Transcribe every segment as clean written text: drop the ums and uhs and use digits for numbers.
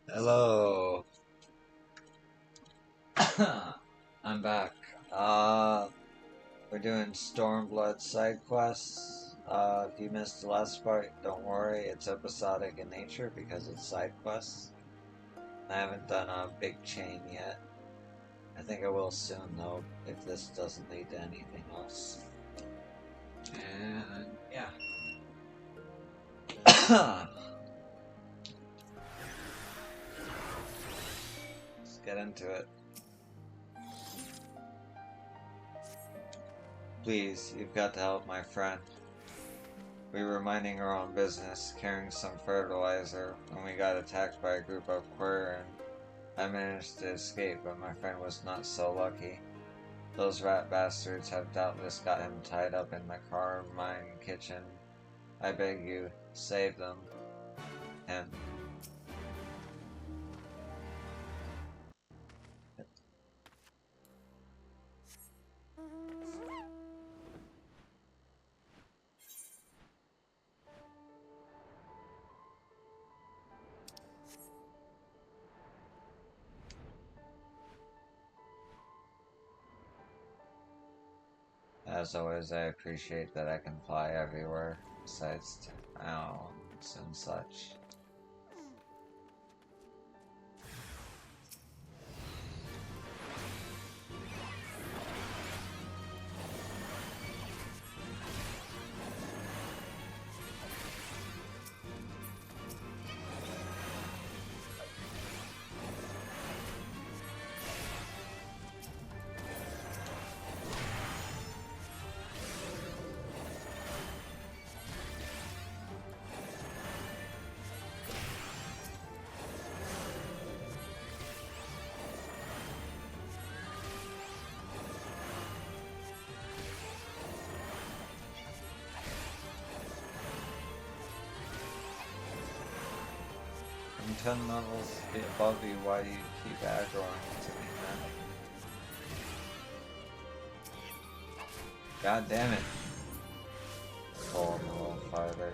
Hello. I'm back. We're doing stormblood side quests. If you missed the last part, don't worry, it's episodic in nature because it's side quests. I haven't done a big chain yet. I think I will soon though, if this doesn't lead to anything else. And yeah. Let's get into it. Please, you've got to help my friend. We were minding our own business, carrying some fertilizer, when we got attacked by a group of Quir, and I managed to escape, but my friend was not so lucky. Those rat bastards have doubtless got him tied up in the Carmine kitchen. I beg you, save them. Him. As always, I appreciate that I can fly everywhere, besides towns and such. I'm 10 levels above you, why do you keep aggroing to me, man? God damn it. Pull him a little farther.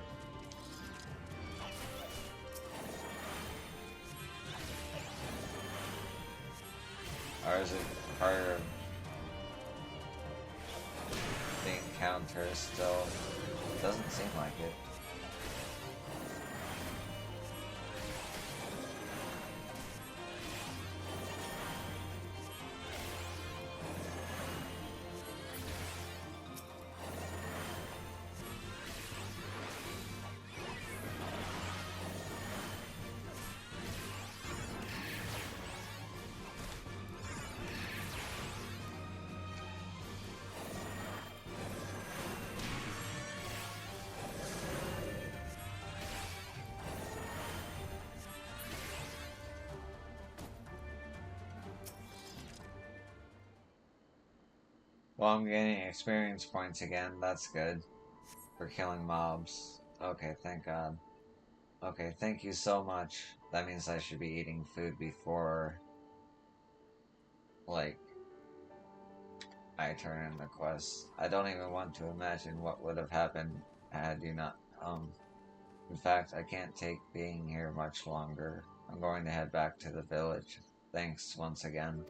Or is it part of the encounter still? Doesn't seem like it. Well, I'm gaining experience points again, that's good. For killing mobs. Okay, thank God. Okay, thank you so much. That means I should be eating food before, like, I turn in the quest. I don't even want to imagine what would have happened had you not come. In fact, I can't take being here much longer. I'm going to head back to the village. Thanks once again.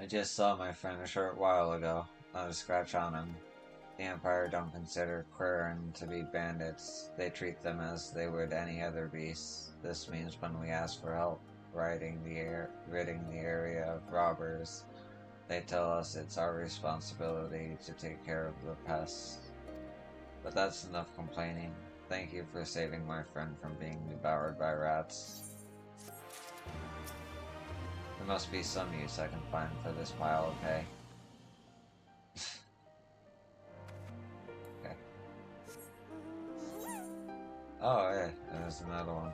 I just saw my friend a short while ago. Not a scratch on him. The Empire don't consider Quirin to be bandits. They treat them as they would any other beast. This means when we ask for help ridding the area of robbers, they tell us it's our responsibility to take care of the pests. But that's enough complaining. Thank you for saving my friend from being devoured by rats. There must be some use I can find for this pile of hay. Okay. Oh, yeah, there's another one.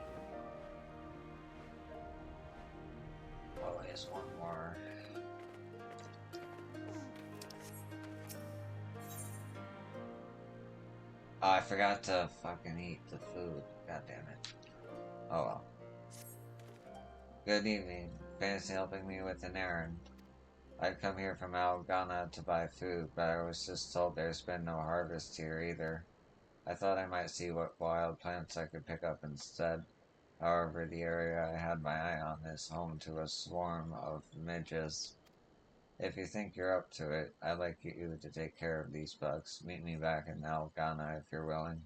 Always one more. Oh, I forgot to fucking eat the food. God damn it. Oh well. Good evening. Fancy helping me with an errand? I'd come here from Algana to buy food, but I was just told there's been no harvest here either. I thought I might see what wild plants I could pick up instead. However, the area I had my eye on is home to a swarm of midges. If you think you're up to it, I'd like you to take care of these bugs. Meet me back in Algana if you're willing.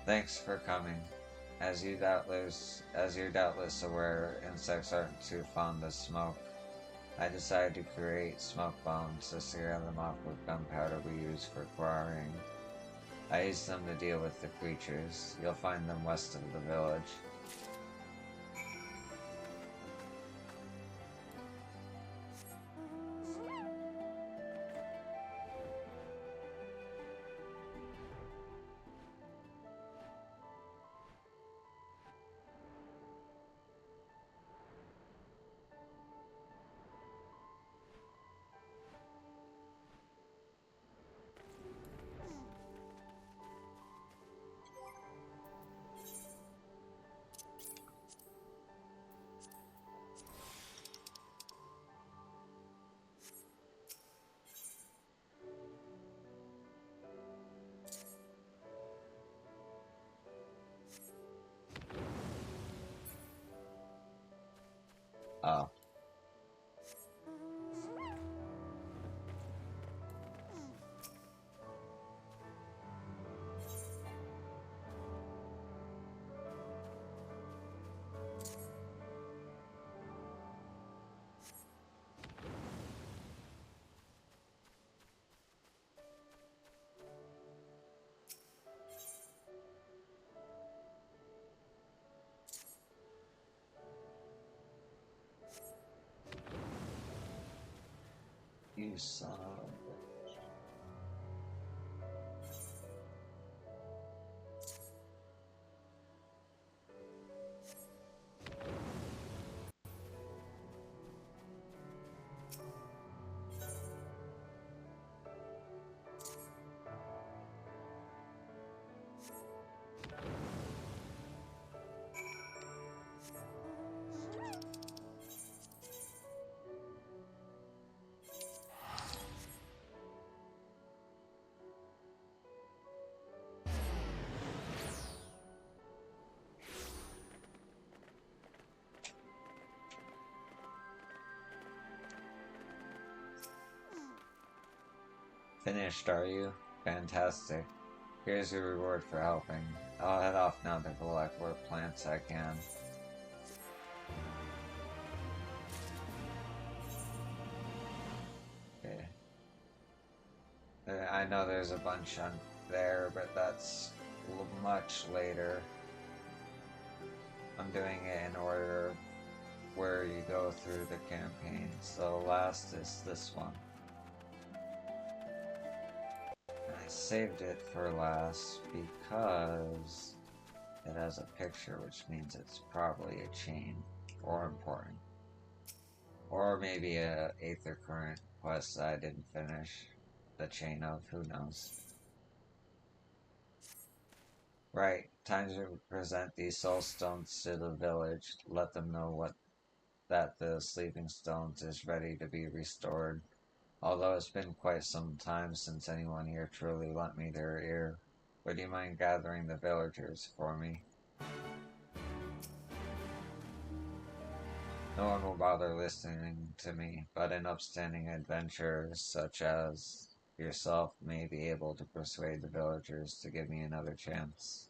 Thanks for coming. As you're doubtless aware, insects aren't too fond of smoke. I decided to create smoke bombs to scare them off with gunpowder we use for quarrying. I use them to deal with the creatures. You'll find them west of the village. Oh. You son of a bitch. Finished, are you? Fantastic. Here's your reward for helping. I'll head off now to collect what plants I can. Okay. I know there's a bunch on there, but that's much later. I'm doing it in order where you go through the campaign. So last is this one. I saved it for last because it has a picture, which means it's probably a chain or important. Or maybe a Aether Current quest that I didn't finish the chain of, who knows. Right, time to present these soul stones to the village. Let them know that the sleeping stones is ready to be restored. Although it's been quite some time since anyone here truly lent me their ear. Would you mind gathering the villagers for me? No one will bother listening to me, but an upstanding adventurer such as yourself may be able to persuade the villagers to give me another chance.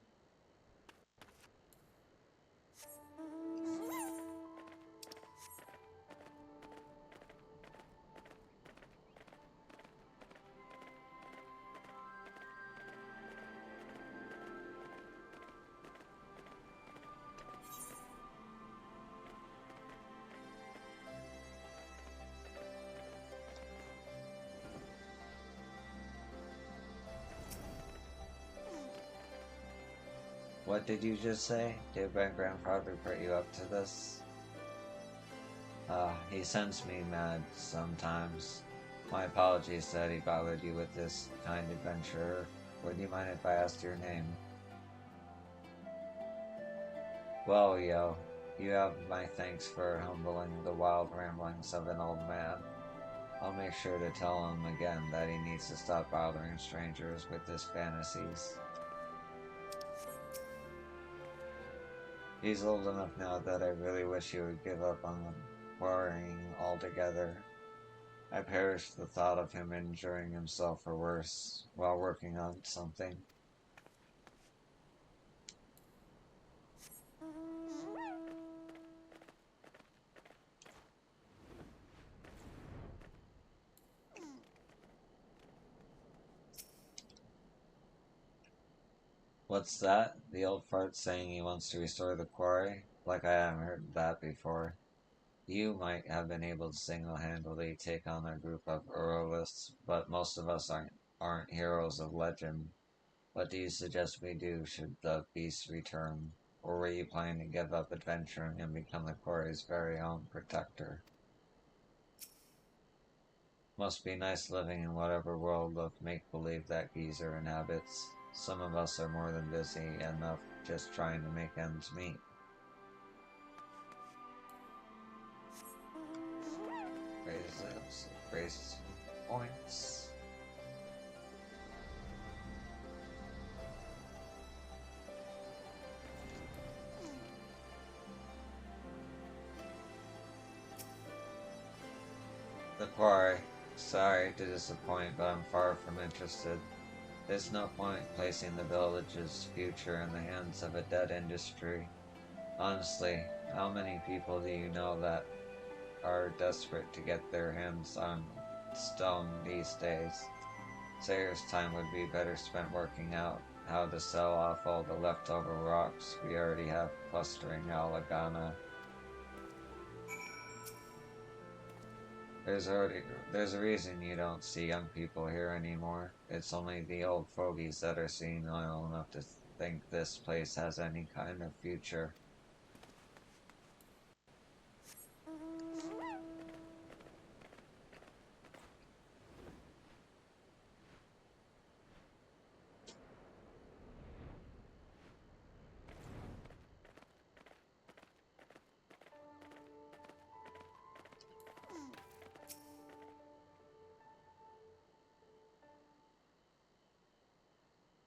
What did you just say? Did my grandfather put you up to this? He sends me mad sometimes. My apologies that he bothered you with this, kind adventurer. Would you mind if I asked your name? Well, yo, you have my thanks for humbling the wild ramblings of an old man. I'll make sure to tell him again that he needs to stop bothering strangers with his fantasies. He's old enough now that I really wish he would give up on worrying altogether. I perish the thought of him injuring himself or worse while working on something. What's that? The old fart saying he wants to restore the quarry? Like I haven't heard that before. You might have been able to single-handedly take on a group of Urolists, but most of us aren't heroes of legend. What do you suggest we do should the beast return? Or were you planning to give up adventuring and become the quarry's very own protector? Must be nice living in whatever world of make-believe that geezer inhabits. Some of us are more than busy enough just trying to make ends meet. Raises points. The quarry. Sorry to disappoint, but I'm far from interested. There's no point placing the village's future in the hands of a dead industry. Honestly, how many people do you know that are desperate to get their hands on stone these days? Sayer's time would be better spent working out how to sell off all the leftover rocks we already have clustering Alagana. There's a reason you don't see young people here anymore. It's only the old fogies that are senile enough to think this place has any kind of future.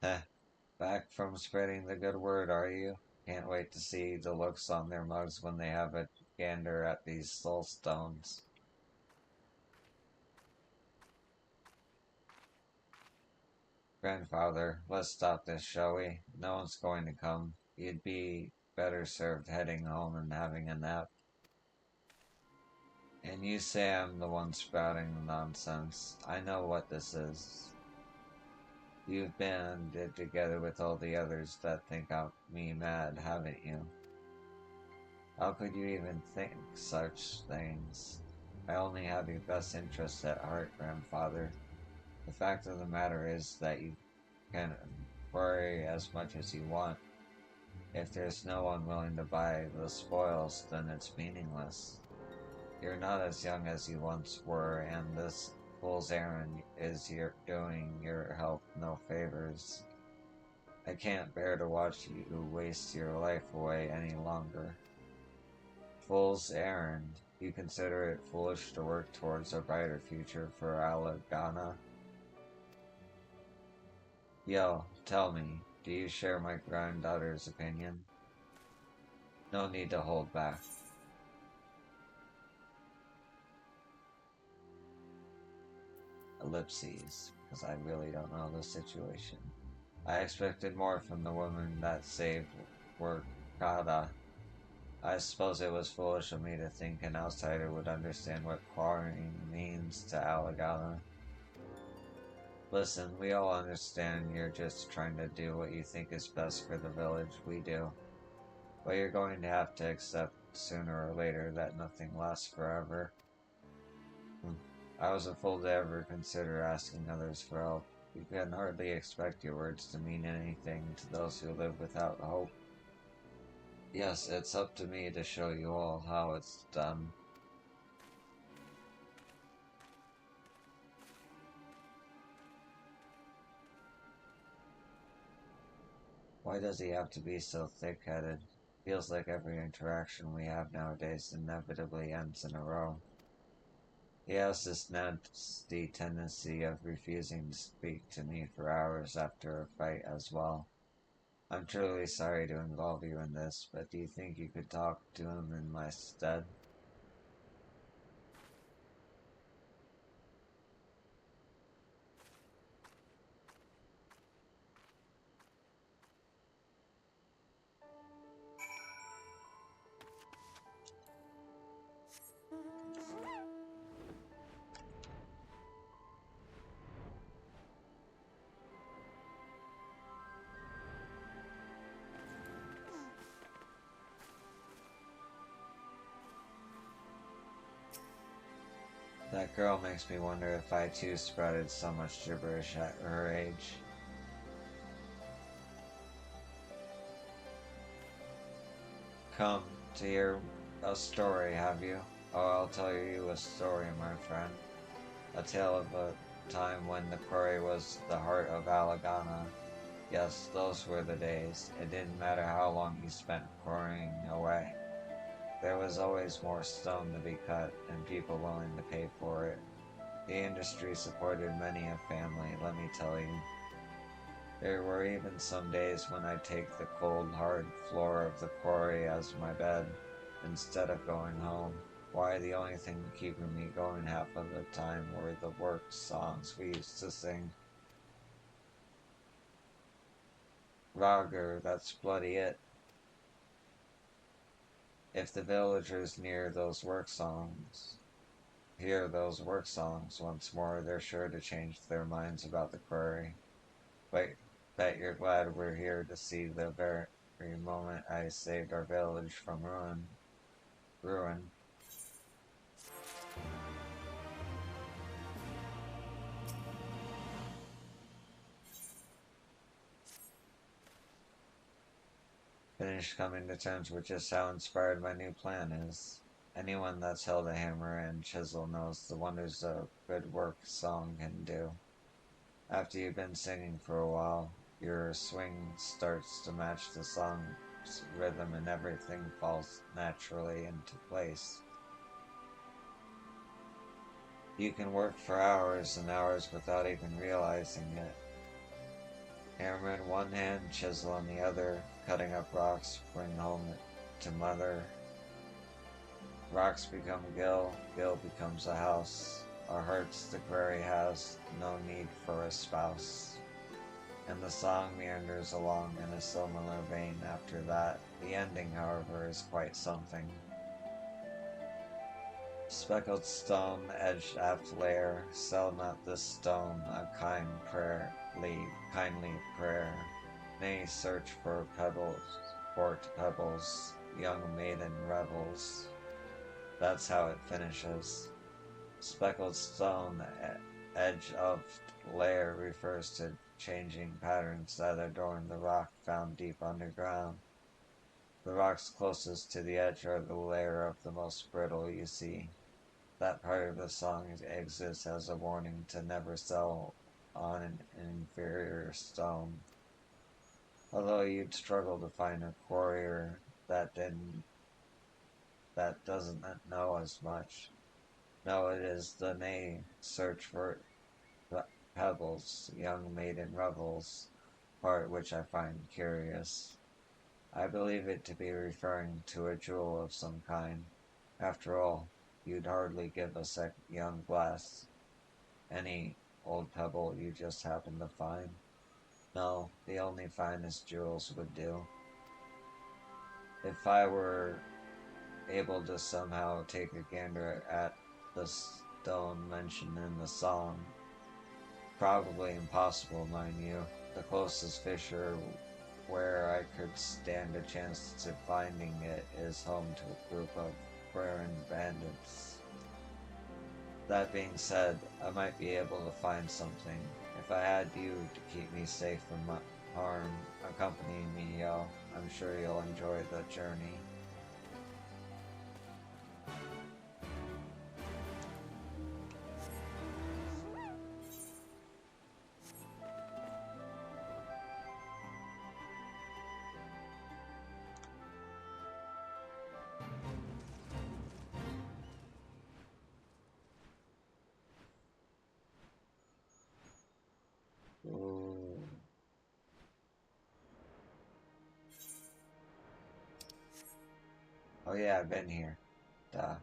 Heh, back from spreading the good word, are you? Can't wait to see the looks on their mugs when they have a gander at these soul stones. Grandfather, let's stop this, shall we? No one's going to come. You'd be better served heading home and having a nap. And you say I'm the one spouting the nonsense. I know what this is. You've banded together with all the others that think me mad, haven't you? How could you even think such things? I only have your best interests at heart, grandfather. The fact of the matter is that you can worry as much as you want. If there's no one willing to buy the spoils, then it's meaningless. You're not as young as you once were, and this fool's errand is doing your health no favors. I can't bear to watch you waste your life away any longer. Fool's errand. You consider it foolish to work towards a brighter future for Alagana? Yo, tell me, do you share my granddaughter's opinion? No need to hold back. Ellipses, because I really don't know the situation. I expected more from the woman that saved Workada. I suppose it was foolish of me to think an outsider would understand what quarrying means to Alagana. Listen, we all understand you're just trying to do what you think is best for the village, we do. But you're going to have to accept sooner or later that nothing lasts forever. I was a fool to ever consider asking others for help. You can hardly expect your words to mean anything to those who live without hope. Yes, it's up to me to show you all how it's done. Why does he have to be so thick-headed? Feels like every interaction we have nowadays inevitably ends in a row. He has this nasty tendency of refusing to speak to me for hours after a fight as well. I'm truly sorry to involve you in this, but do you think you could talk to him in my stead? That girl makes me wonder if I too sprouted so much gibberish at her age. Come to hear a story, have you? Oh, I'll tell you a story, my friend. A tale of a time when the quarry was the heart of Alagana. Yes, those were the days. It didn't matter how long you spent quarrying away. There was always more stone to be cut, and people willing to pay for it. The industry supported many a family, let me tell you. There were even some days when I'd take the cold, hard floor of the quarry as my bed, instead of going home. Why, the only thing keeping me going half of the time were the work songs we used to sing. Roger, that's bloody it. If the villagers hear those work songs once more, they're sure to change their minds about the quarry. But bet you're glad we're here to see the very moment I saved our village from ruin. Finished coming to terms with just how inspired my new plan is. Anyone that's held a hammer and chisel knows the wonders a good work song can do. After you've been singing for a while, your swing starts to match the song's rhythm and everything falls naturally into place. You can work for hours and hours without even realizing it. Hammer in one hand, chisel in the other, cutting up rocks, bring home to mother. Rocks become Gil, Gil becomes a house. Our hearts the quarry has, no need for a spouse. And the song meanders along in a similar vein after that. The ending, however, is quite something. Speckled stone, edged aft layer, sell not this stone a kindly prayer. Nay, search for pebbles, young maiden revels. That's how it finishes. Speckled stone, edge of layer refers to changing patterns that adorn the rock found deep underground. The rocks closest to the edge are the layer of the most brittle you see. That part of the song exists as a warning to never sell on an inferior stone. Although you'd struggle to find a warrior that didn't that doesn't know as much. No, it is the nay search for pebbles, young maiden revels, part which I find curious. I believe it to be referring to a jewel of some kind. After all, you'd hardly give a young glass any old pebble you just happen to find. No, the only finest jewels would do. If I were able to somehow take a gander at the stone mentioned in the song, probably impossible, mind you. The closest fissure where I could stand a chance to finding it is home to a group of barren bandits. That being said, I might be able to find something. If I had you to keep me safe from harm accompanying me, yo, I'm sure you'll enjoy the journey. Ooh. Oh yeah, I've been here. Duh.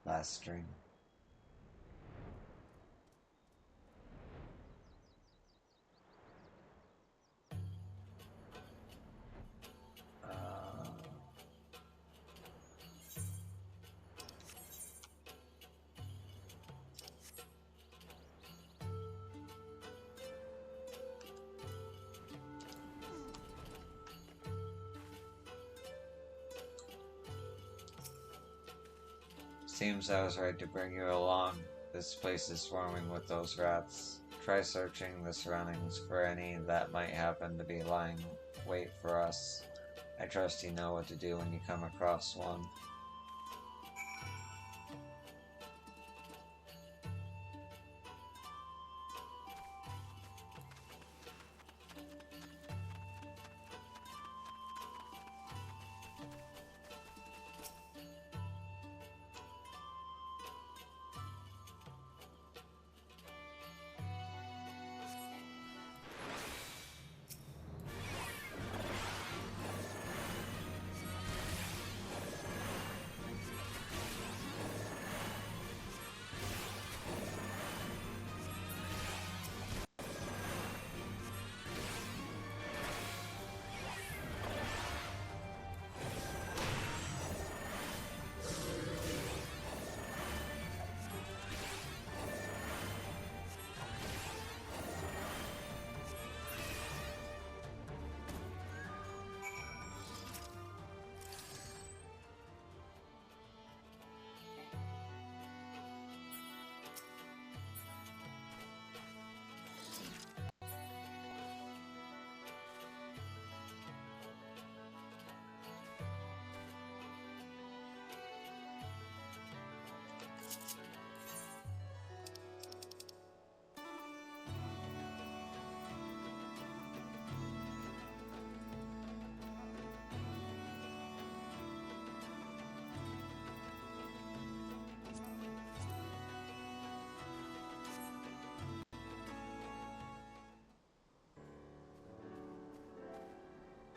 Last string. Uh, Seems I was right to bring you along. This place is swarming with those rats. Try searching the surroundings for any that might happen to be lying wait for us. I trust you know what to do when you come across one.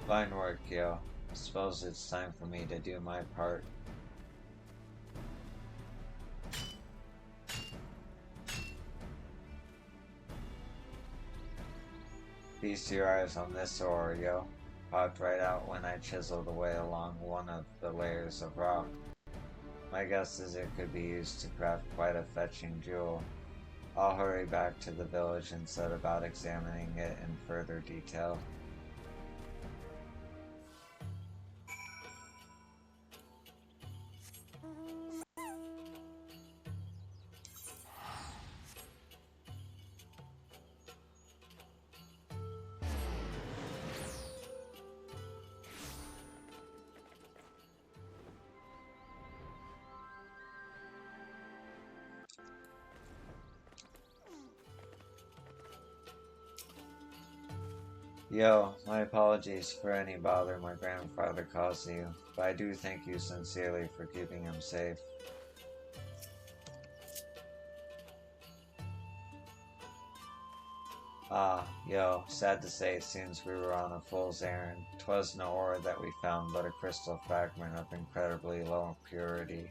Fine work, yo. I suppose it's time for me to do my part. Feast your eyes on this ore, yo. Popped right out when I chiseled away along one of the layers of rock. My guess is it could be used to craft quite a fetching jewel. I'll hurry back to the village and set about examining it in further detail. Yo, my apologies for any bother my grandfather caused you, but I do thank you sincerely for keeping him safe. Ah, yo, sad to say it seems we were on a fool's errand. 'Twas no ore that we found, but a crystal fragment of incredibly low purity.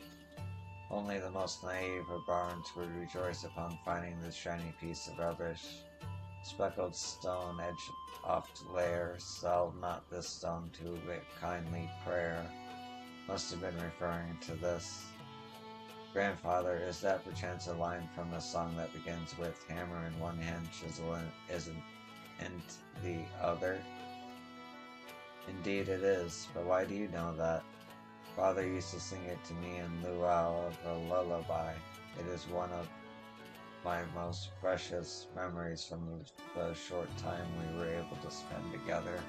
Only the most naive of barons would rejoice upon finding this shiny piece of rubbish. Speckled stone edge oft layer, sell not this stone to a kindly prayer. Must have been referring to this. Grandfather, is that perchance a line from the song that begins with hammer in one hand, chisel isn't in the other? Indeed it is, but why do you know that? Father used to sing it to me in luau of a lullaby. It is one of my most precious memories from the short time we were able to spend together.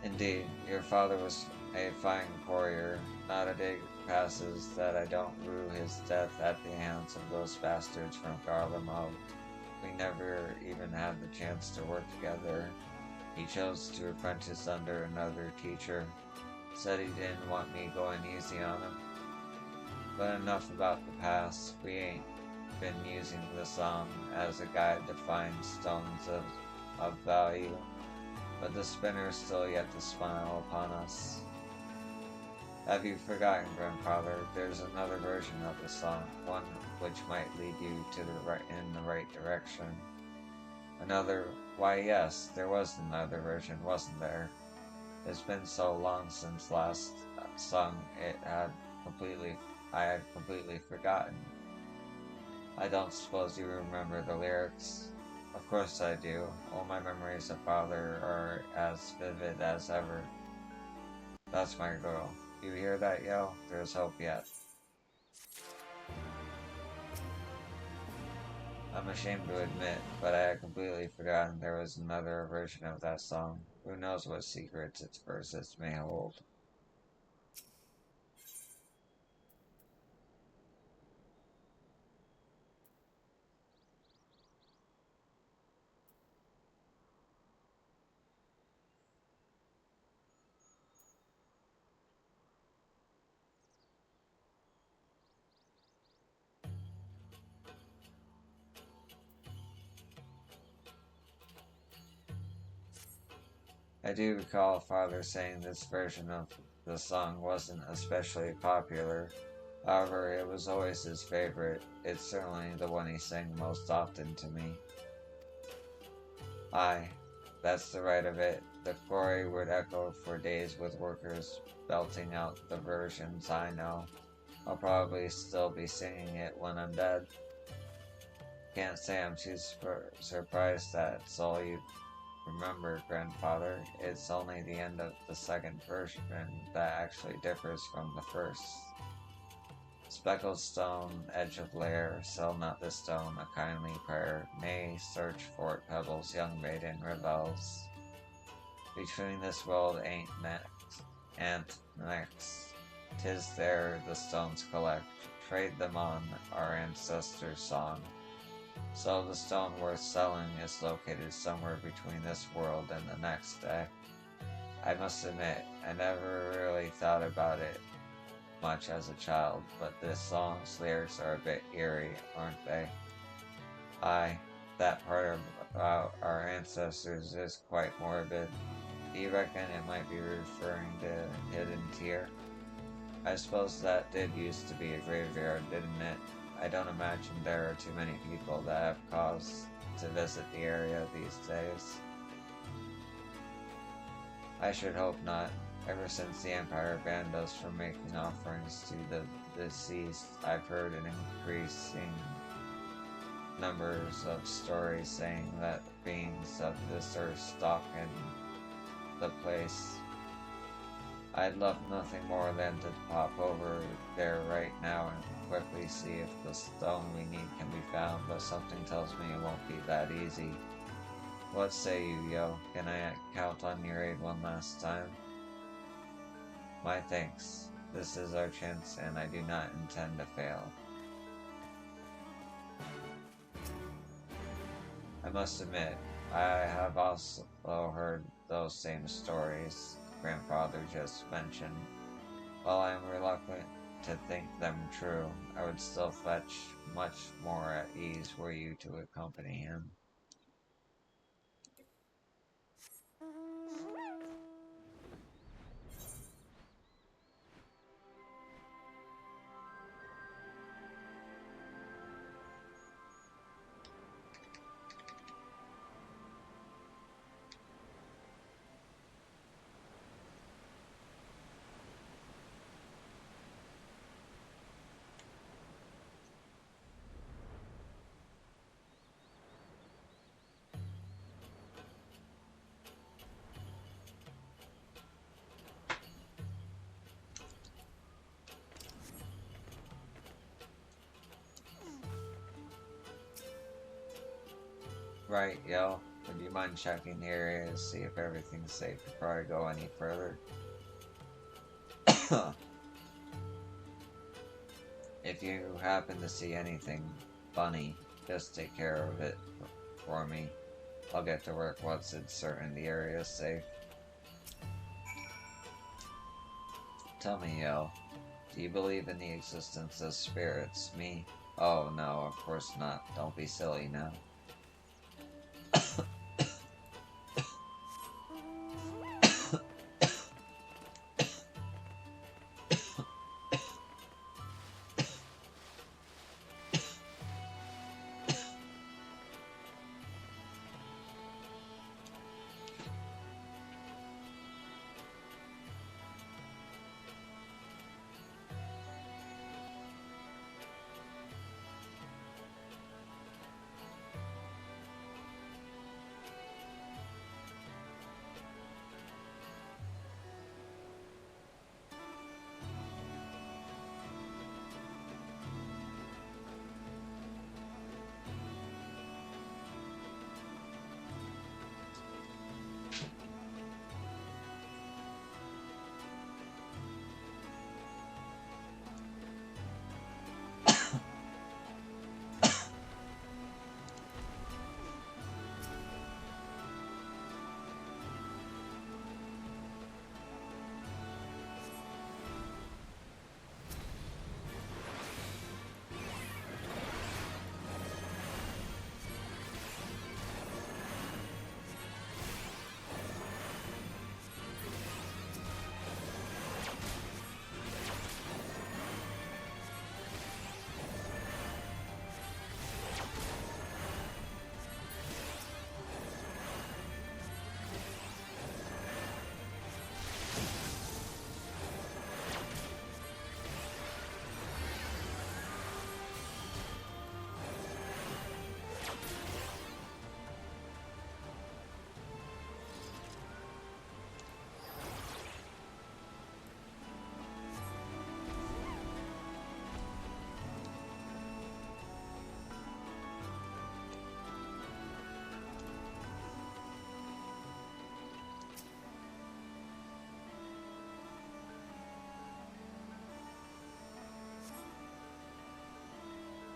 Indeed, your father was a fine warrior. Not a day passes that I don't rue his death at the hands of those bastards from Garlemald. We never even had the chance to work together. He chose to apprentice under another teacher. Said he didn't want me going easy on him. But enough about the past. We ain't been using the song as a guide to find stones of value. But the spinner is still yet to smile upon us. Have you forgotten, grandfather? There's another version of the song, one which might lead you to in the right direction. Another? Why, yes, there was another version, wasn't there? It's been so long since last sung, I had completely forgotten. I don't suppose you remember the lyrics? Of course I do. All my memories of father are as vivid as ever. That's my girl. You hear that, yo? There's hope yet. I'm ashamed to admit, but I had completely forgotten there was another version of that song. Who knows what secrets its verses may hold. I do recall father saying this version of the song wasn't especially popular. However, it was always his favorite. It's certainly the one he sang most often to me. Aye, that's the right of it. The quarry would echo for days with workers belting out the versions I know. I'll probably still be singing it when I'm dead. Can't say I'm too surprised that's all you remember, grandfather. It's only the end of the second version that actually differs from the first. Speckled stone, edge of lair, sell not the stone, a kindly prayer. Nay, search for it, pebbles, young maiden rebels. Between this world ain't next. 'Tis there the stones collect. Trade them on our ancestors' song. So the stone worth selling is located somewhere between this world and the next, eh? I must admit, I never really thought about it much as a child, but this song's lyrics are a bit eerie, aren't they? Aye, that part about our ancestors is quite morbid. Do you reckon it might be referring to Hidden Tear? I suppose that did used to be a graveyard, didn't it? I don't imagine there are too many people that have cause to visit the area these days. I should hope not. Ever since the Empire banned us from making offerings to the deceased, I've heard an increasing numbers of stories saying that beings of this earth stalk in the place. I'd love nothing more than to pop over there right now and quickly see if the stone we need can be found, but something tells me it won't be that easy. What say you, yo? Can I count on your aid one last time? My thanks. This is our chance, and I do not intend to fail. I must admit, I have also heard those same stories Grandfather just mentioned. While I am reluctant to think them true, I would still fetch much more at ease were you to accompany him. Right, yo. Would you mind checking the area to see if everything's safe before I go any further? If you happen to see anything funny, just take care of it for me. I'll get to work once it's certain the area is safe. Tell me, yo, do you believe in the existence of spirits? Me? Oh no, of course not. Don't be silly now.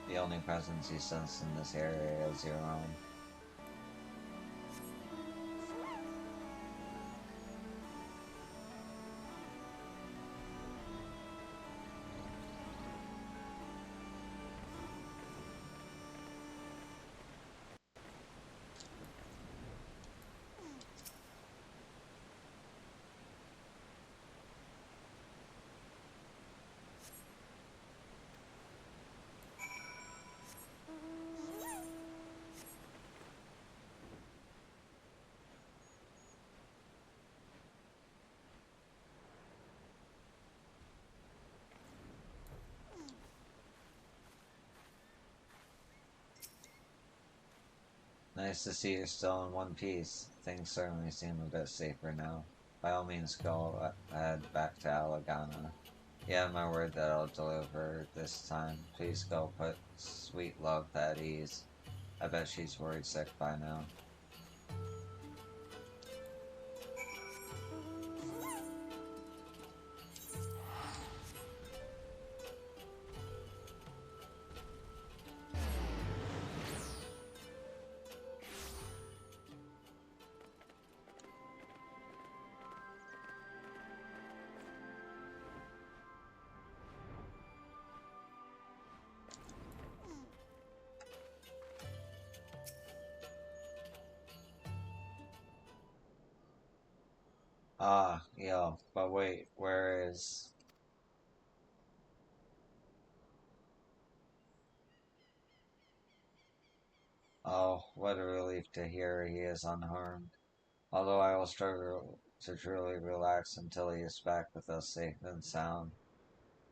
The only presence you sense in this area is your own. Nice to see you're still in one piece. Things certainly seem a bit safer now. By all means, go ahead back to Alagana. You have my word that I'll deliver this time. Please go put sweet love at ease. I bet she's worried sick by now. Ah, yo, but wait, where is... Oh, what a relief to hear he is unharmed. Although I will struggle to truly relax until he is back with us safe and sound.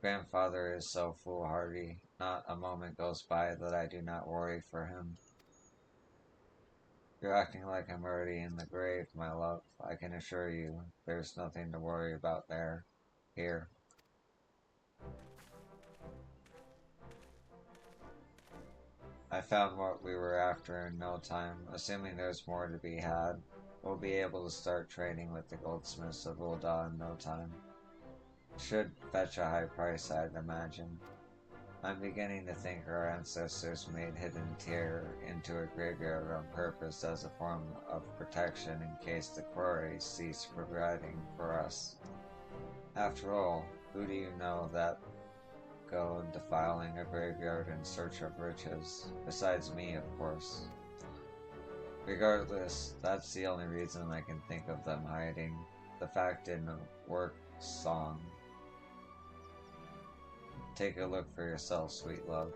Grandfather is so foolhardy. Not a moment goes by that I do not worry for him. You're acting like I'm already in the grave, my love. I can assure you, there's nothing to worry about there. Here. I found what we were after in no time. Assuming there's more to be had, we'll be able to start trading with the goldsmiths of Ul'dah in no time. Should fetch a high price, I'd imagine. I'm beginning to think our ancestors made Hidden Tier into a graveyard on purpose as a form of protection in case the quarries cease providing for us. After all, who do you know that go defiling a graveyard in search of riches? Besides me, of course. Regardless, that's the only reason I can think of them hiding. The fact didn't work song. Take a look for yourself, sweet love.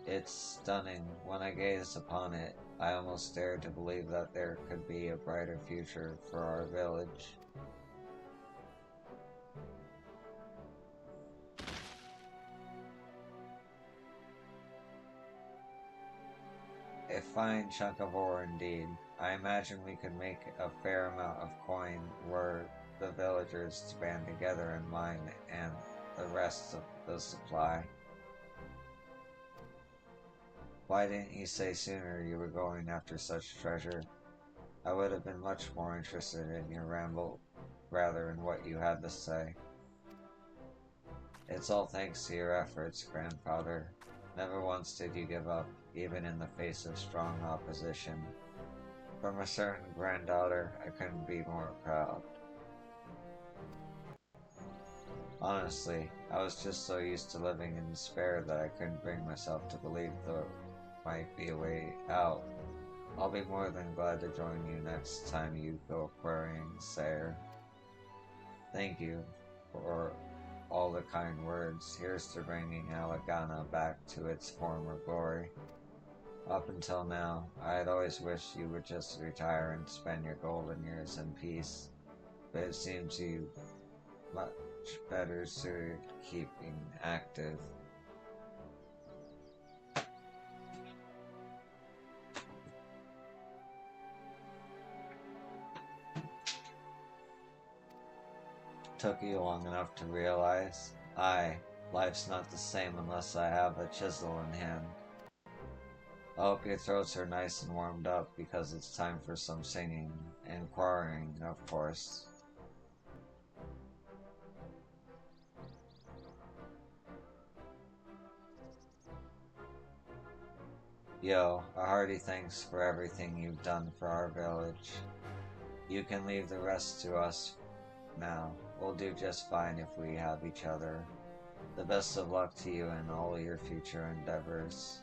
It's stunning. When I gazed upon it, I almost dared to believe that there could be a brighter future for our village. A fine chunk of ore indeed. I imagine we could make a fair amount of coin were the villagers to band together and mine and the rest of the supply. Why didn't you say sooner you were going after such treasure? I would have been much more interested in your ramble rather than what you had to say. It's all thanks to your efforts, grandfather. Never once did you give up, even in the face of strong opposition. From a certain granddaughter, I couldn't be more proud. Honestly, I was just so used to living in despair that I couldn't bring myself to believe there might be a way out. I'll be more than glad to join you next time you go quarrying, Sayer. Thank you for all the kind words. Here's to bringing Alagana back to its former glory. Up until now, I had always wished you would just retire and spend your golden years in peace, but it seems you much better suited keeping active. Took you long enough to realize? Aye, life's not the same unless I have a chisel in hand. I hope your throats are nice and warmed up because it's time for some singing and quarrying, of course. Yo, a hearty thanks for everything you've done for our village. You can leave the rest to us now. We'll do just fine if we have each other. The best of luck to you in all your future endeavors.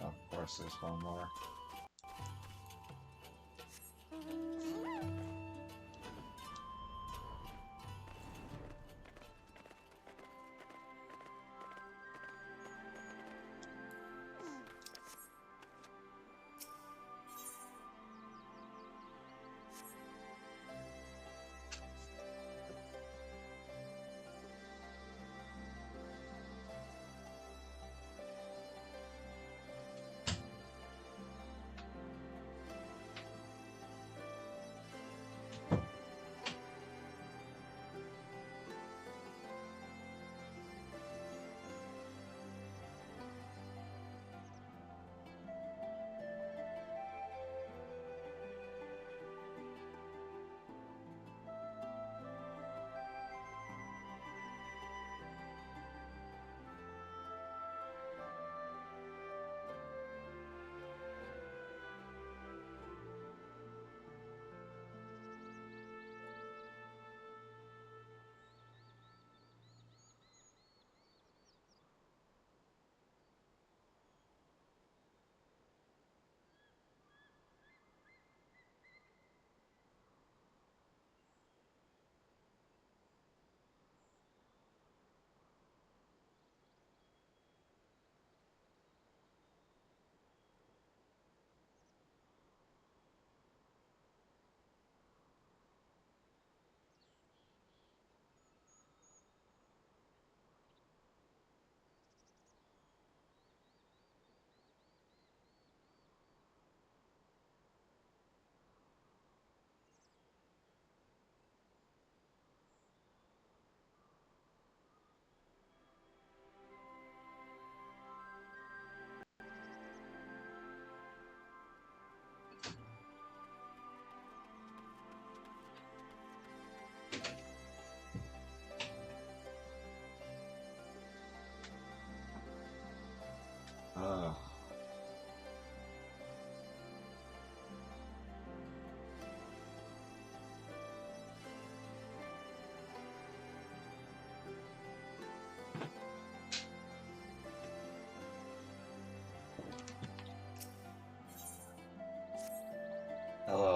Of course, there's one more.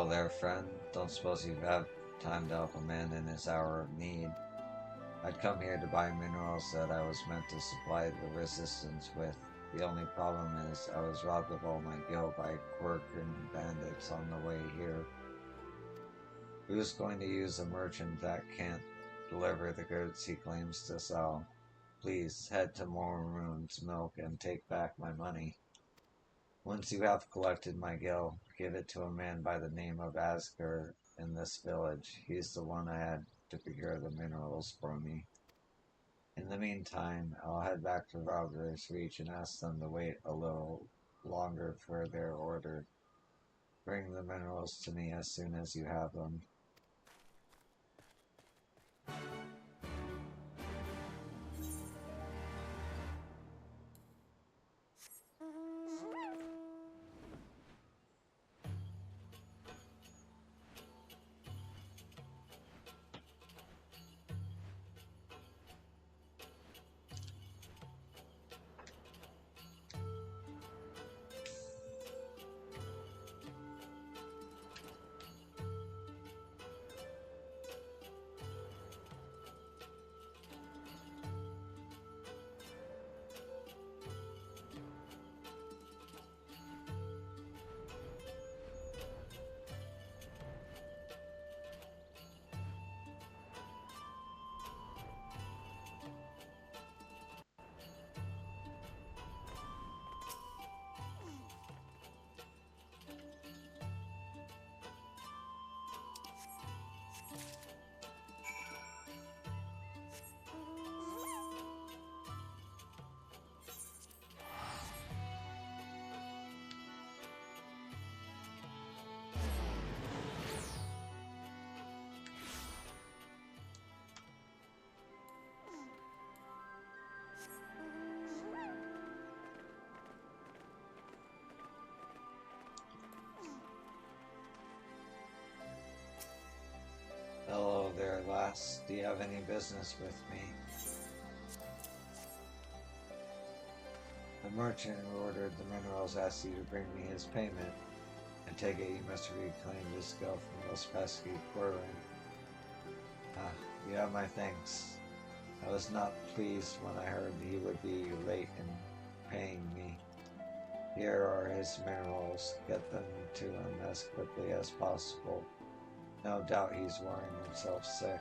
Hello there, friend. Don't suppose you have time to help a man in his hour of need? I'd come here to buy minerals that I was meant to supply the resistance with. The only problem is I was robbed of all my gil by quirk and bandits on the way here. Who's going to use a merchant that can't deliver the goods he claims to sell? Please head to Moon's Milk and take back my money. Once you have collected my gil, give it to a man by the name of Asger in this village. He's the one I had to procure the minerals for me. In the meantime, I'll head back to Valgyr's Reach and ask them to wait a little longer for their order. Bring the minerals to me as soon as you have them. Hello there, lass. Do you have any business with me? The merchant who ordered the minerals asked you to bring me his payment. I take it you must reclaim this gil from those pesky Quirren. Ah, you have my thanks. I was not pleased when I heard he would be late in paying me. Here are his minerals. Get them to him as quickly as possible. No doubt he's worrying himself sick.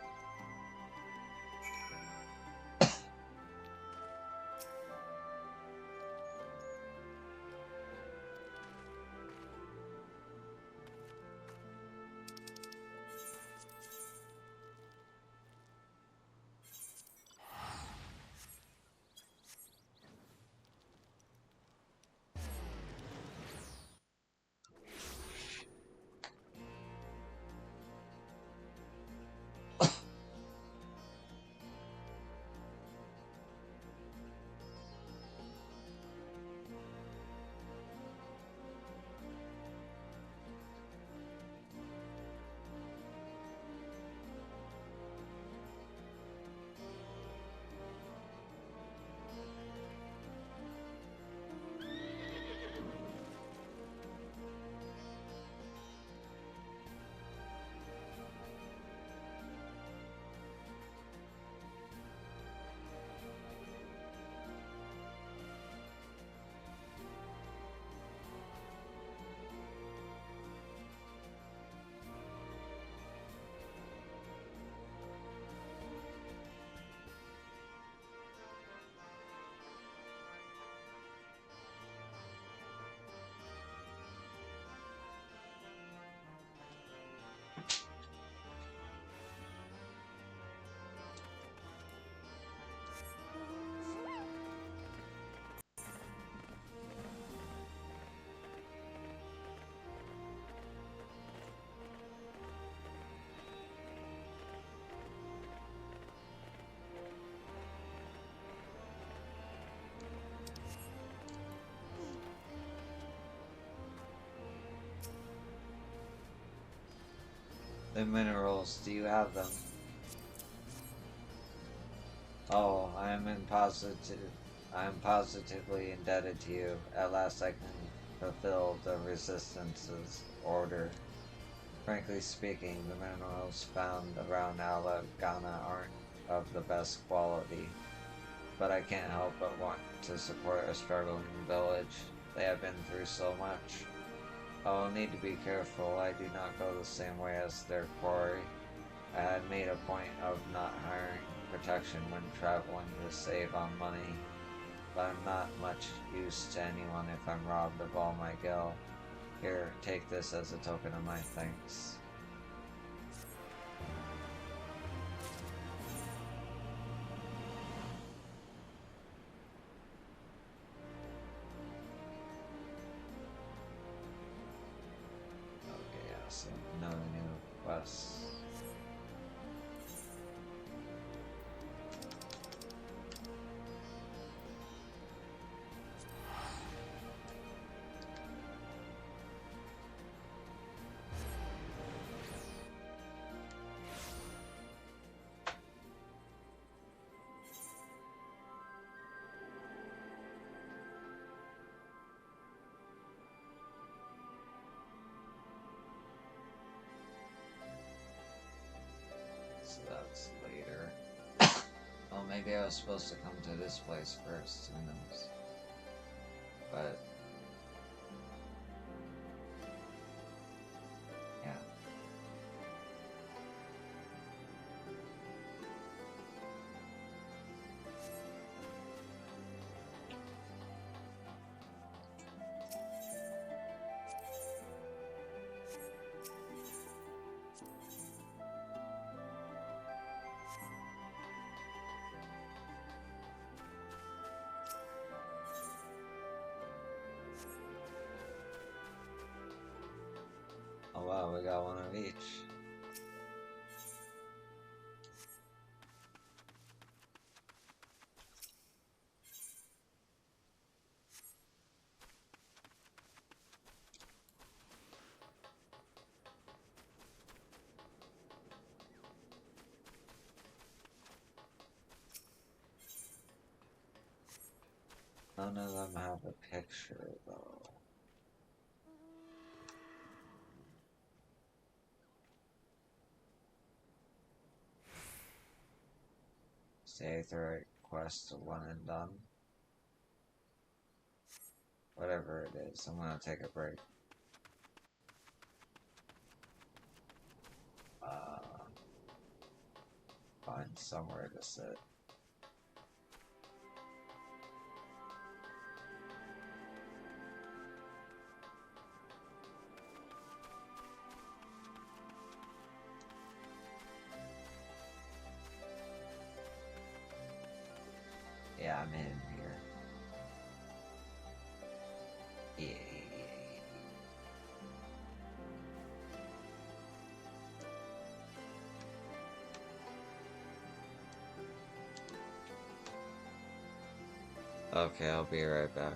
The minerals, do you have them? Oh, I am positively indebted to you. At last I can fulfill the Resistance's order. Frankly speaking, the minerals found around Ghana aren't of the best quality, but I can't help but want to support a struggling village. They have been through so much. I will need to be careful I do not go the same way as their quarry. I had made a point of not hiring protection when traveling to save on money, but I'm not much use to anyone if I'm robbed of all my gil. Here, take this as a token of my thanks. Okay, yeah, so no new quests. So that's later. Well, maybe I was supposed to come to this place first, who knows. But, yeah. Oh wow, we got one of each. None of them have a picture, though. Say the right quest to one and done. Whatever it is, I'm gonna take a break. Find somewhere to sit. Yeah, I'm in here. Yeah. Okay, I'll be right back.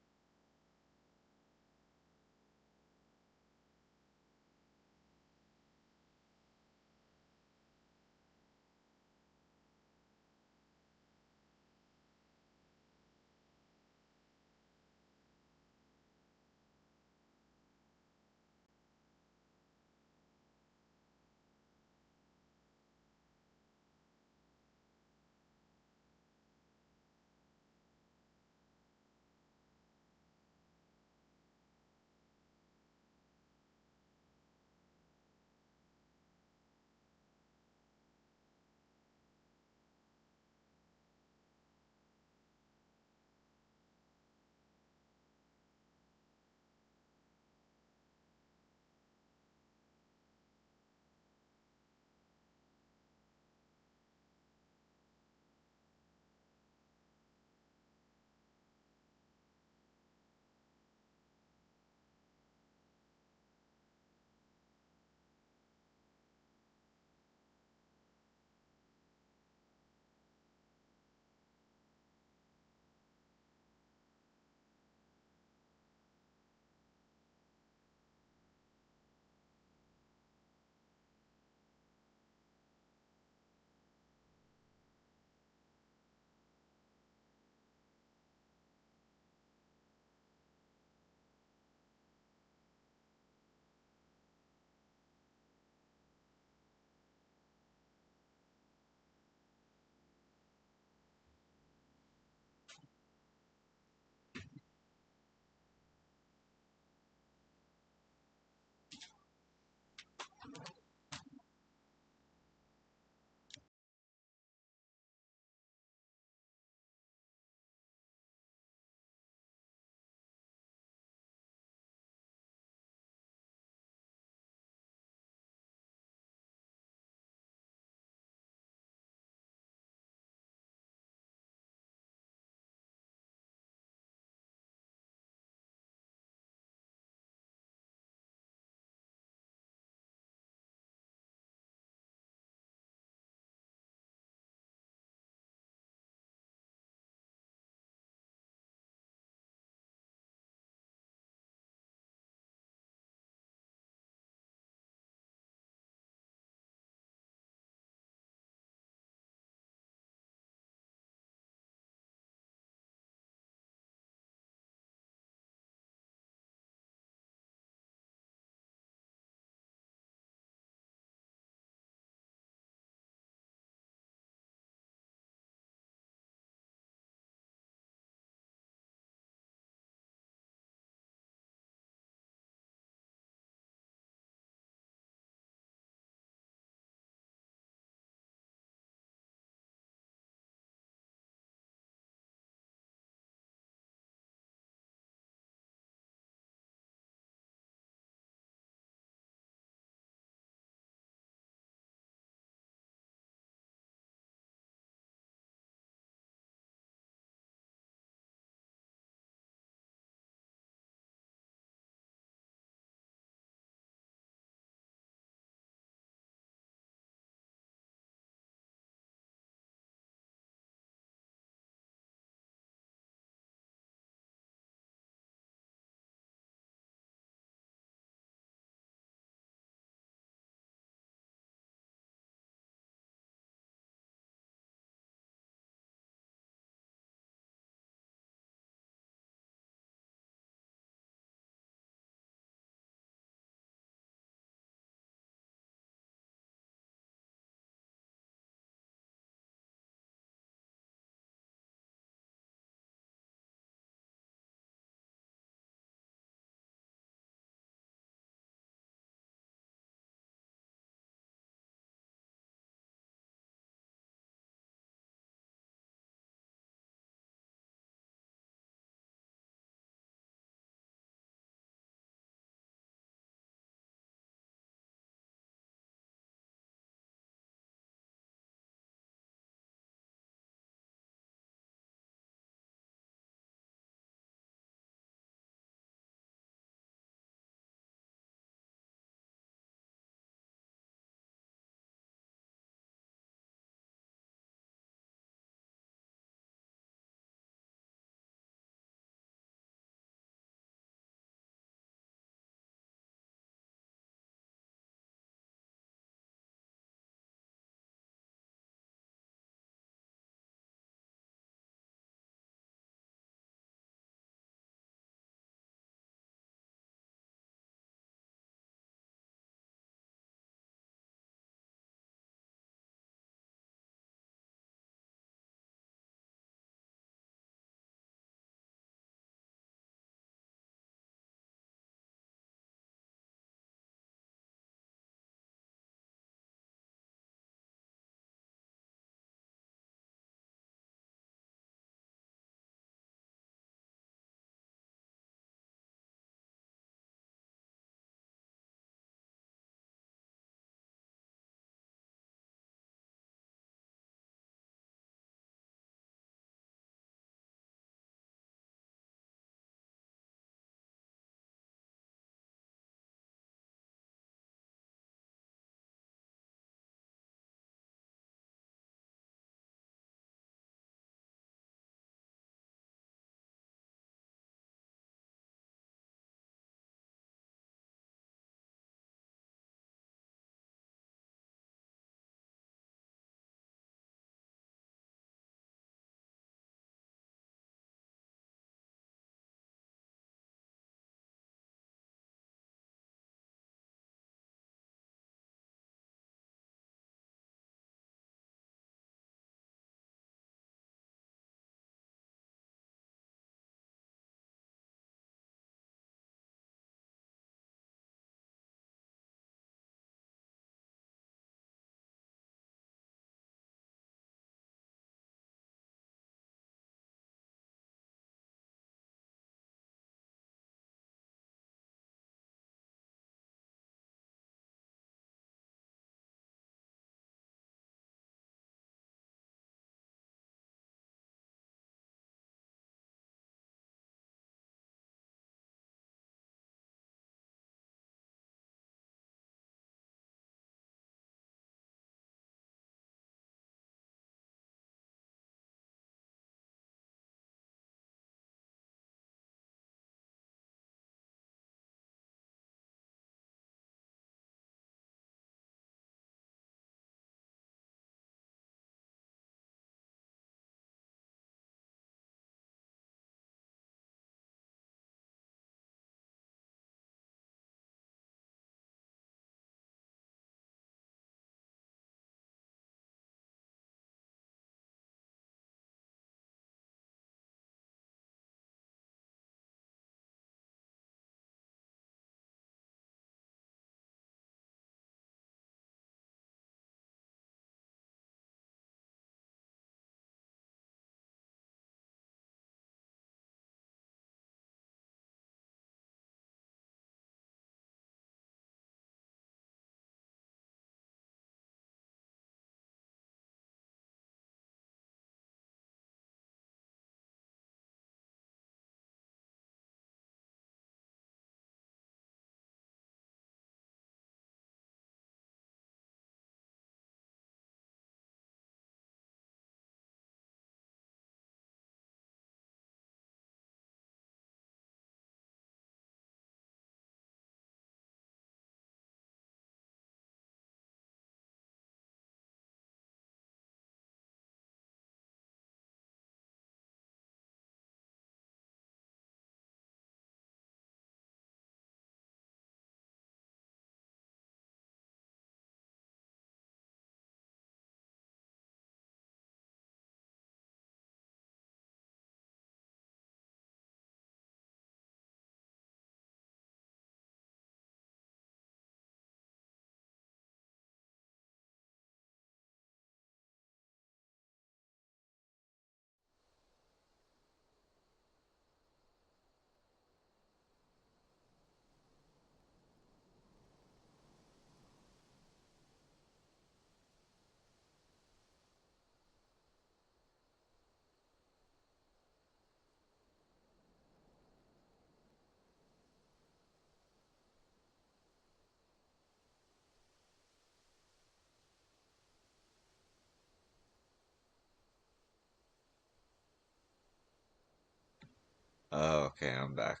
Oh, okay, I'm back.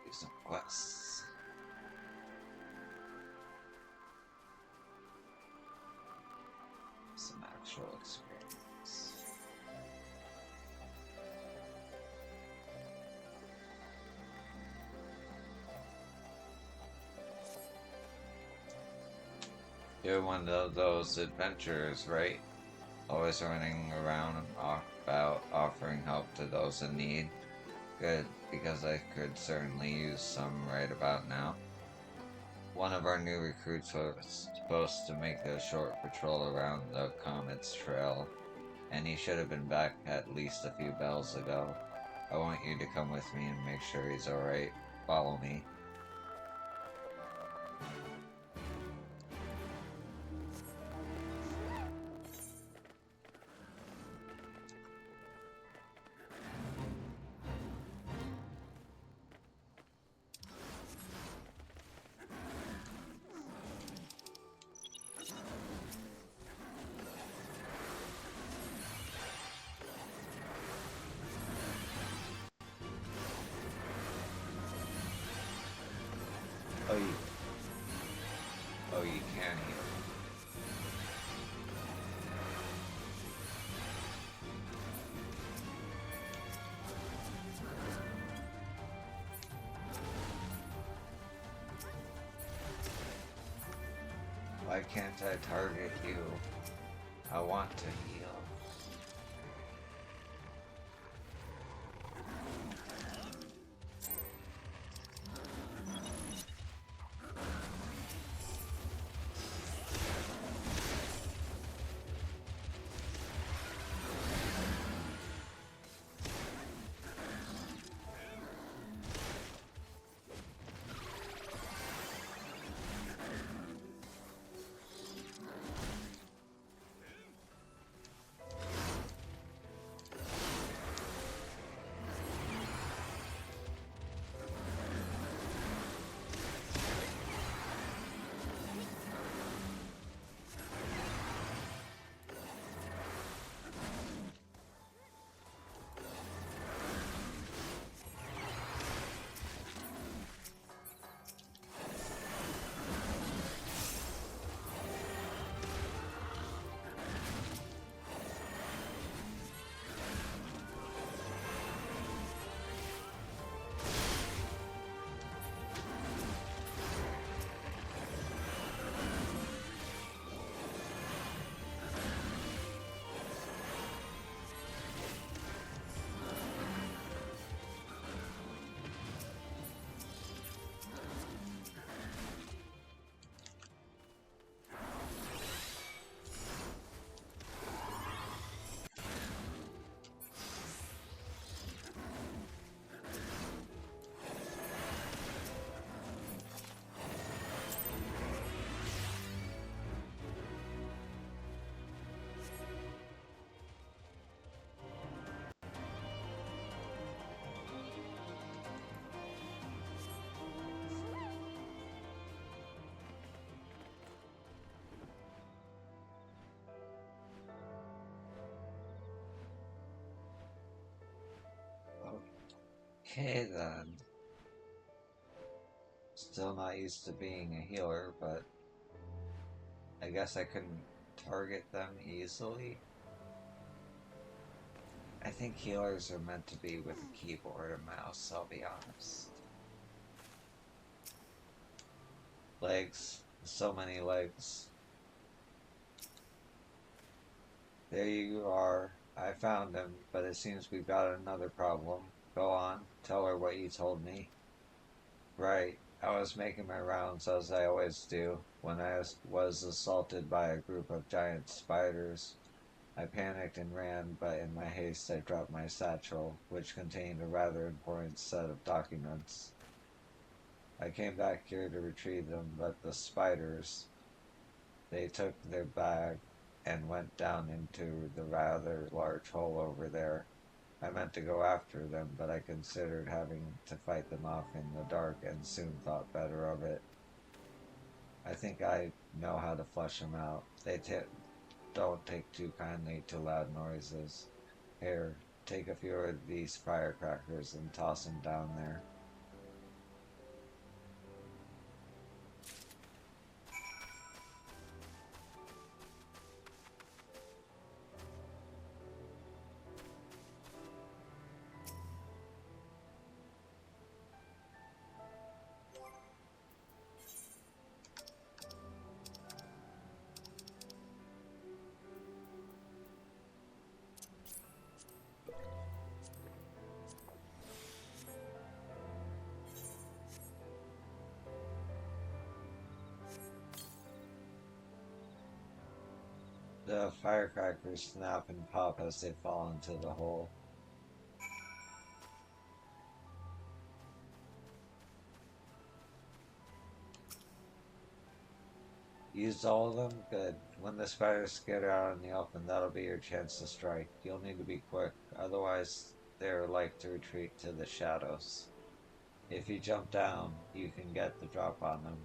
Do some quests. Some actual experience. You're one of those adventurers, right? Always running around about offering help to those in need. Good, because I could certainly use some right about now. One of our new recruits was supposed to make a short patrol around the Comet's Trail, and he should have been back at least a few bells ago. I want you to come with me and make sure he's alright. Follow me. Oh, you can heal. Why can't I target you? I want to heal. Okay then. Still not used to being a healer, but I guess I couldn't target them easily. I think healers are meant to be with a keyboard and mouse, I'll be honest. Legs. So many legs. There you are. I found him, but it seems we've got another problem. Go on, tell her what you told me. Right. I was making my rounds as I always do when I was assaulted by a group of giant spiders. I panicked and ran, but in my haste I dropped my satchel, which contained a rather important set of documents. I came back here to retrieve them, but the spiders, they took their bag and went down into the rather large hole over there. I meant to go after them, but I considered having to fight them off in the dark and soon thought better of it. I think I know how to flush them out. don't take too kindly to loud noises. Here, take a few of these firecrackers and toss them down there. The firecrackers snap and pop as they fall into the hole. Used all of them? Good. When the spiders get out in the open, that'll be your chance to strike. You'll need to be quick, otherwise they're like to retreat to the shadows. If you jump down, you can get the drop on them.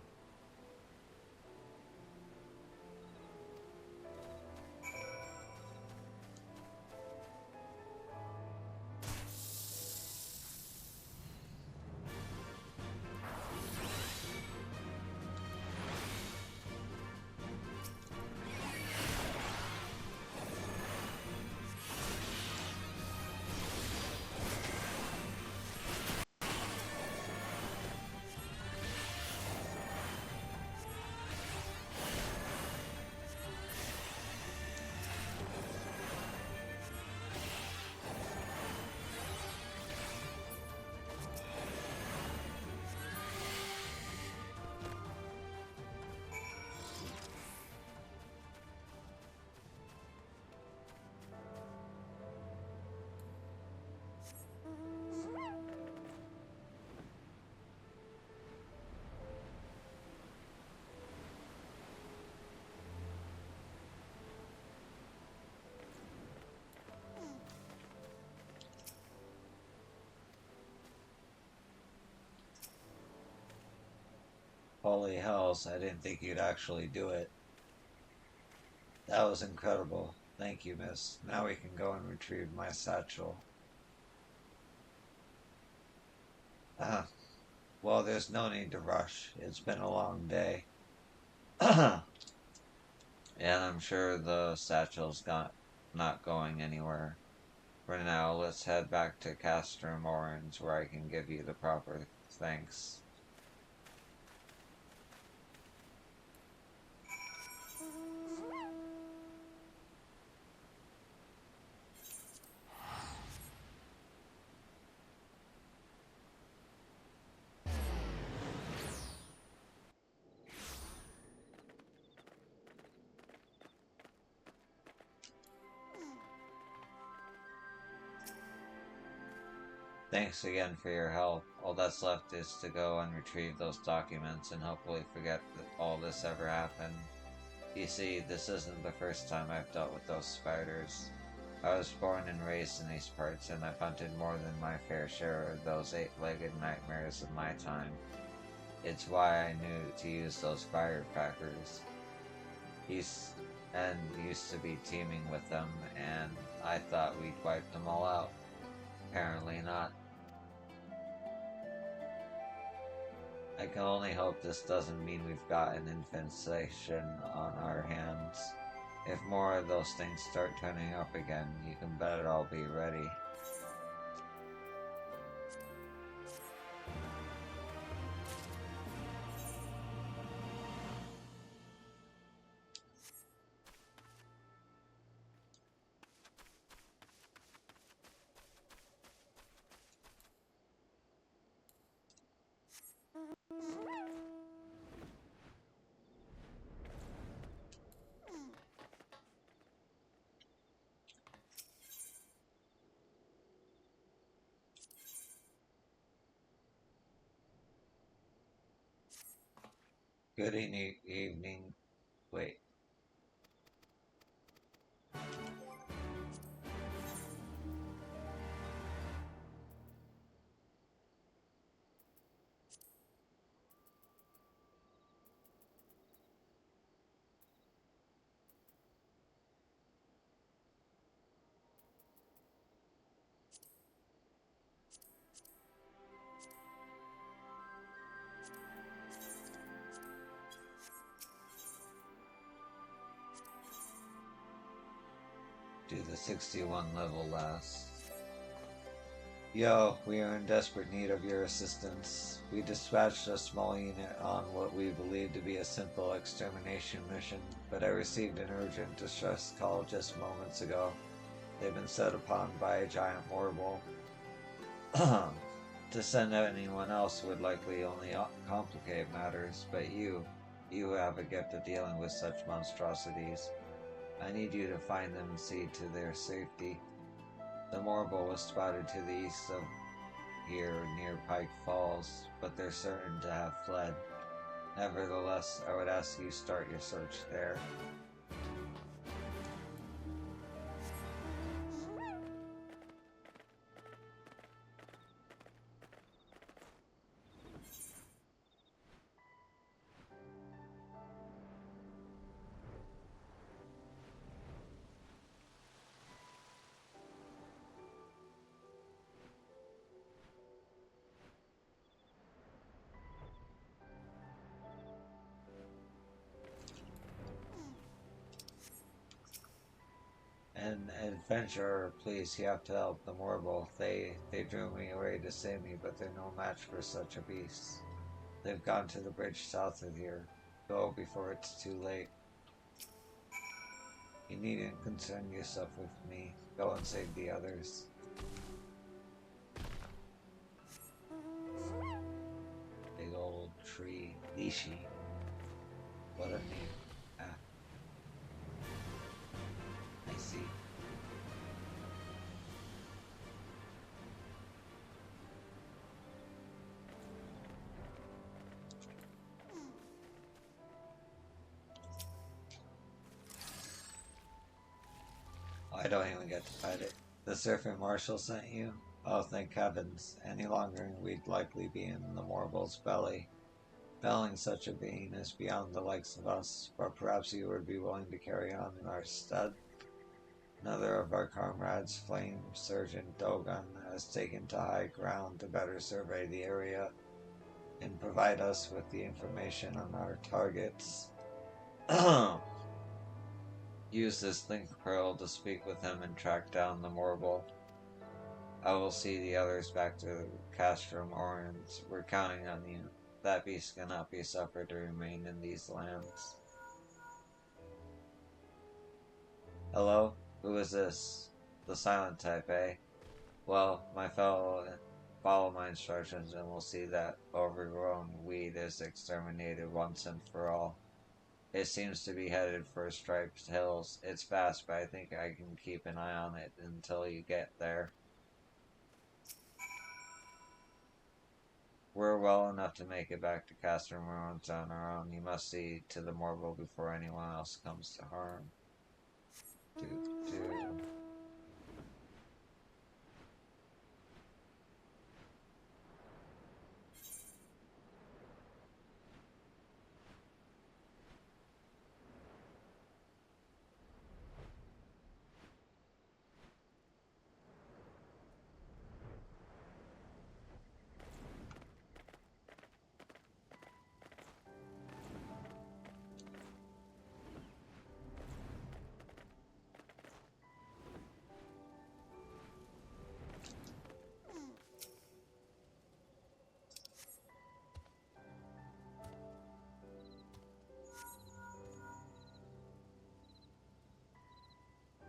Holy hells, I didn't think you'd actually do it. That was incredible. Thank you, miss. Now we can go and retrieve my satchel. Well, there's no need to rush. It's been a long day. And I'm sure the satchel's not going anywhere. For now, let's head back to Castrum Orange where I can give you the proper thanks. Thanks again for your help. All that's left is to go and retrieve those documents and hopefully forget that all this ever happened. You see, this isn't the first time I've dealt with those spiders. I was born and raised in these parts, and I've hunted more than my fair share of those eight-legged nightmares of my time. It's why I knew to use those firecrackers. Used to be teaming with them, and I thought we'd wipe them all out. Apparently not. I can only hope this doesn't mean we've got an infestation on our hands. If more of those things start turning up again, you can bet I'll be ready. Good evening. Wait. Do the 61 level last? Yo, we are in desperate need of your assistance. We dispatched a small unit on what we believe to be a simple extermination mission, but I received an urgent distress call just moments ago. They've been set upon by a giant warble. To send anyone else would likely only complicate matters, but you have a gift of dealing with such monstrosities. I need you to find them and see to their safety. The Morble was spotted to the east of here near Pike Falls, but they're certain to have fled. Nevertheless, I would ask you start your search there. An adventurer, please, you have to help the Morble. They drew me away to save me, but they're no match for such a beast. They've gone to the bridge south of here. Go before it's too late. You needn't concern yourself with me. Go and save the others. Big old tree. Nishi. What a name. Ah. I see. I don't even get to fight it. The Surfing Marshal sent you? Oh, thank heavens. Any longer and we'd likely be in the Morble's belly. Felling such a being is beyond the likes of us, but perhaps you would be willing to carry on in our stead. Another of our comrades, Flame Sergeant Dogan, has taken to high ground to better survey the area and provide us with the information on our targets. Use this link pearl to speak with him and track down the Morble. I will see the others back to Castrum Orange. We're counting on you. That beast cannot be suffered to remain in these lands. Hello? Who is this? The silent type, eh? Well, follow my instructions and we'll see that overgrown weed is exterminated once and for all. It seems to be headed for Striped Hills. It's fast, but I think I can keep an eye on it until you get there. We're well enough to make it back to Castrum Ruins on our own. You must see to the Morble before anyone else comes to harm.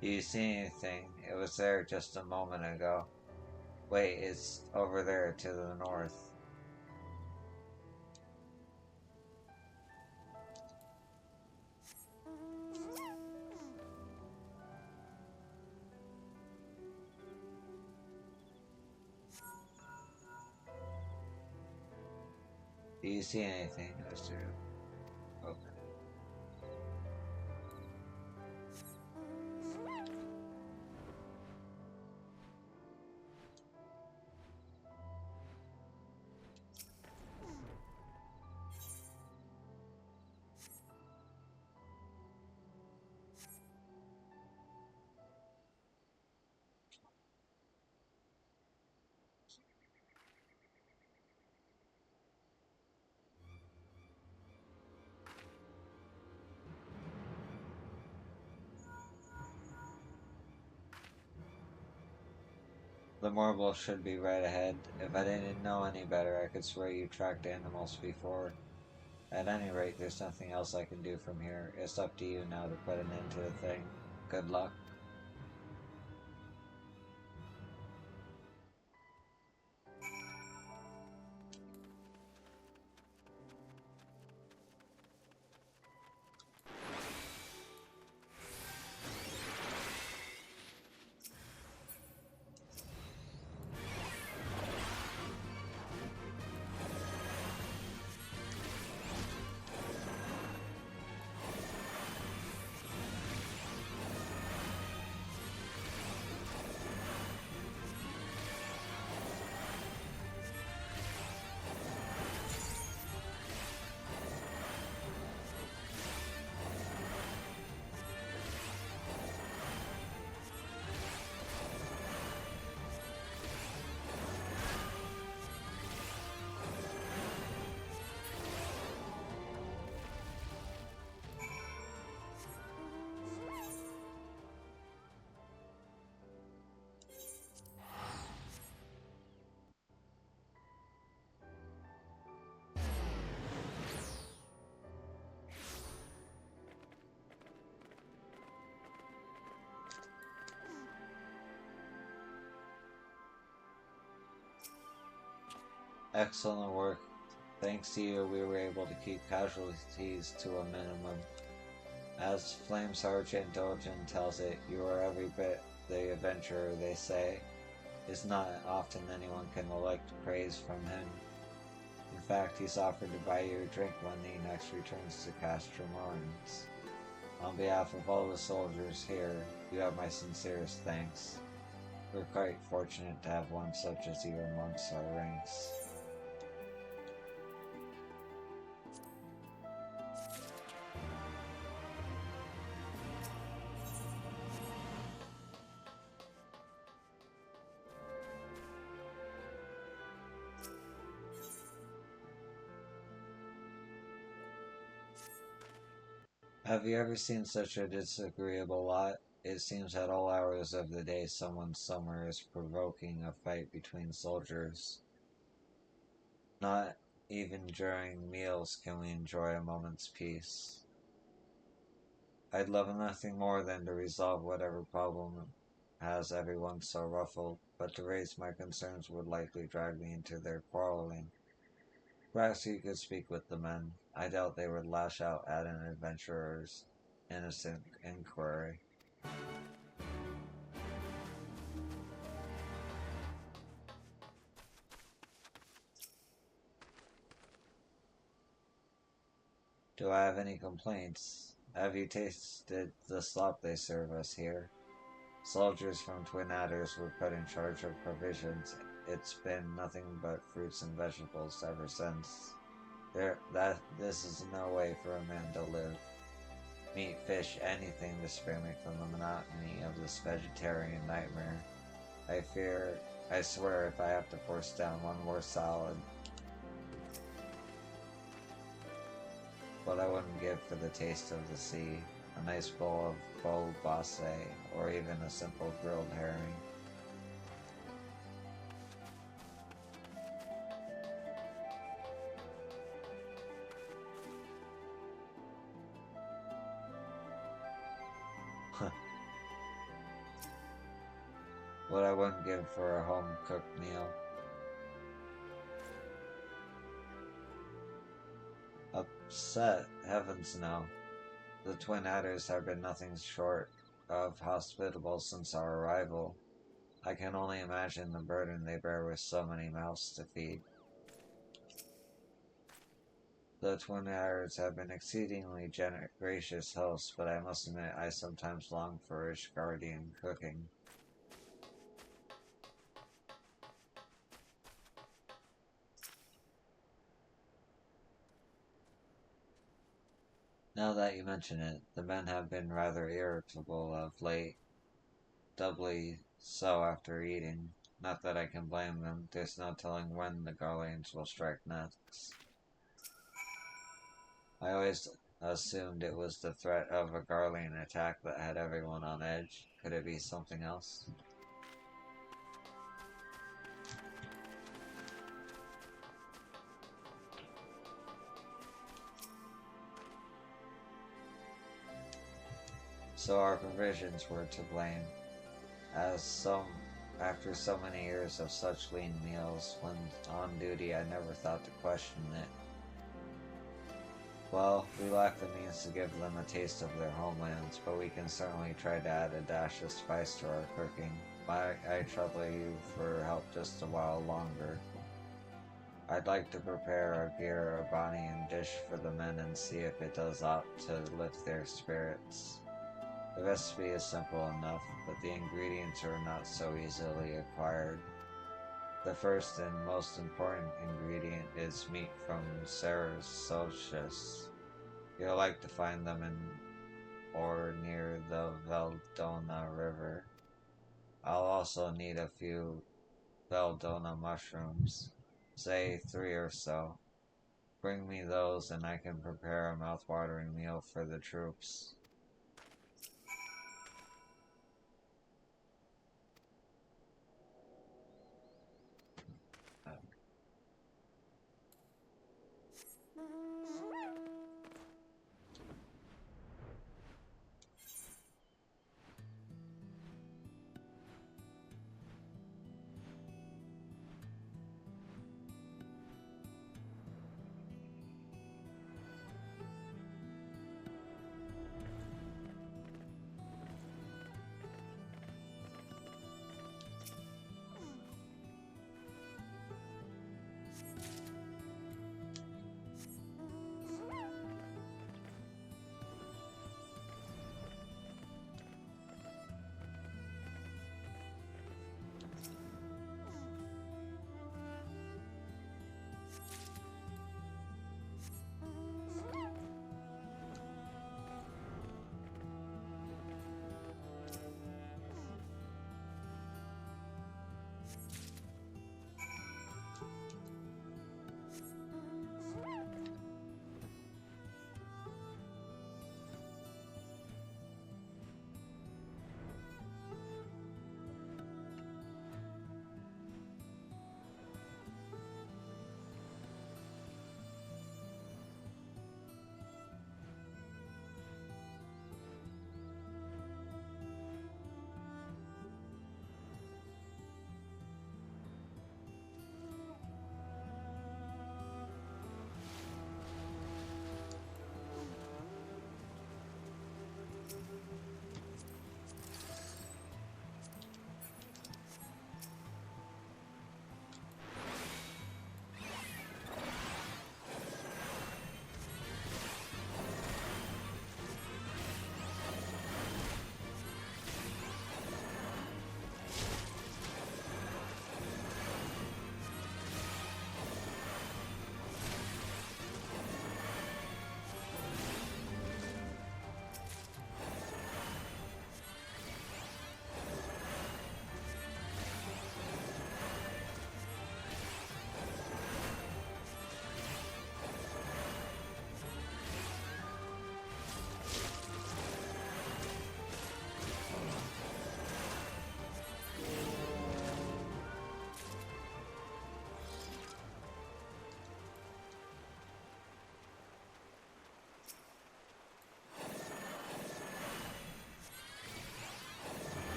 Do you see anything? It was there just a moment ago. Wait, it's over there to the north. Do you see anything, Mr. Okay. The marble should be right ahead. If I didn't know any better, I could swear you tracked animals before. At any rate, there's nothing else I can do from here. It's up to you now to put an end to the thing. Good luck. Excellent work. Thanks to you, we were able to keep casualties to a minimum. As Flame Sergeant Dolgen tells it, you are every bit the adventurer they say. It's not often anyone can elect praise from him. In fact, he's offered to buy you a drink when he next returns to Castor Morns. On behalf of all the soldiers here, you have my sincerest thanks. We're quite fortunate to have one such as you amongst our ranks. Have you ever seen such a disagreeable lot? It seems at all hours of the day someone somewhere is provoking a fight between soldiers. Not even during meals can we enjoy a moment's peace. I'd love nothing more than to resolve whatever problem has everyone so ruffled, but to raise my concerns would likely drag me into their quarreling. Perhaps you could speak with the men. I doubt they would lash out at an adventurer's innocent inquiry. Do I have any complaints? Have you tasted the slop they serve us here? Soldiers from Twin Adders were put in charge of provisions. It's been nothing but fruits and vegetables ever since. This is no way for a man to live. Meat, fish, anything to spare me from the monotony of this vegetarian nightmare. I swear if I have to force down one more salad, what I wouldn't give for the taste of the sea, a nice bowl of bowl basse, or even a simple grilled herring. What I wouldn't give for a home-cooked meal. Upset? Heavens no. The Twin Adders have been nothing short of hospitable since our arrival. I can only imagine the burden they bear with so many mouths to feed. The Twin Adders have been exceedingly gracious hosts, but I must admit I sometimes long for Ishgardian cooking. Now that you mention it, the men have been rather irritable of late, doubly so after eating. Not that I can blame them, there's no telling when the Garleans will strike next. I always assumed it was the threat of a Garlean attack that had everyone on edge. Could it be something else? So our provisions were to blame, as after so many years of such lean meals, when on duty I never thought to question it. Well, we lack the means to give them a taste of their homelands, but we can certainly try to add a dash of spice to our cooking. Might I trouble you for help just a while longer? I'd like to prepare a beer or Bonnian dish for the men and see if it does aught to lift their spirits. The recipe is simple enough, but the ingredients are not so easily acquired. The first and most important ingredient is meat from Sarah's Solstice. You'll like to find them in or near the Veldona River. I'll also need a few Veldona mushrooms, say 3 or so. Bring me those and I can prepare a mouth-watering meal for the troops.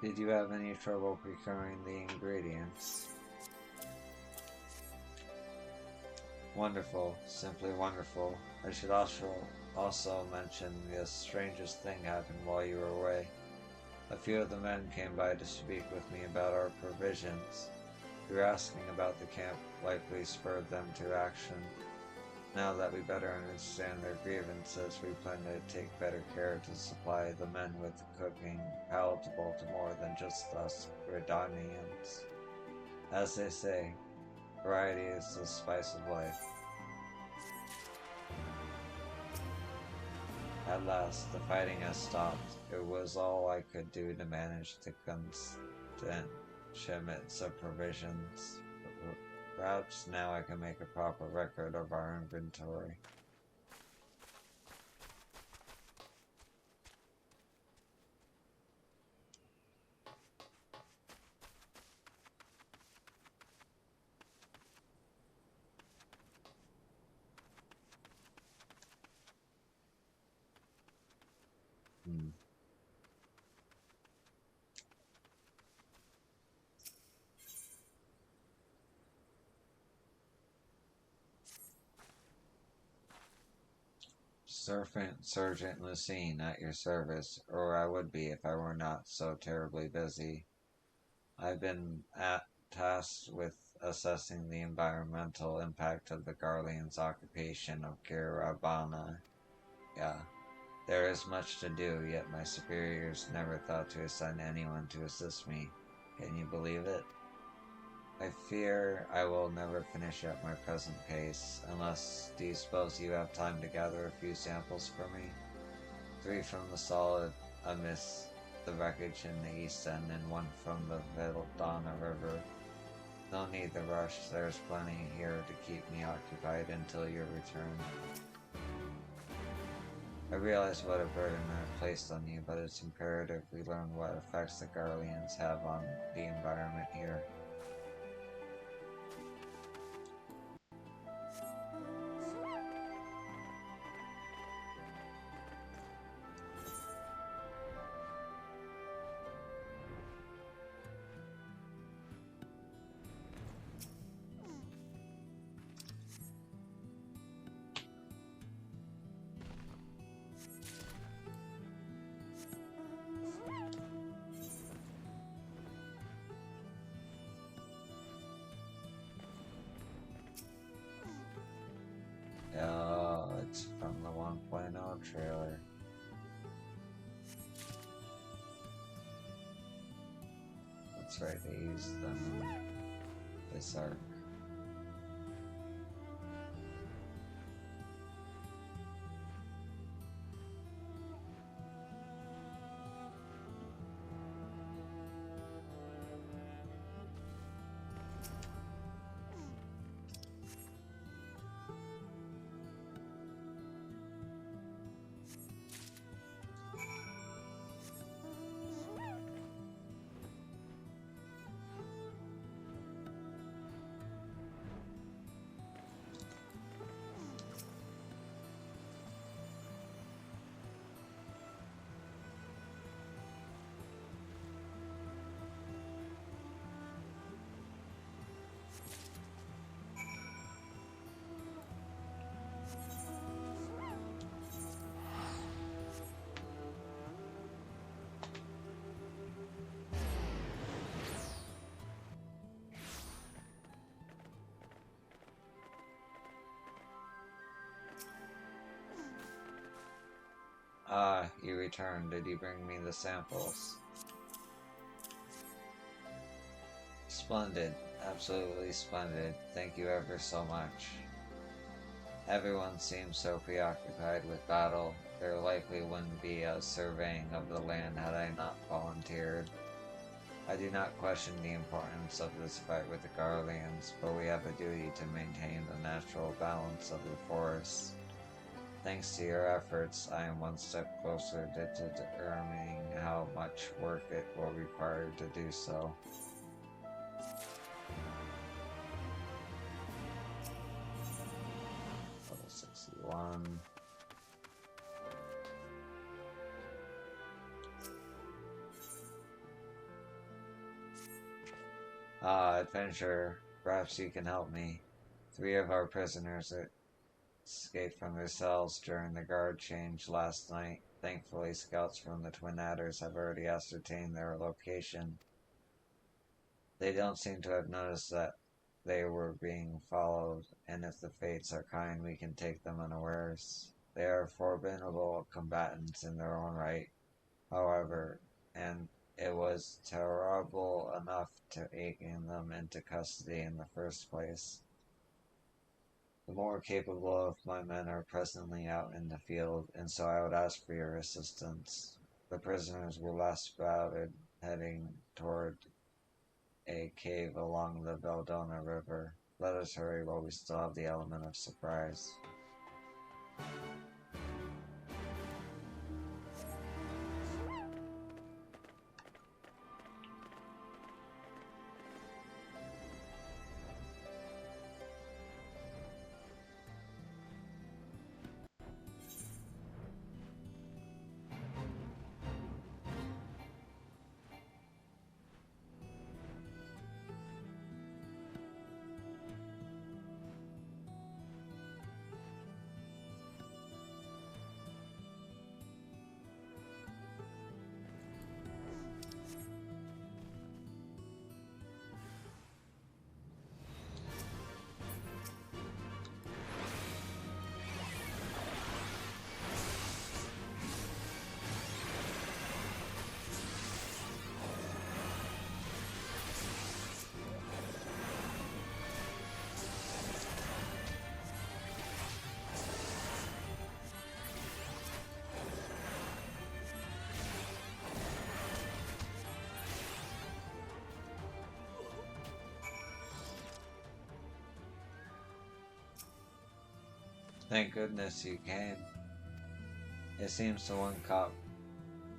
Did you have any trouble procuring the ingredients? Wonderful, simply wonderful. I should also mention the strangest thing happened while you were away. A few of the men came by to speak with me about our provisions. Your asking about the camp likely spurred them to action. Now that we better understand their grievances, we plan to take better care to supply the men with cooking palatable to more than just us Redanians. As they say, variety is the spice of life. At last, the fighting has stopped. It was all I could do to manage the constant shipments of provisions. Perhaps now I can make a proper record of our inventory. Sergeant Lucine, at your service, or I would be if I were not so terribly busy. I've been tasked with assessing the environmental impact of the Garleans' occupation of Kirabana. Yeah, there is much to do, yet my superiors never thought to assign anyone to assist me. Can you believe it? I fear I will never finish at my present pace, unless do you suppose you have time to gather a few samples for me? 3 from the solid amidst the wreckage in the east end, and 1 from the Vildana River. No need to rush, there's plenty here to keep me occupied until your return. I realize what a burden I've placed on you, but it's imperative we learn what effects the Garleans have on the environment here. It's from the 1.0 trailer. That's right, they used them in this arc. Ah, you returned. Did you bring me the samples? Splendid. Absolutely splendid. Thank you ever so much. Everyone seems so preoccupied with battle, there likely wouldn't be a surveying of the land had I not volunteered. I do not question the importance of this fight with the Garleans, but we have a duty to maintain the natural balance of the forest. Thanks to your efforts, I am one step closer to determining how much work it will require to do so. Level 61. Adventurer, perhaps you can help me. 3 of our prisoners escaped from their cells during the guard change last night. Thankfully, scouts from the Twin Adders have already ascertained their location. They don't seem to have noticed that they were being followed, and if the fates are kind, we can take them unawares. They are formidable combatants in their own right, however, and it was terrible enough to taking them into custody in the first place. The more capable of my men are presently out in the field, and so I would ask for your assistance. The prisoners were last spotted heading toward a cave along the Beldona River. Let us hurry while we still have the element of surprise. Thank goodness you came. It seems the one caught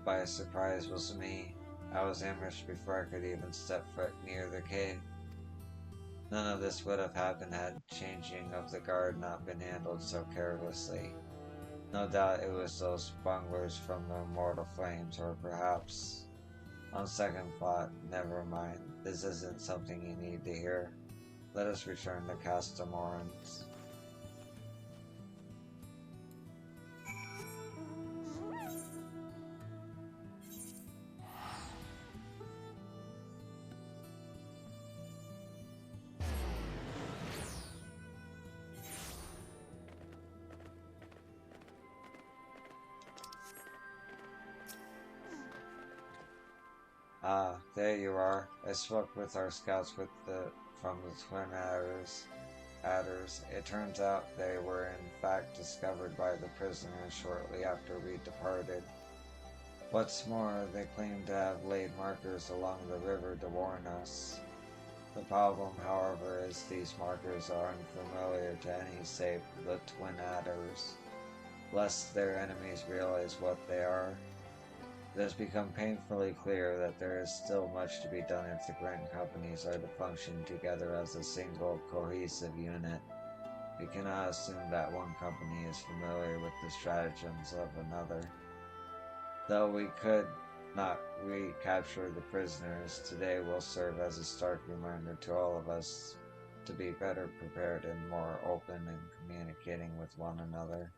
by surprise was me. I was ambushed before I could even step foot near the cave. None of this would have happened had changing of the guard not been handled so carelessly. No doubt it was those bunglers from the immortal flames, or perhaps, on second thought, never mind. This isn't something you need to hear. Let us return to Castamorans. Ah, there you are. I spoke with our scouts from the Twin Adders. It turns out they were in fact discovered by the prisoners shortly after we departed. What's more, they claim to have laid markers along the river to warn us. The problem, however, is these markers are unfamiliar to any save the Twin Adders, lest their enemies realize what they are. It has become painfully clear that there is still much to be done if the Grand Companies are to function together as a single, cohesive unit. We cannot assume that one company is familiar with the stratagems of another. Though we could not recapture the prisoners, today will serve as a stark reminder to all of us to be better prepared and more open in communicating with one another.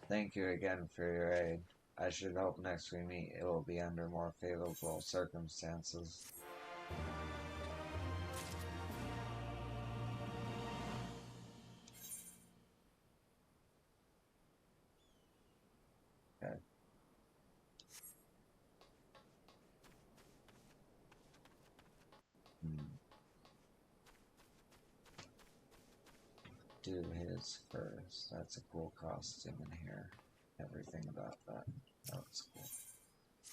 Thank you again for your aid. I should hope next we meet it will be under more favorable circumstances. Okay. Do his first. That's a cool costume in here. Everything about that. That looks cool.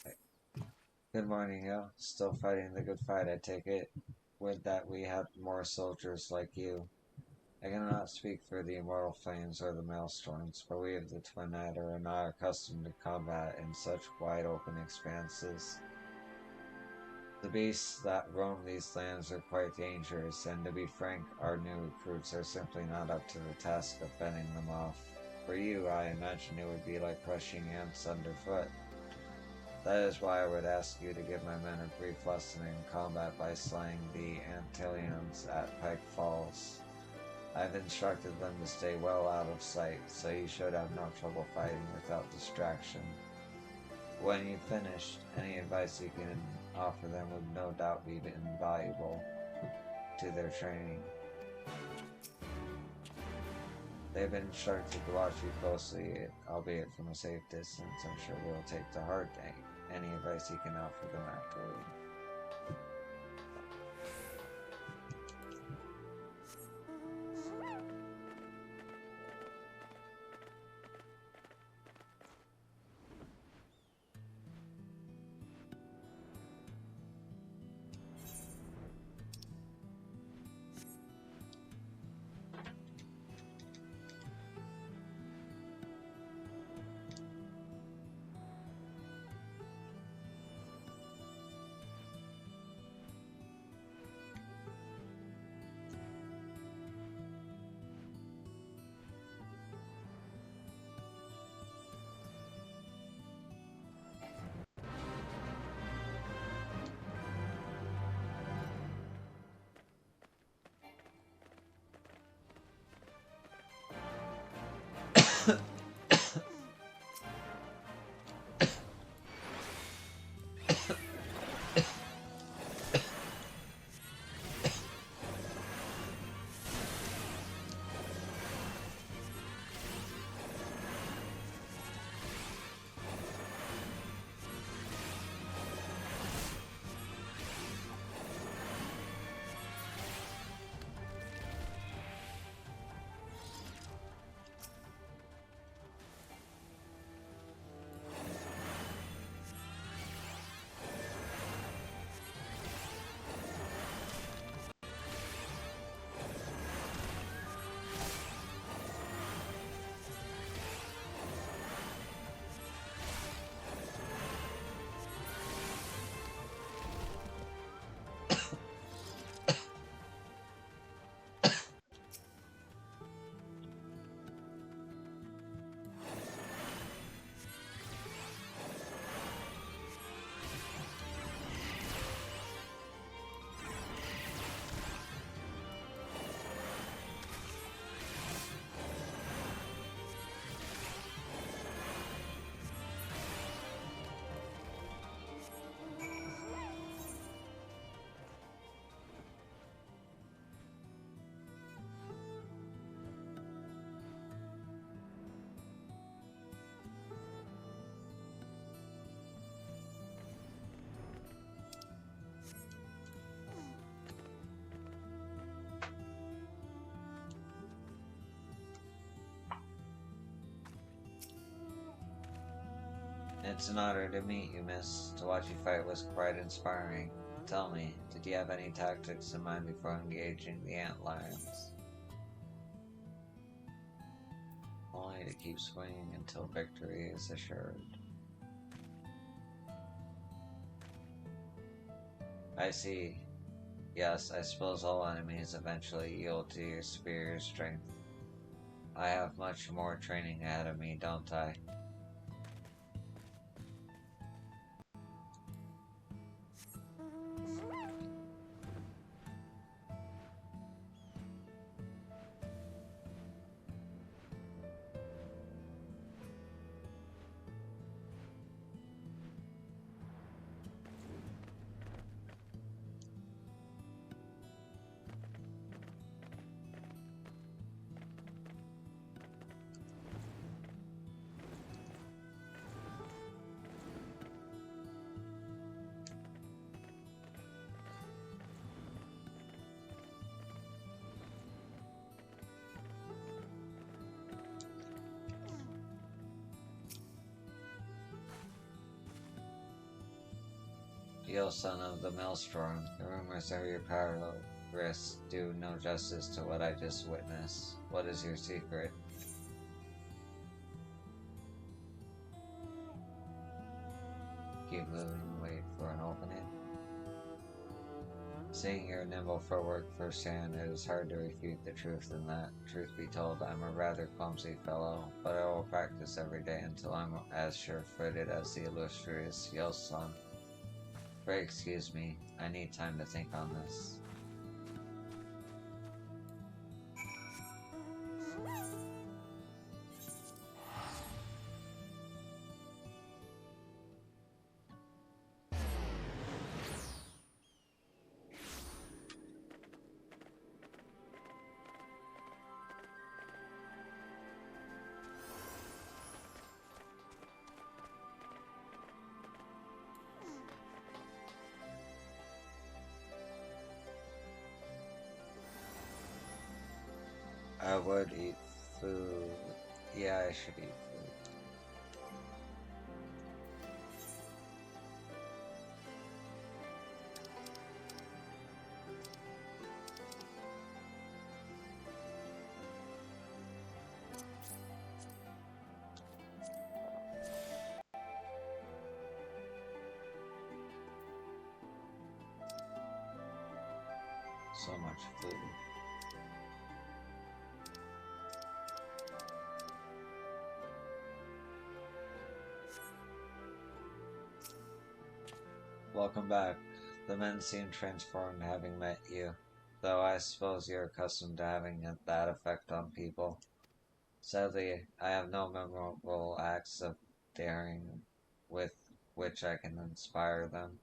Okay. Good morning, yo. Still fighting the good fight, I take it. Would that we had more soldiers like you. I cannot speak for the immortal flames or the maelstorms, but we of the Twin Adder are not accustomed to combat in such wide open expanses. The beasts that roam these lands are quite dangerous, and to be frank, our new recruits are simply not up to the task of fending them off. For you, I imagine it would be like crushing ants underfoot. That is why I would ask you to give my men a brief lesson in combat by slaying the Antillians at Pike Falls. I've instructed them to stay well out of sight, so you should have no trouble fighting without distraction. When you've finished, any advice you can offer them would no doubt be invaluable to their training. They've been instructed to watch you closely, albeit from a safe distance. I'm sure they'll take to heart any advice you can offer them afterward. It's an honor to meet you, miss. To watch you fight was quite inspiring. Tell me, did you have any tactics in mind before engaging the ant lions? Only to keep swinging until victory is assured. I see. Yes, I suppose all enemies eventually yield to your superior strength. I have much more training ahead of me, don't I? Yo, son of the Maelstrom, the rumors of your prowess do no justice to what I just witnessed. What is your secret? Keep moving and wait for an opening. Seeing your nimble footwork firsthand, it is hard to refute the truth in that. Truth be told, I'm a rather clumsy fellow, but I will practice every day until I'm as sure-footed as the illustrious Yo-san. Pray excuse me, I need time to think on this. I would eat food. Yeah, I should eat food. So much food. Welcome back. The men seem transformed having met you, though I suppose you're accustomed to having that effect on people. Sadly, I have no memorable acts of daring with which I can inspire them.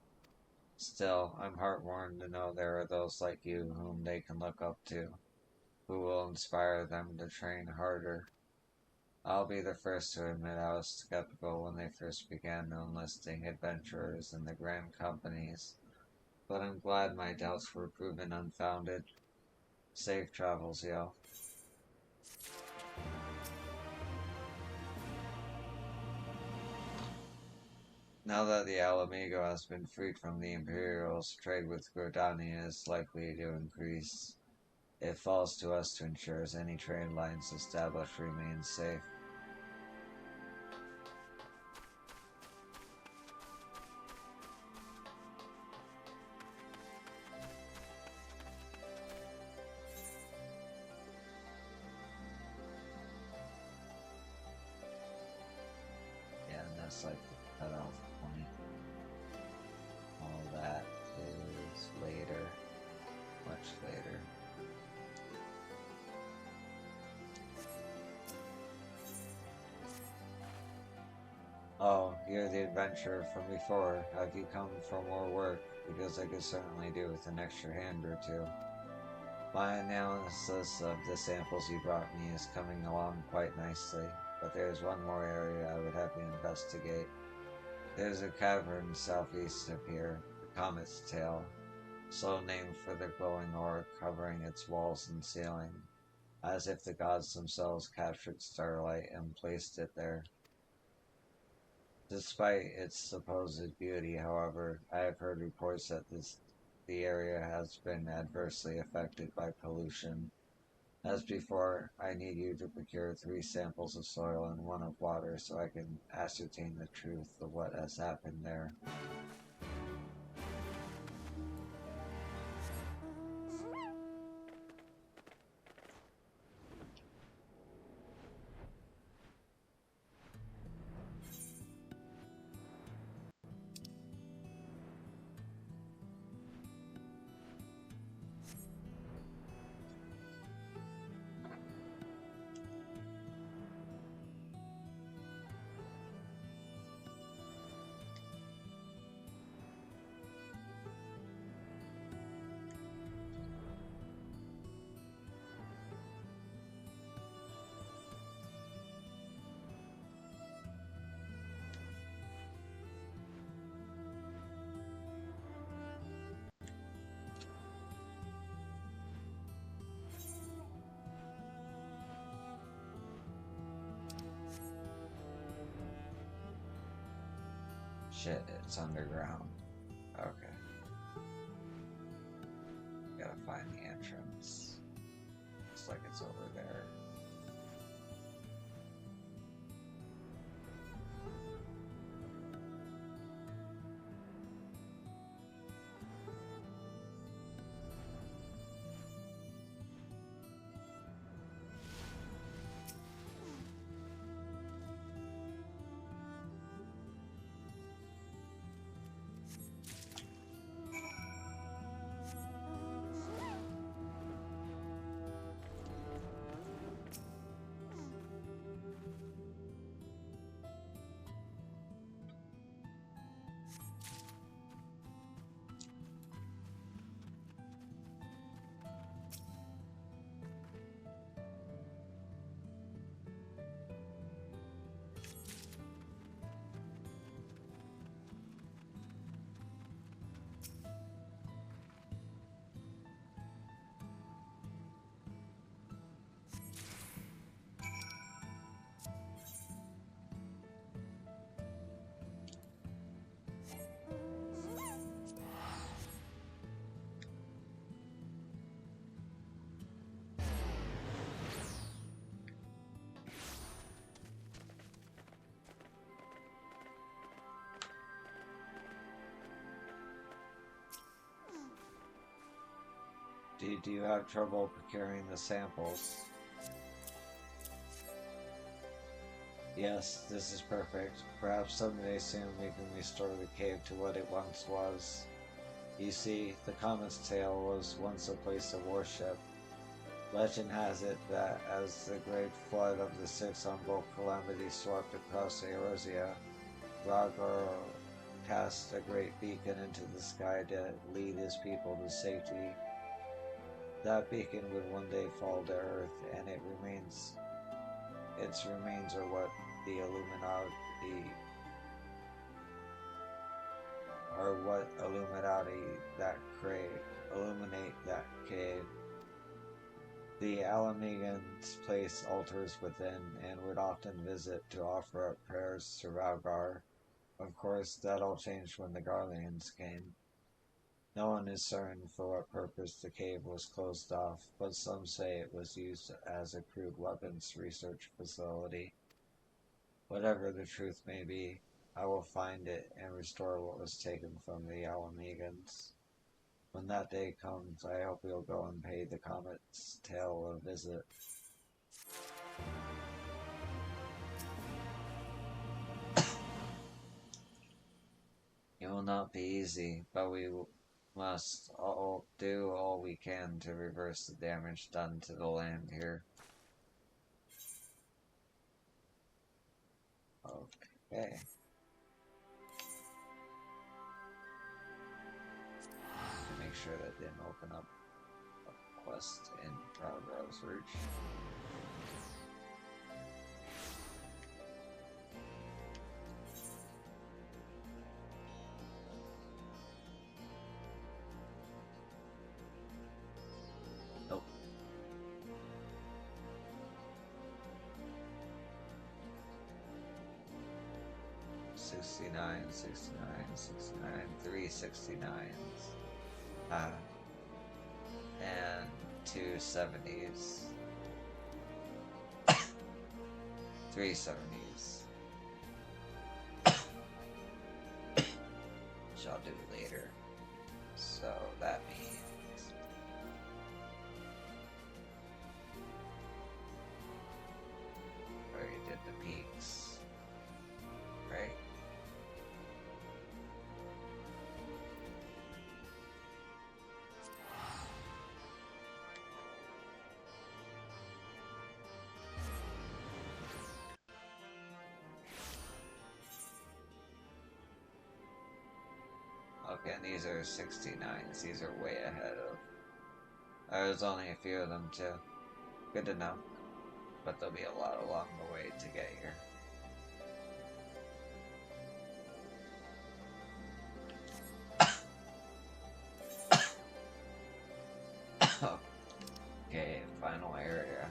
Still, I'm heartwarmed to know there are those like you whom they can look up to, who will inspire them to train harder. I'll be the first to admit I was skeptical when they first began enlisting adventurers in the grand companies, but I'm glad my doubts were proven unfounded. Safe travels, yo. Now that the Alamigo has been freed from the Imperials, trade with Gordania is likely to increase. It falls to us to ensure any trade lines established remain safe. Yeah, and that's like the cutoff point. All that is later. Much later. Oh, you're the adventurer from before. Have you come for more work? Because I could certainly do with an extra hand or two. My analysis of the samples you brought me is coming along quite nicely, but there's one more area I would have you investigate. There's a cavern southeast of here, the Comet's Tail, so named for the glowing ore covering its walls and ceiling, as if the gods themselves captured starlight and placed it there. Despite its supposed beauty, however, I have heard reports that the area has been adversely affected by pollution. As before, I need you to procure 3 samples of soil and 1 of water so I can ascertain the truth of what has happened there. Shit, it's underground. Okay. Gotta find the entrance. Looks like it's over there. Do you have trouble procuring the samples? Yes, this is perfect. Perhaps someday soon we can restore the cave to what it once was. You see, the Comet's Tail was once a place of worship. Legend has it that as the great flood of the Six on Bulk Calamity swept across Eorzea, Rhaegar cast a great beacon into the sky to lead his people to safety. That beacon would one day fall to Earth, and its remains are what the Illuminati that illuminate that cave. The Alamegans place altars within and would often visit to offer up prayers to Rhaegar. Of course, that all changed when the Garleans came. No one is certain for what purpose the cave was closed off, but some say it was used as a crude weapons research facility. Whatever the truth may be, I will find it and restore what was taken from the Alamegans. When that day comes, I hope you'll go and pay the Comet's Tail a visit. It will not be easy, but we must all do all we can to reverse the damage done to the land here. Okay. Make sure that didn't open up a quest in Rhaegar's Reach. Nope. $69, $69, $69, $369s. And two 70s. 3 70s. Which I'll do later. So that means I already did the peaks. Right? Okay, and these are 69s. These are way ahead of. There's only a few of them too. Good to know. But there'll be a lot along the way to get here. Okay, final area.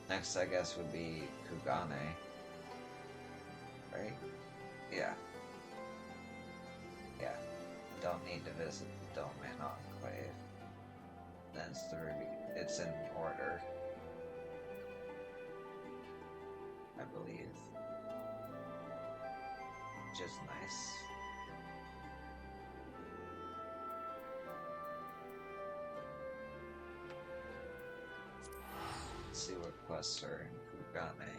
Next, I guess, would be Kugane. Right? Yeah. Yeah. Don't need to visit the Domain Enclave. That's the review. It's in order, I believe. Which is nice. Let's see what quests are in Kugane.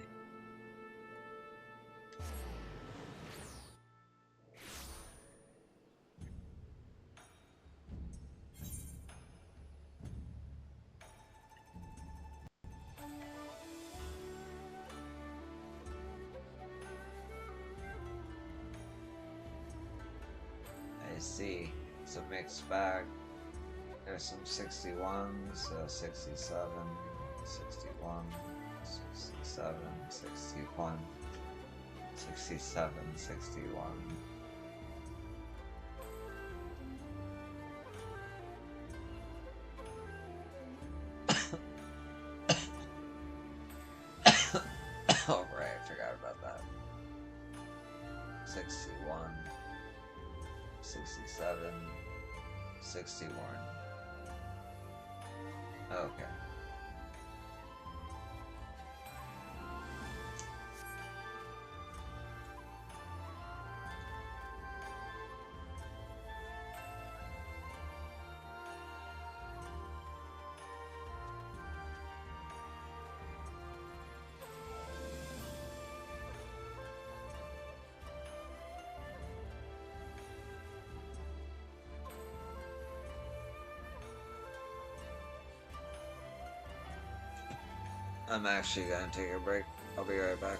I see. It's a mixed bag. There's some 61s, 67, 61, 67, 61, 67, 61. Oh right, I forgot about that. 61, 67, 61. Okay. I'm actually gonna take a break. I'll be right back.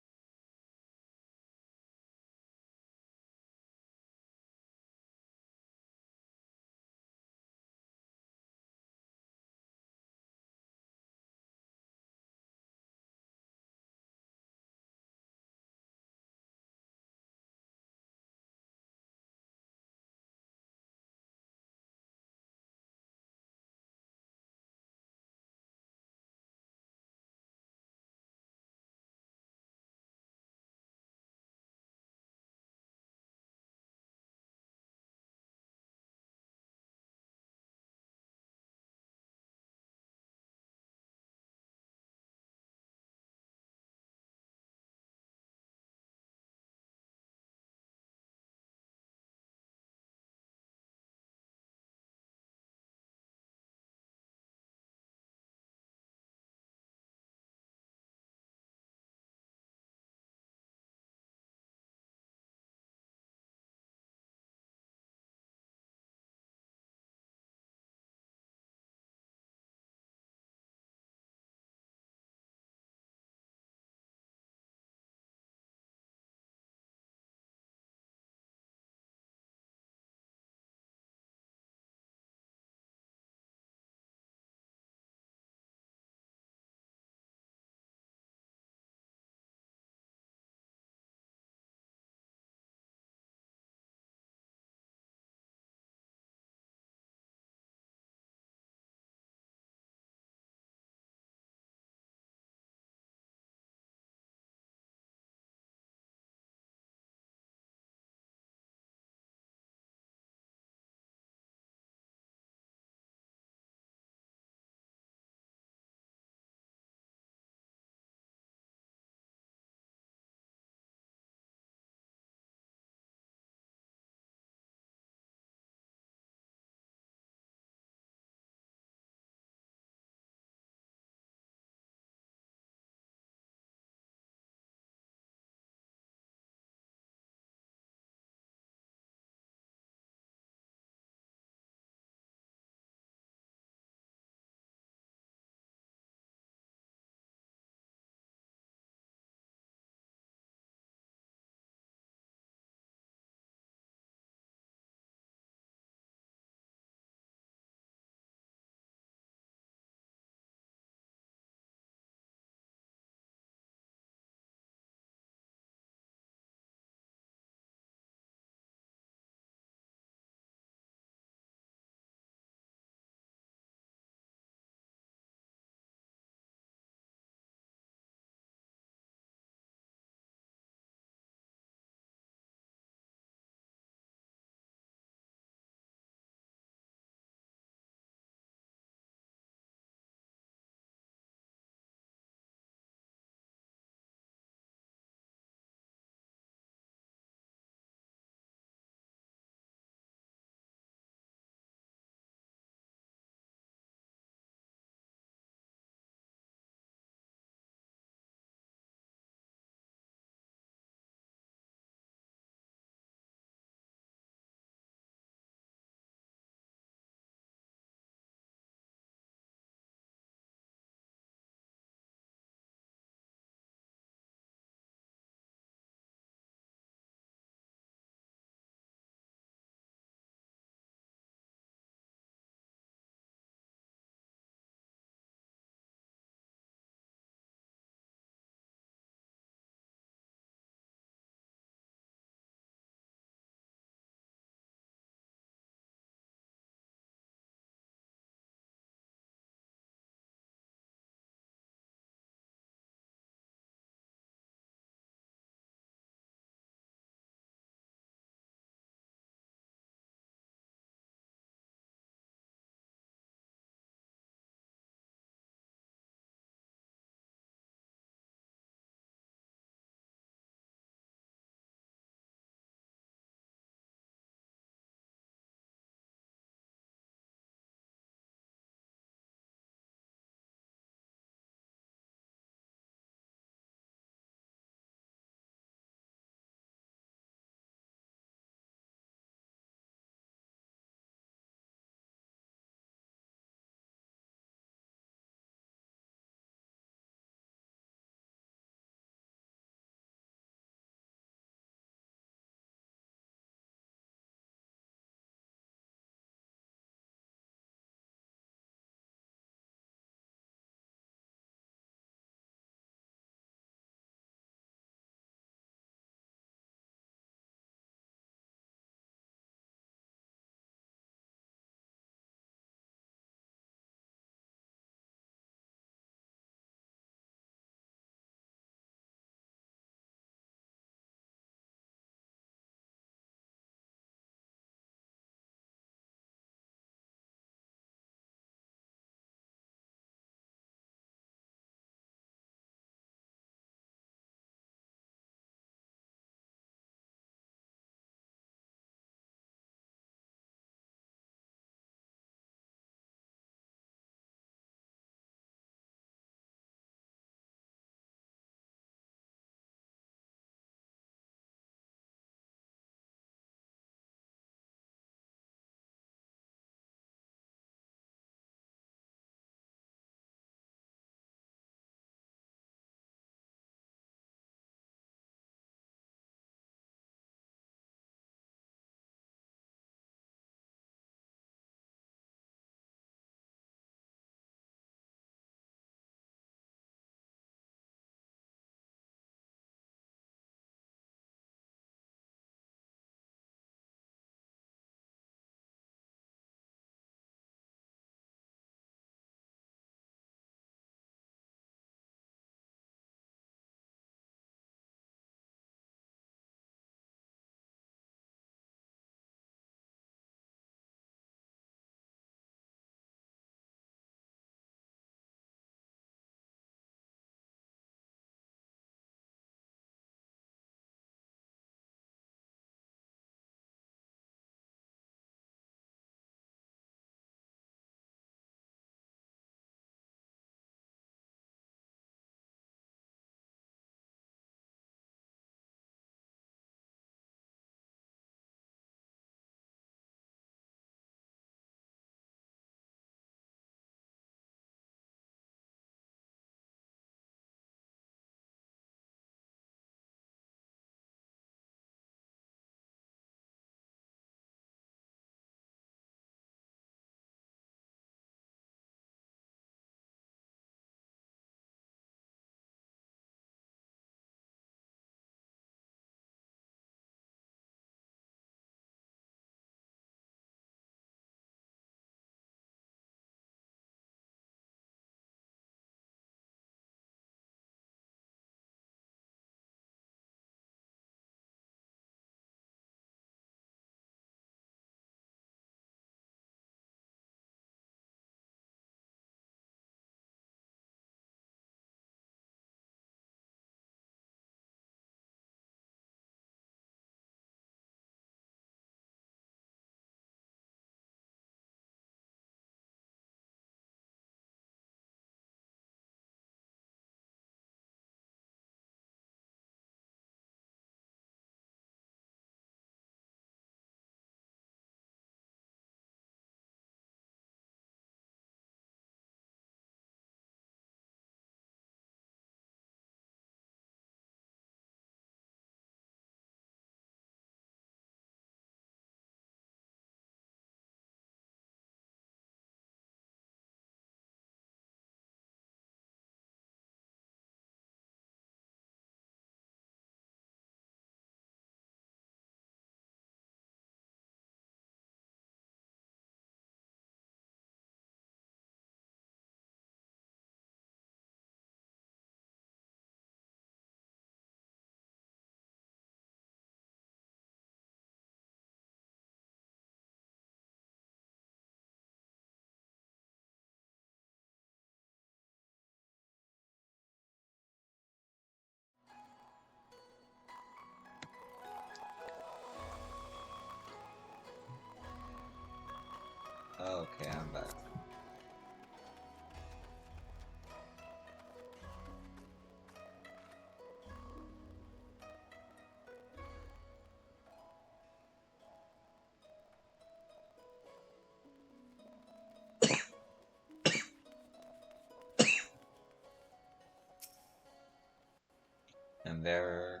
And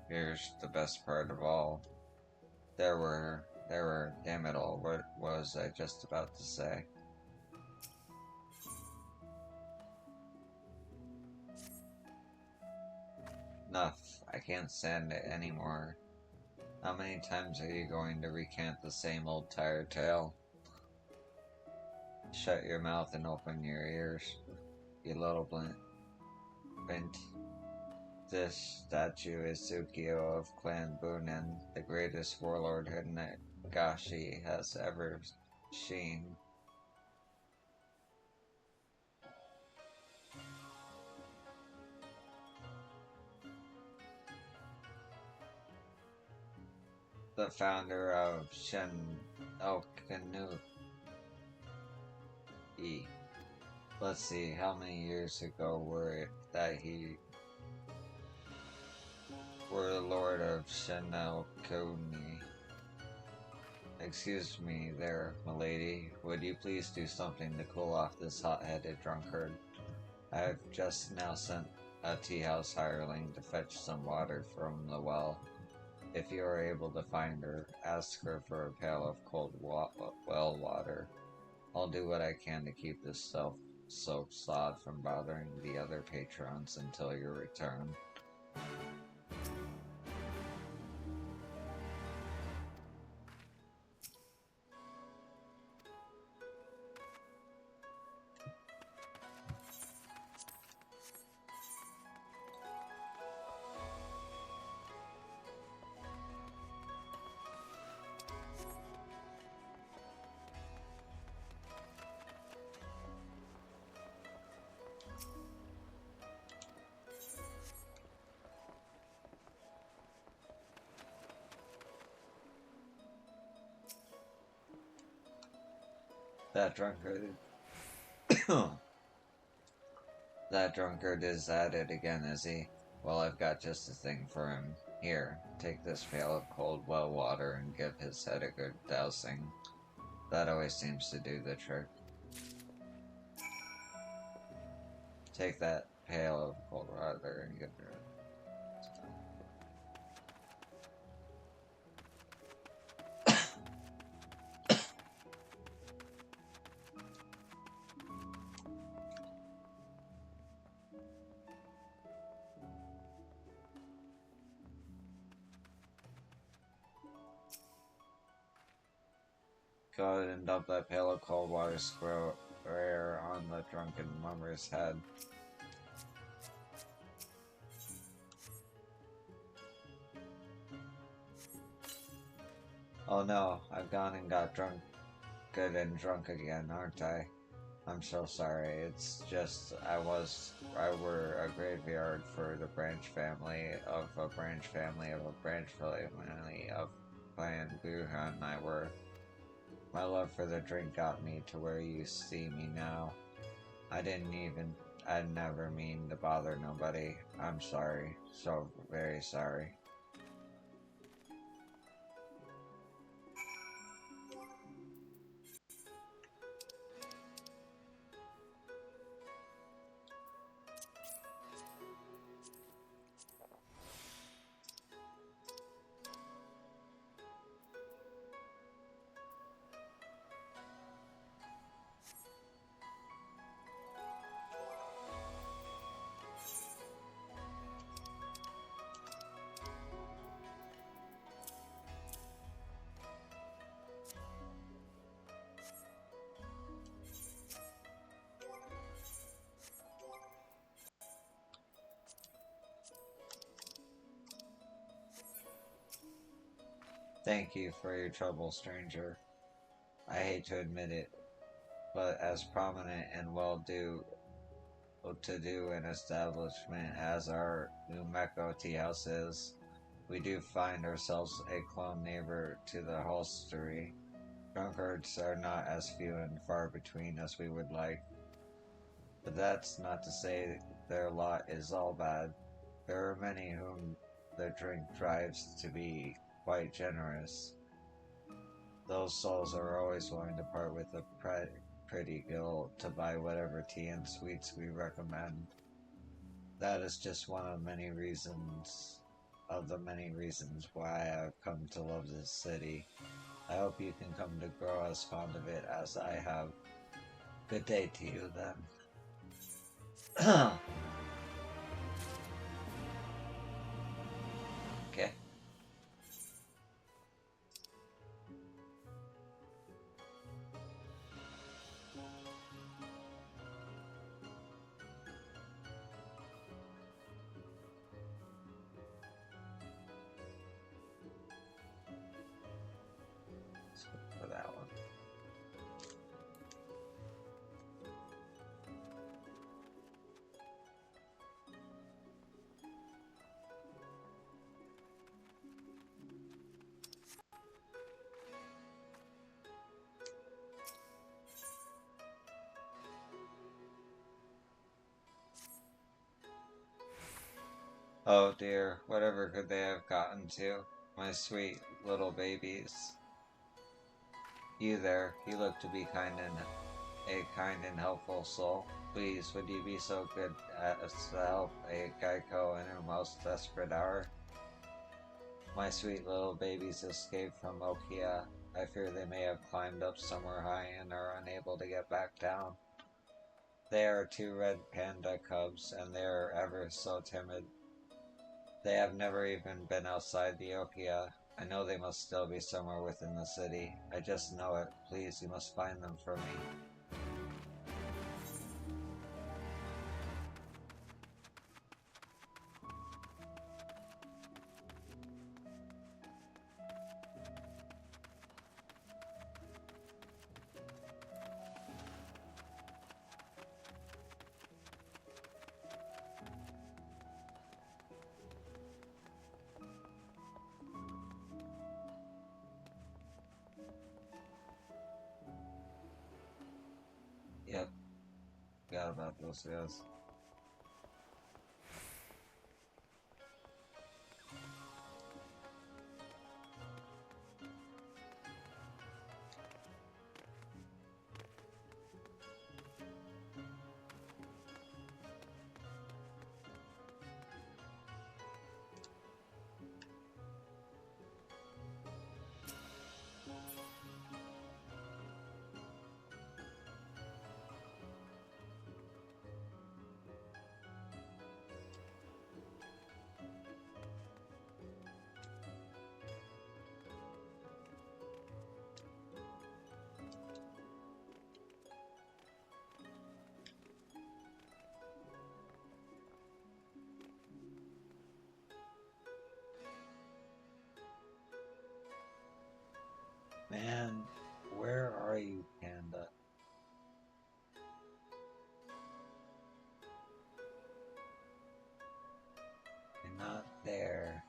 here's the best part of all. There were, damn it all, what was I just about to say? Enough, I can't stand it anymore. How many times are you going to recant the same old tired tale? Shut your mouth and open your ears, you little bint. This statue is Tsukio of Clan Bunin, the greatest warlord Hinagashi has ever seen. The founder of Shin Okinu. Let's see, how many years ago were it that he were the lord of Shinokuni? Excuse me there, milady. Would you please do something to cool off this hot-headed drunkard? I have just now sent a tea-house hireling to fetch some water from the well. If you are able to find her, ask her for a pail of cold well water. I'll do what I can to keep this self-soaked sod from bothering the other patrons until your return. That drunkard... that drunkard is at it again, is he? Well, I've got just the thing for him. Here, take this pail of cold well water and give his head a good dousing. That always seems to do the trick. Take that pail of cold water and give her... Go ahead and dump that pail of cold water square on the drunken mummer's head. Oh no, I've gone and got good and drunk again, aren't I? I'm so sorry. It's just I were a graveyard for the branch family of a branch family of a branch family of Clan Buhan and I were. My love for the drink got me to where you see me now. I'd never mean to bother nobody. I'm sorry. So very sorry. Thank you for your trouble, stranger. I hate to admit it, but as prominent and well-to-do an establishment as our New Mexico Tea House is, we do find ourselves a clone neighbor to the hostelry. Drunkards are not as few and far between as we would like, but that's not to say their lot is all bad. There are many whom the drink drives to be quite generous. Those souls are always willing to part with a pretty girl to buy whatever tea and sweets we recommend. that is just one of many reasons, of the many reasons why I've come to love this city. I hope you can come to grow as fond of it as I have. Good day to you, then. Okay. Let's go for that one. Oh dear, whatever could they have gotten to? My sweet little babies. You there, you look to be a kind and helpful soul. Please, would you be so good as to help a Geico in her most desperate hour? My sweet little babies escaped from Okia. I fear they may have climbed up somewhere high and are unable to get back down. They are two red panda cubs, and they are ever so timid. They have never even been outside the Okia. I know they must still be somewhere within the city. I just know it. Please, you must find them for me. Yep, forgot about those guys. Man, where are you, Panda? You're not there.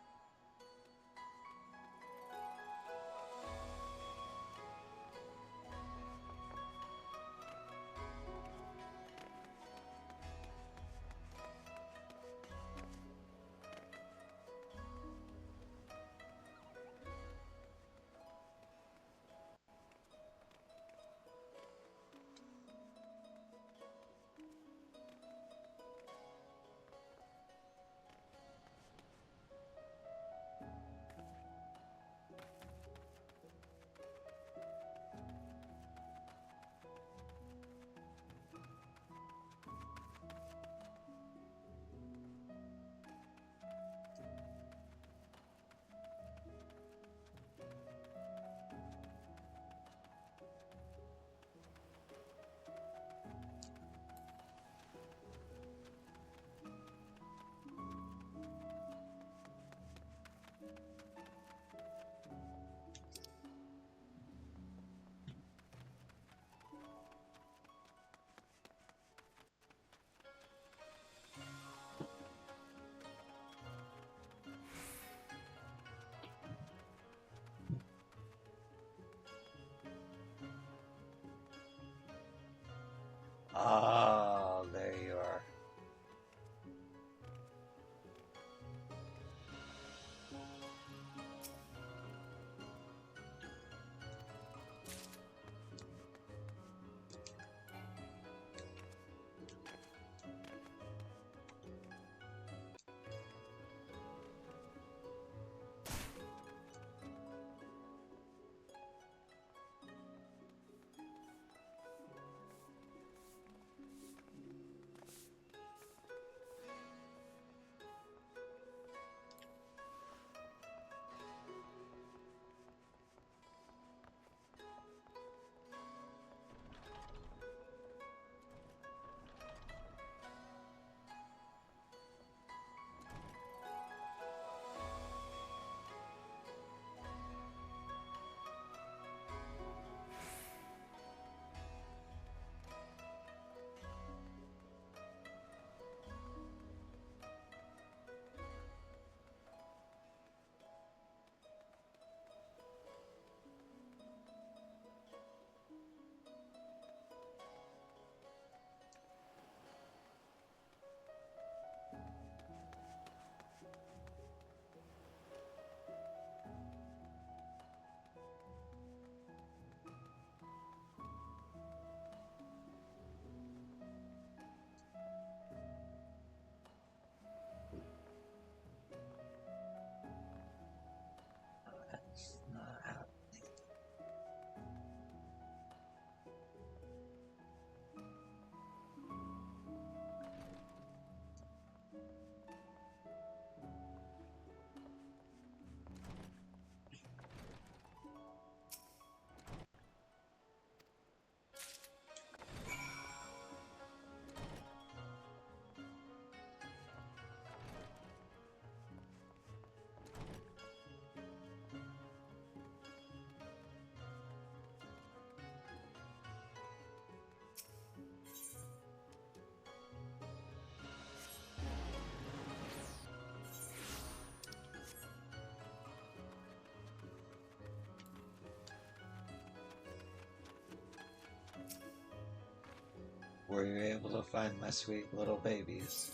were you able to find my sweet little babies?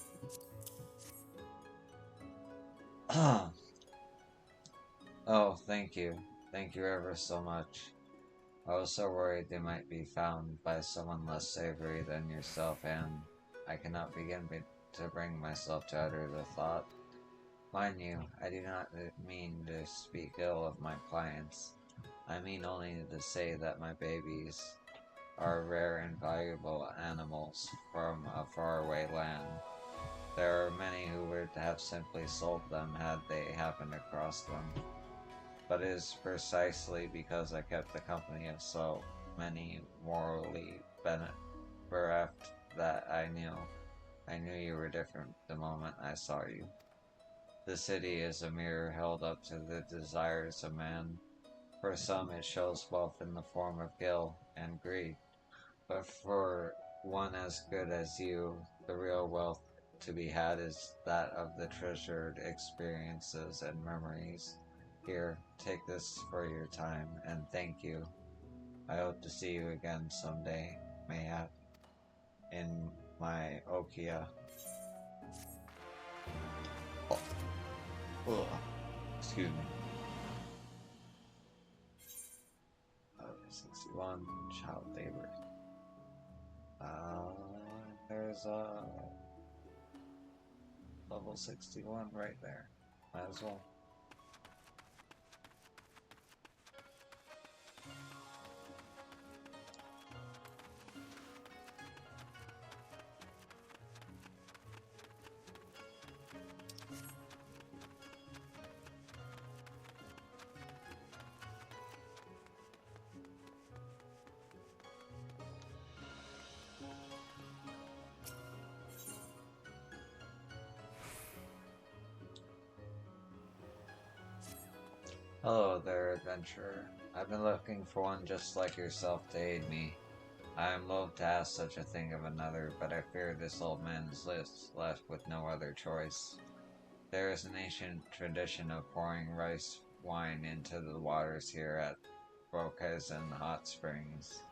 Oh, thank you. Thank you ever so much. I was so worried they might be found by someone less savory than yourself, and I cannot begin to bring myself to utter the thought. Mind you, I do not mean to speak ill of my clients. I mean only to say that my babies are rare and valuable animals from a faraway land. There are many who would have simply sold them had they happened across them. But it is precisely because I kept the company of so many morally bereft that I knew you were different the moment I saw you. The city is a mirror held up to the desires of man. For some it shows wealth in the form of guilt and greed, but for one as good as you, the real wealth to be had is that of the treasured experiences and memories. Here, take this for your time, and thank you. I hope to see you again someday, mayhap, in my Okia. Oh, ugh. Excuse me. 61, child labor. There's a level 61 right there. Might as well. Hello there, adventurer. I've been looking for one just like yourself to aid me. I am loath to ask such a thing of another, but I fear this old man is left with no other choice. There is an ancient tradition of pouring rice wine into the waters here at Brokezen Hot Springs.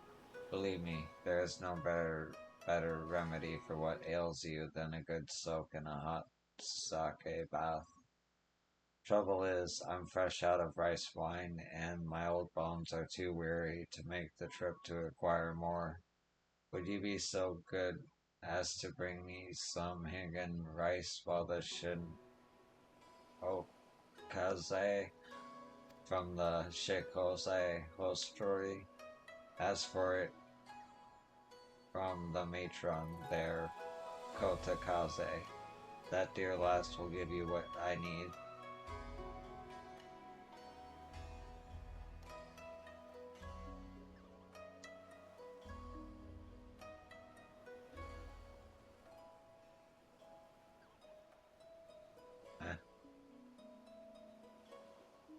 Believe me, there is no better remedy for what ails you than a good soak in a hot sake bath. Trouble is, I'm fresh out of rice wine, and my old bones are too weary to make the trip to acquire more. Would you be so good as to bring me some Higan rice while the Okaze from the Shikose hostelry? As for it, from the matron there, Kotakaze, that dear lass will give you what I need.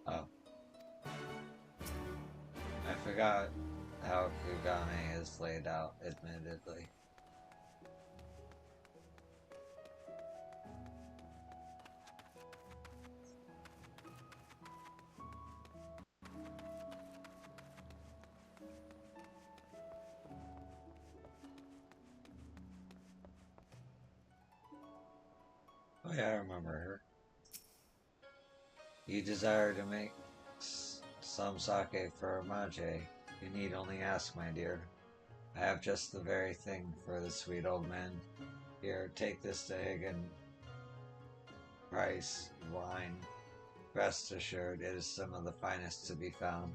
Oh. I forgot how Kugane is laid out, admittedly. Oh yeah, I remember her. You desire to make some sake for Maje. You need only ask, my dear. I have just the very thing for the sweet old man. Here, take this to Higgin rice wine. Rest assured, it is some of the finest to be found.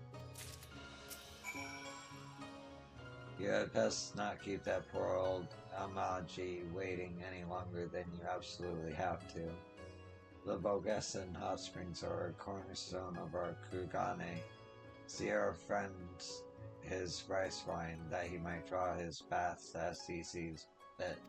You had best not keep that poor old Amaji waiting any longer than you absolutely have to. The Bogessen hot springs are a cornerstone of our Kugane. See our friend his rice wine, that he might draw his baths as he sees fit.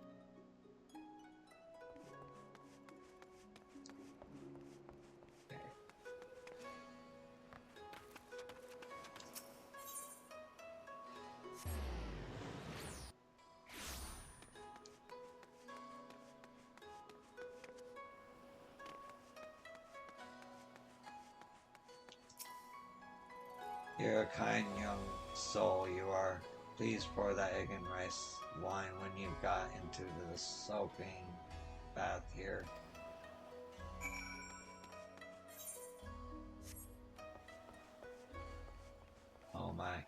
You're a kind young soul, you are. Please pour that egg and rice wine when you got into the soaking bath here. Oh my.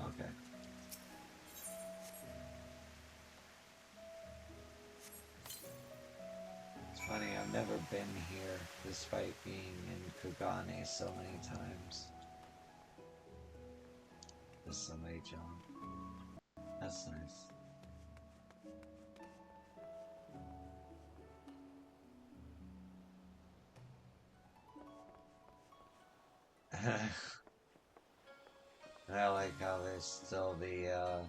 Okay. It's funny, I've never been here despite being in Kugane so many times. There's somebody chilling. That's nice. And I like how there's still the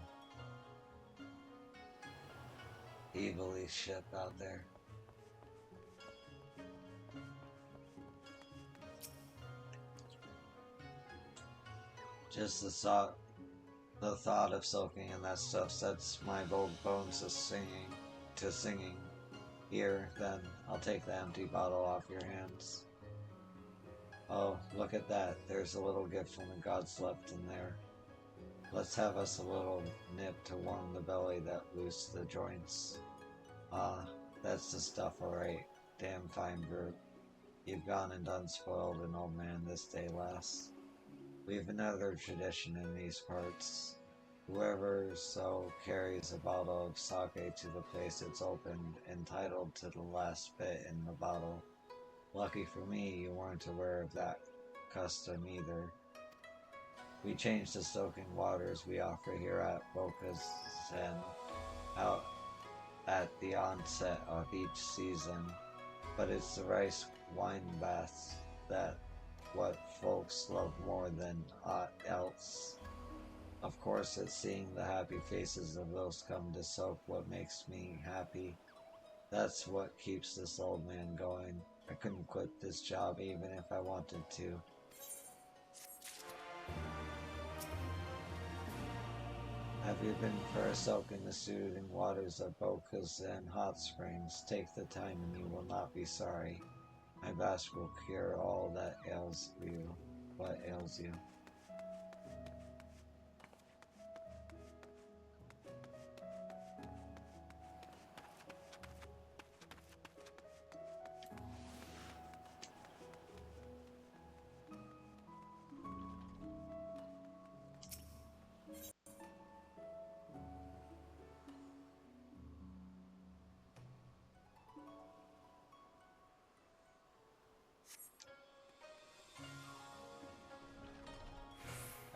evilly ship out there. Just the thought of soaking in that stuff sets my bold bones to singing. Here, then, I'll take the empty bottle off your hands. Oh, look at that. There's a little gift from the gods left in there. Let's have us a little nip to warm the belly that loose the joints. Ah, that's the stuff, alright. Damn fine brute. You've gone and done spoiled an old man this day, lass. We've another tradition in these parts. Whoever so carries a bottle of sake to the place it's opened, entitled to the last bit in the bottle. Lucky for me, you weren't aware of that custom either. We change the soaking waters we offer here at Bokazen out at the onset of each season, but it's the rice wine baths that what folks love more than aught else. Of course, it's seeing the happy faces of those come to soak what makes me happy. That's what keeps this old man going. I couldn't quit this job even if I wanted to. Have you been for a soak in the soothing waters of Bokazen hot springs? Take the time and you will not be sorry. My bath will cure all that ails you. What ails you?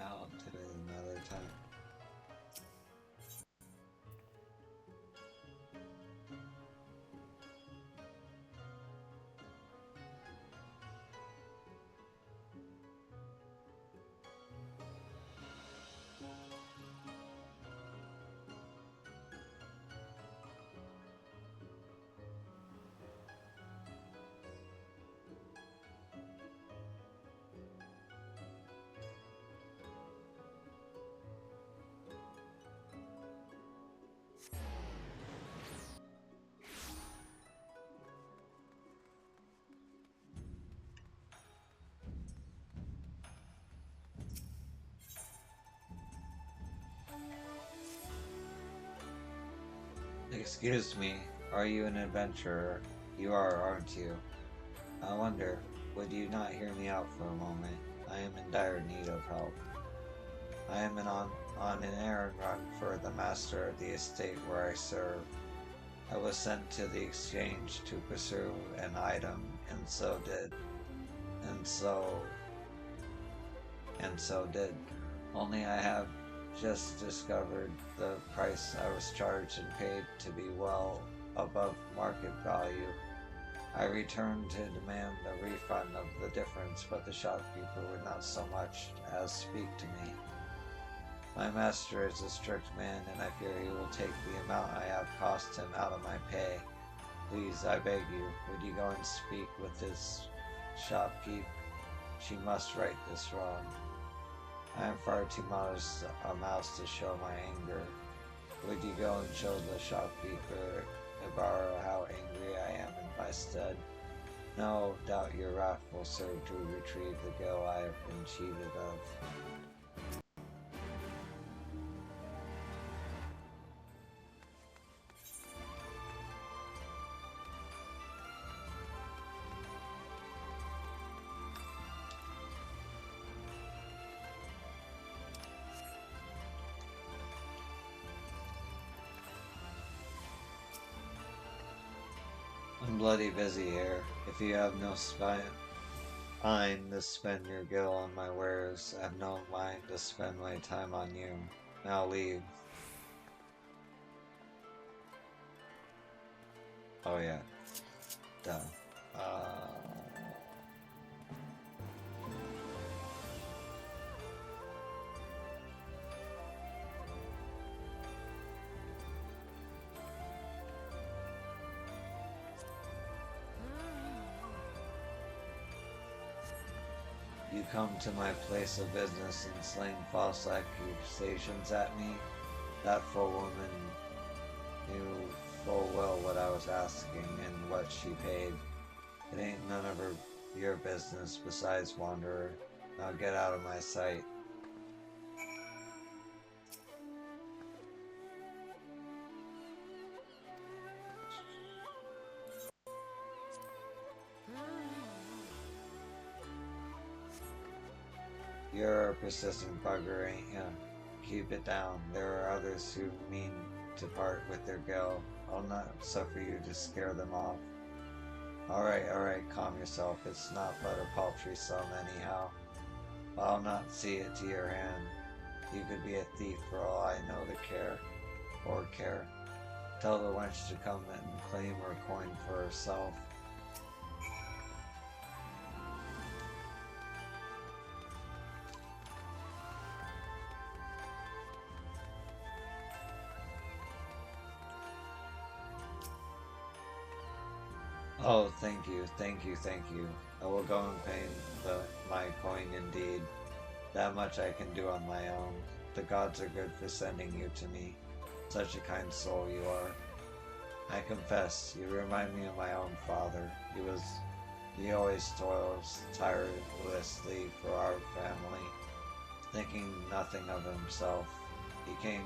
I'll do it another time. Excuse me, are you an adventurer? You are, aren't you? I wonder, would you not hear me out for a moment? I am in dire need of help. I am on an errand run for the master of the estate where I serve. I was sent to the exchange to pursue an item, and so did. And so did. Only I have just discovered the price I was charged and paid to be well above market value. I returned to demand a refund of the difference, but the shopkeeper would not so much as speak to me. My master is a strict man, and I fear he will take the amount I have cost him out of my pay. Please, I beg you, would you go and speak with this shopkeep? She must right this wrong. I am far too modest a mouse to show my anger. Would you go and show the shopkeeper Ibarra how angry I am in my stead? No doubt your wrath will serve to retrieve the gill I have been cheated of. I'm bloody busy here. If you have no spine to spend your gill on my wares, I have no mind to spend my time on you. Now leave. Oh yeah. Duh. You come to my place of business and sling false accusations at me? That fool woman knew full well what I was asking and what she paid. It ain't none of your business besides, wanderer. Now get out of my sight. You're a persistent bugger, ain't ya? Keep it down. There are others who mean to part with their gill. I'll not suffer you to scare them off. Alright, calm yourself. It's not but a paltry sum anyhow. I'll not see it to your hand. You could be a thief for all I know to care. Tell the wench to come and claim her coin for herself. Oh, thank you. I will go and pay my coin indeed. That much I can do on my own. The gods are good for sending you to me. Such a kind soul you are. I confess, you remind me of my own father. He always toils tirelessly for our family, thinking nothing of himself. He came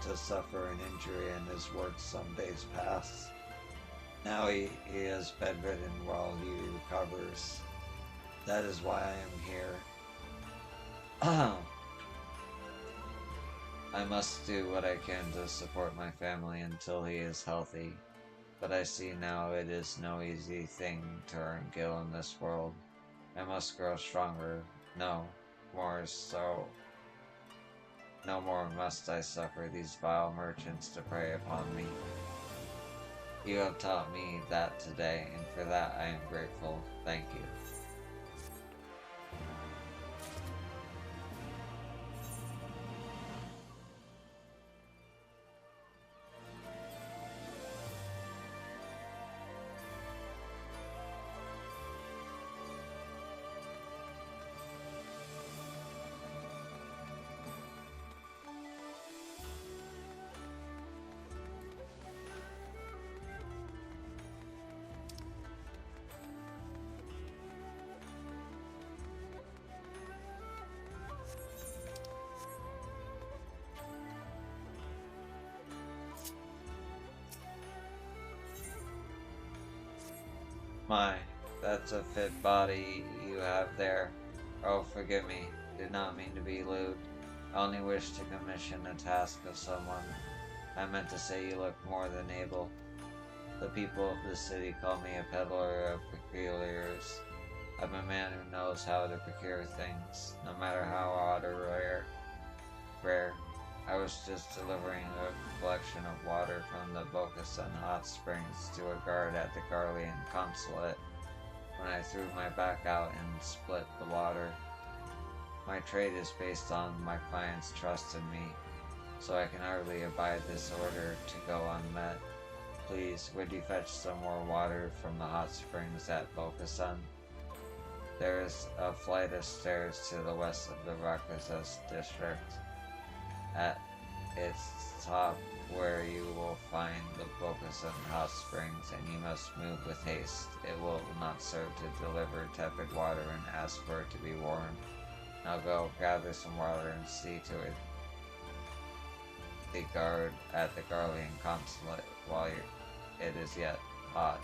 to suffer an injury and is worked some days past. Now he is bedridden while he recovers. That is why I am here. I must do what I can to support my family until he is healthy. But I see now it is no easy thing to earn gil in this world. I must grow stronger. No more must I suffer these vile merchants to prey upon me. You have taught me that today, and for that I am grateful. Thank you. My, that's a fit body you have there. Oh, forgive me. Did not mean to be lewd. I only wished to commission a task of someone. I meant to say you look more than able. The people of the city call me a peddler of peculiars. I'm a man who knows how to procure things, no matter how odd or rare. I was just delivering a collection of water from the Bocasan hot springs to a guard at the Garlean consulate when I threw my back out and split the water. My trade is based on my client's trust in me, so I can hardly abide this order to go unmet. Please, would you fetch some more water from the hot springs at Bokusan? There is a flight of stairs to the west of the Rakusa district. At its top, where you will find the Bokusan hot springs, and you must move with haste. It will not serve to deliver tepid water and ask for it to be warmed. Now go, gather some water and see to it the guard at the Garlean consulate while it is yet hot.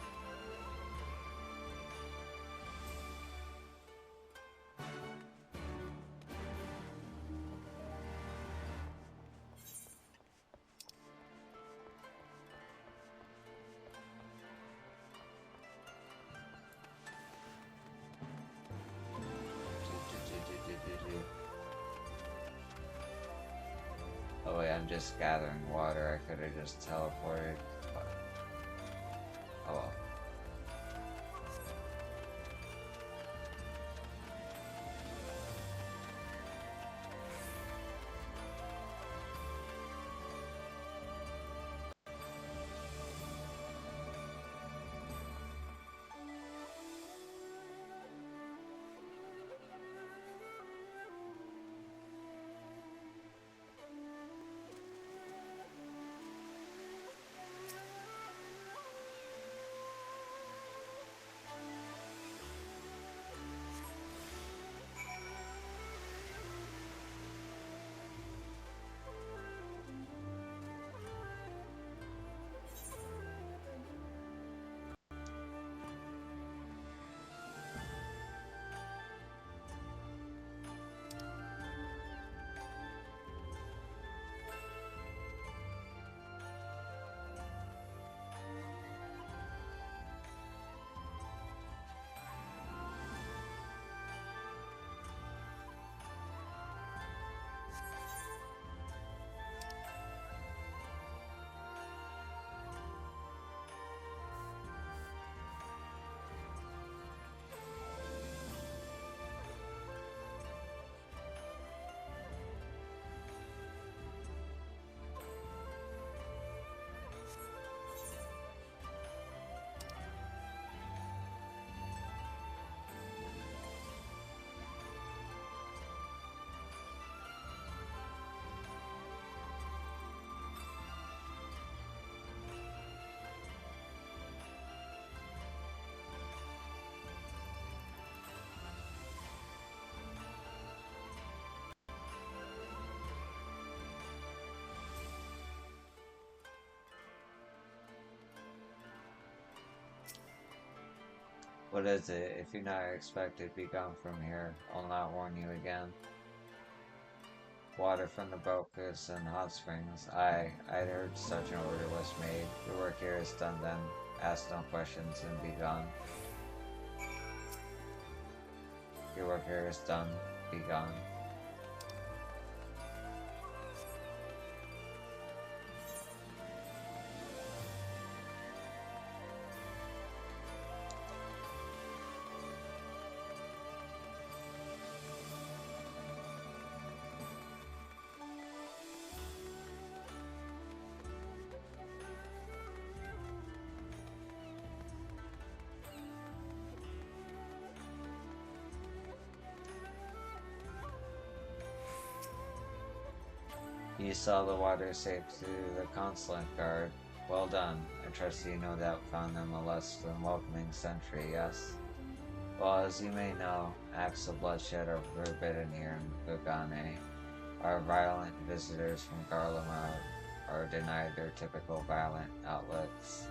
Oh wait, I'm just gathering water. I could have just teleported. Oh well. What is it? If you're not expected, be gone from here. I'll not warn you again. Water from the Bokus and hot springs. I'd heard such an order was made. Your work here is done then. Ask no questions and be gone. Your work here is done. Be gone. You saw the water safe to the consulate guard. Well done. I trust you no doubt found them a less than welcoming sentry, yes? Well, as you may know, acts of bloodshed are forbidden here in Gugane. Our violent visitors from Garlemald are denied their typical violent outlets.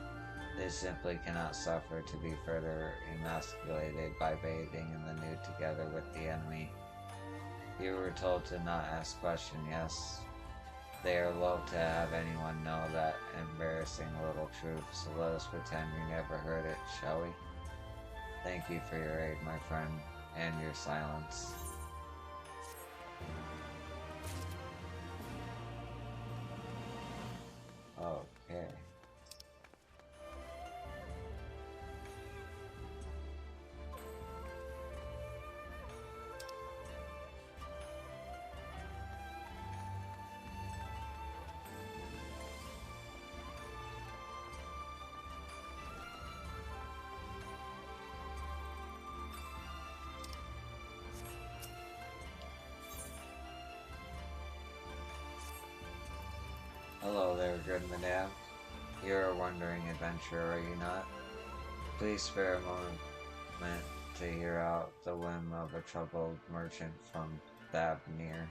They simply cannot suffer to be further emasculated by bathing in the nude together with the enemy. You were told to not ask questions, yes? They are loath to have anyone know that embarrassing little truth, so let us pretend we never heard it, shall we? Thank you for your aid, my friend, and your silence. Okay. Hello there, good madame. You're a wandering adventurer, are you not? Please spare a moment to hear out the whim of a troubled merchant from Thabnir.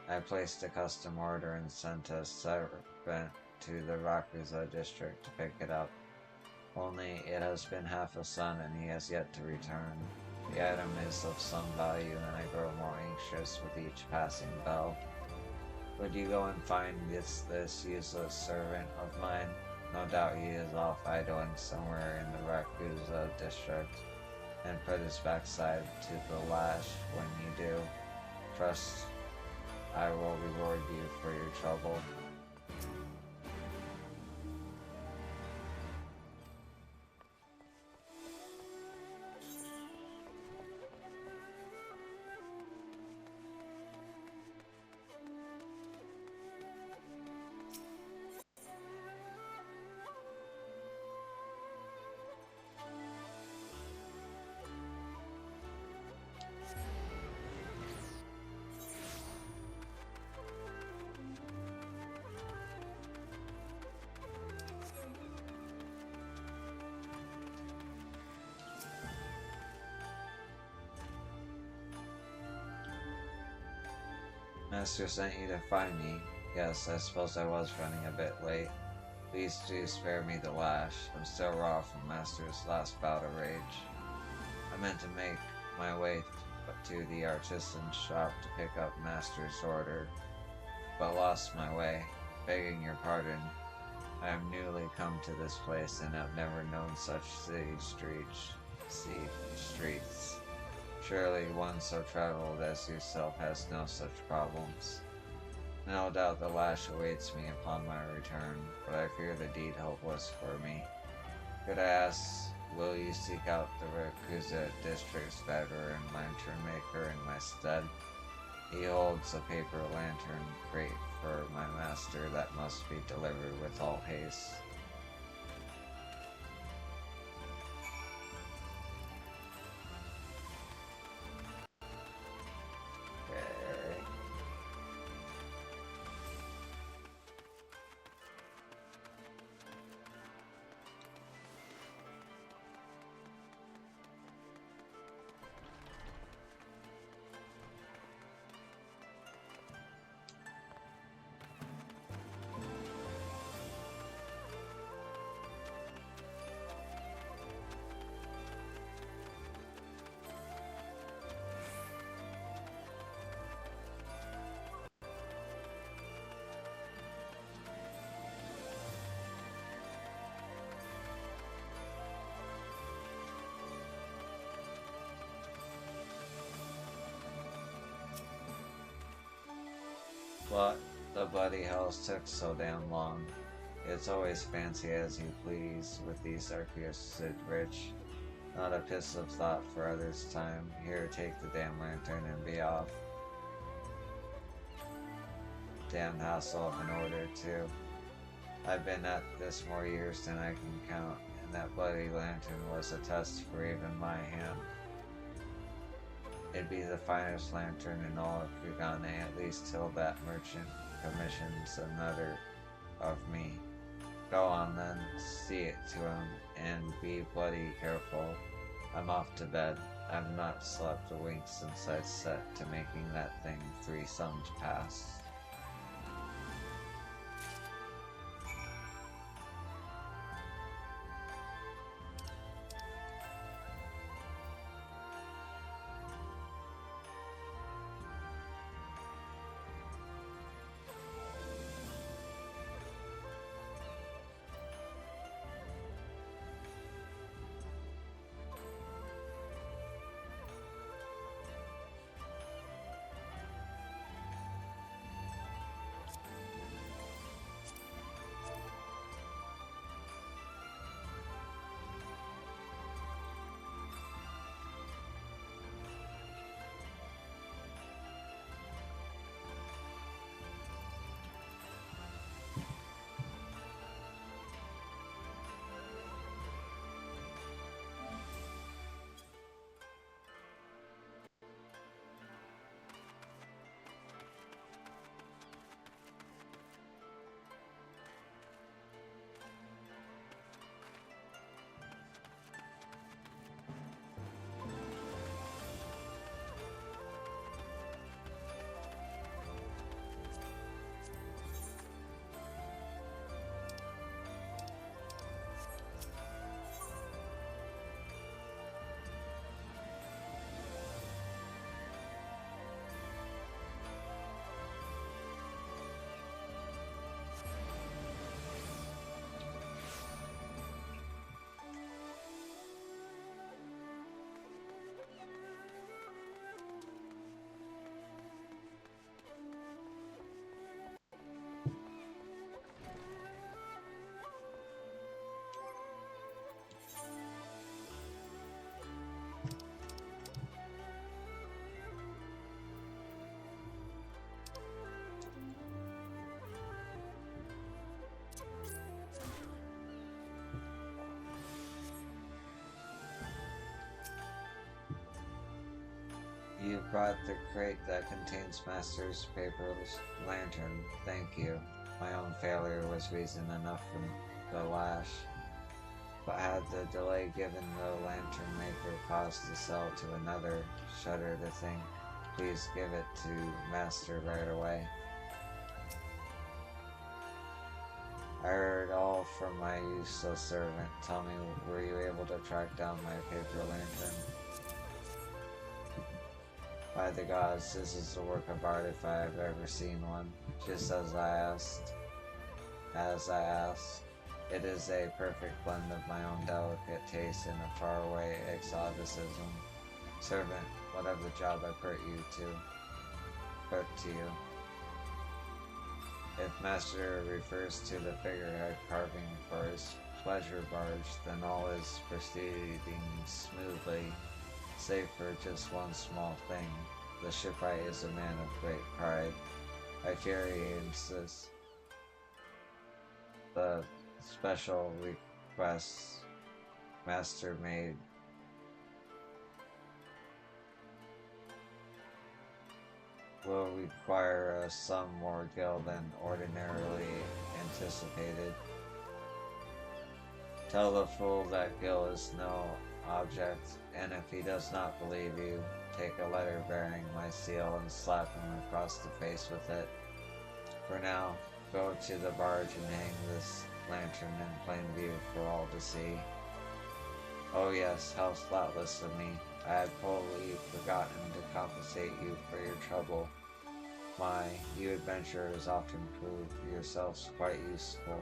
I placed a custom order and sent a servant to the Rakuza district to pick it up. Only it has been half a sun and he has yet to return. The item is of some value and I grow more anxious with each passing bell. Would you go and find this useless servant of mine? No doubt he is off idling somewhere in the Rakuza district, and put his backside to the lash when you do. Trust I will reward you for your trouble. Master sent you to find me. Yes, I suppose I was running a bit late. Please do spare me the lash. I'm still raw from Master's last bout of rage. I meant to make my way to the artisan's shop to pick up Master's order, but lost my way. Begging your pardon, I am newly come to this place and have never known such streets. Surely one so traveled as yourself has no such problems. No doubt the lash awaits me upon my return, but I fear the deed hopeless for me. Could I ask, will you seek out the Rakuza district's veteran lantern maker in my stead? He holds a paper lantern crate for my master that must be delivered with all haste. What the bloody hells took so damn long? It's always fancy as you please with these accursed rich. Not a piss of thought for others' time. Here, take the damn lantern and be off. Damn hassle of an order, too. I've been at this more years than I can count, and that bloody lantern was a test for even my hand. It'd be the finest lantern in all of Fugane, at least till that merchant commissions another of me. Go on then, see it to him, and be bloody careful. I'm off to bed. I've not slept a wink since I set to making that thing 3 suns past. brought the crate that contains Master's paper lantern. Thank you. My own failure was reason enough for the lash. But had the delay given the lantern maker cause to sell to another, shudder to think. Please give it to Master right away. I heard all from my useless servant. Tell me, were you able to track down my paper lantern? By the gods, this is a work of art if I have ever seen one. Just as I asked. It is a perfect blend of my own delicate taste and a faraway exoticism. Servant, whatever job I put to you. If Master refers to the figurehead carving for his pleasure barge, then all is proceeding smoothly, save for just one small thing. The shipwright is a man of great pride. I fear he insists. The special requests Master made will require a sum more gil than ordinarily anticipated. Tell the fool that gil is no object, and if he does not believe you, take a letter bearing my seal and slap him across the face with it. For now, go to the barge and hang this lantern in plain view for all to see. Oh yes, how thoughtless of me. I had wholly forgotten to compensate you for your trouble. You adventurers often prove yourselves quite useful.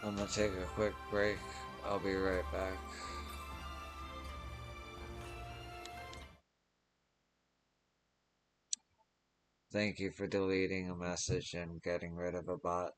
I'm gonna take a quick break. I'll be right back. Thank you for deleting a message and getting rid of a bot.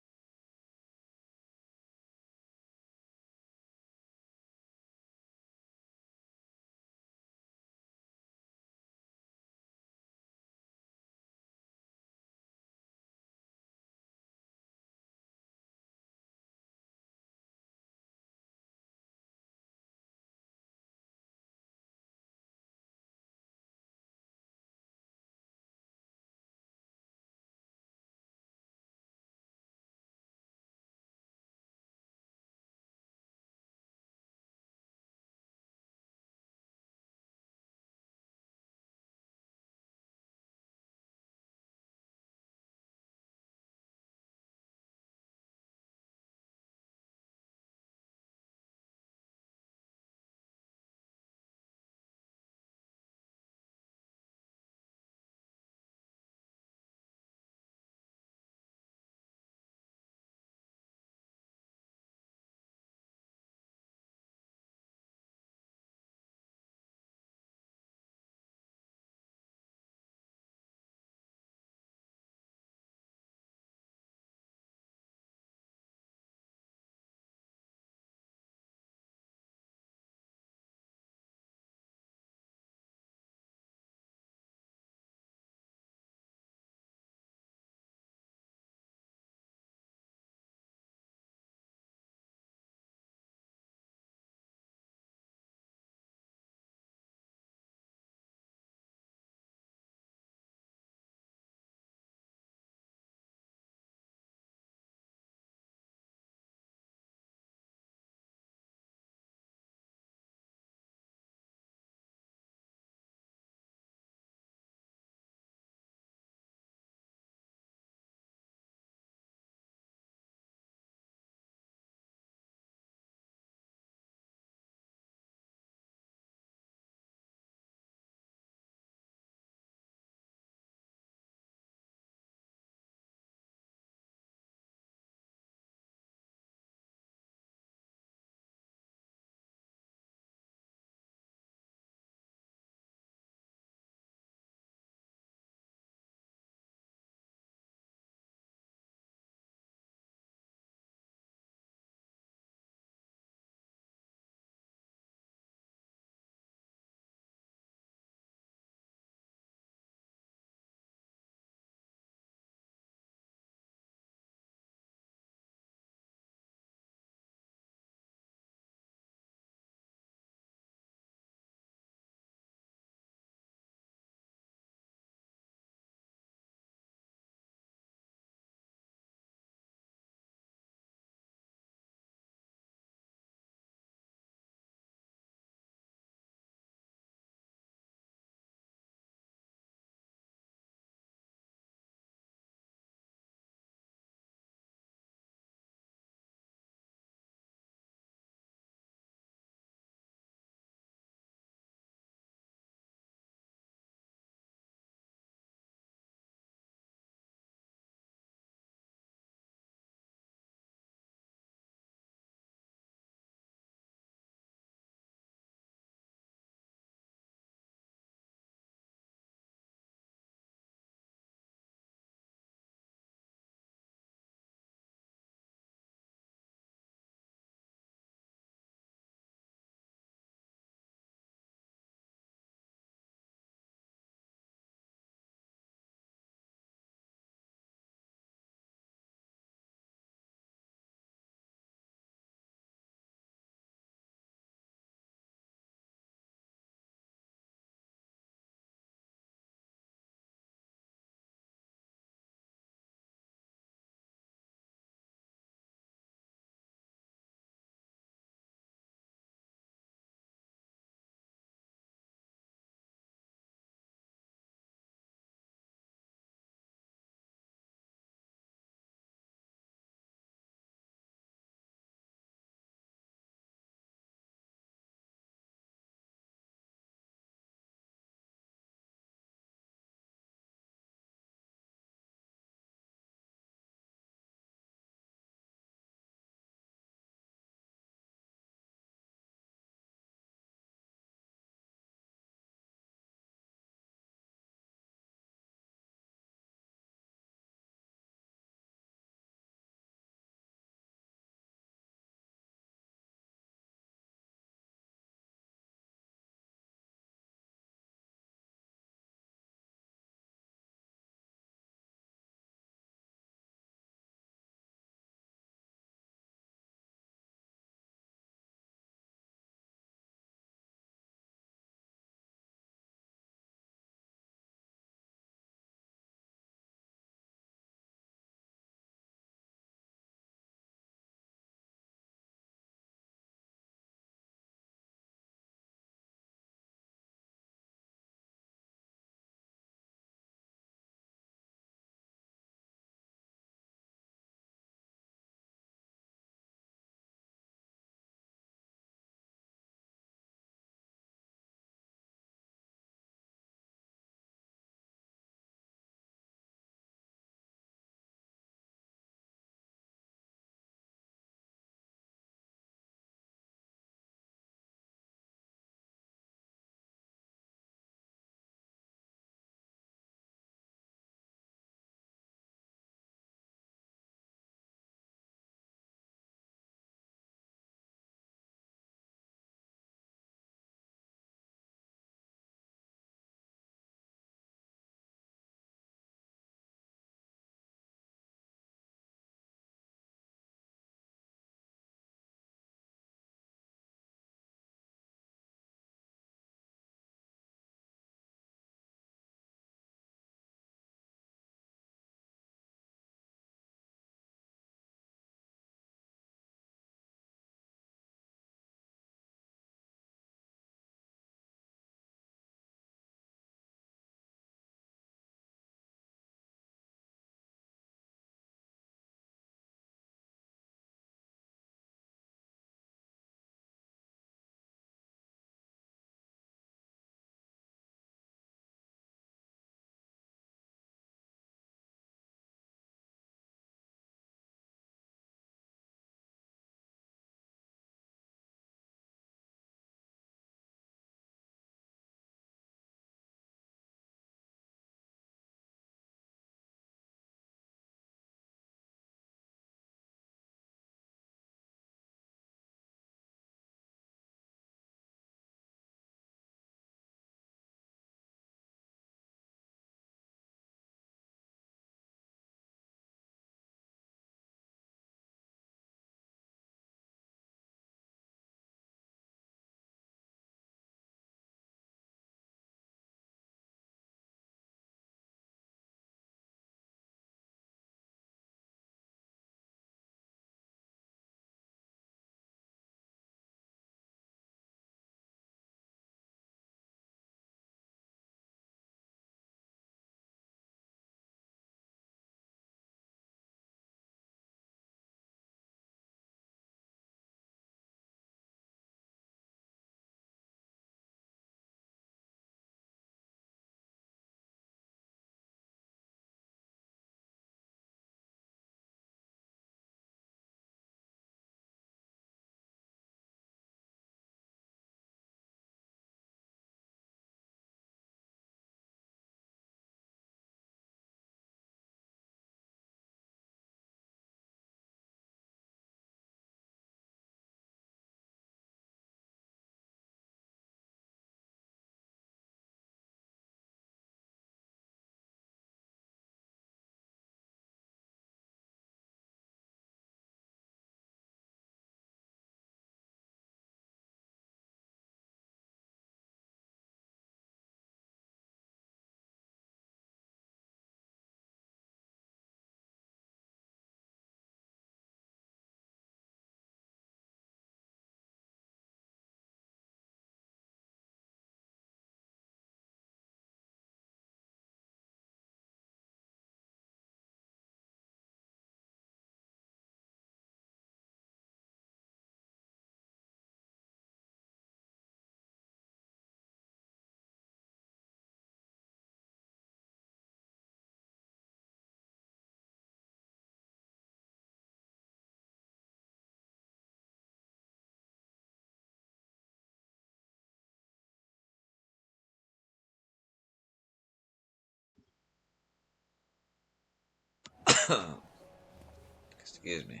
Excuse me.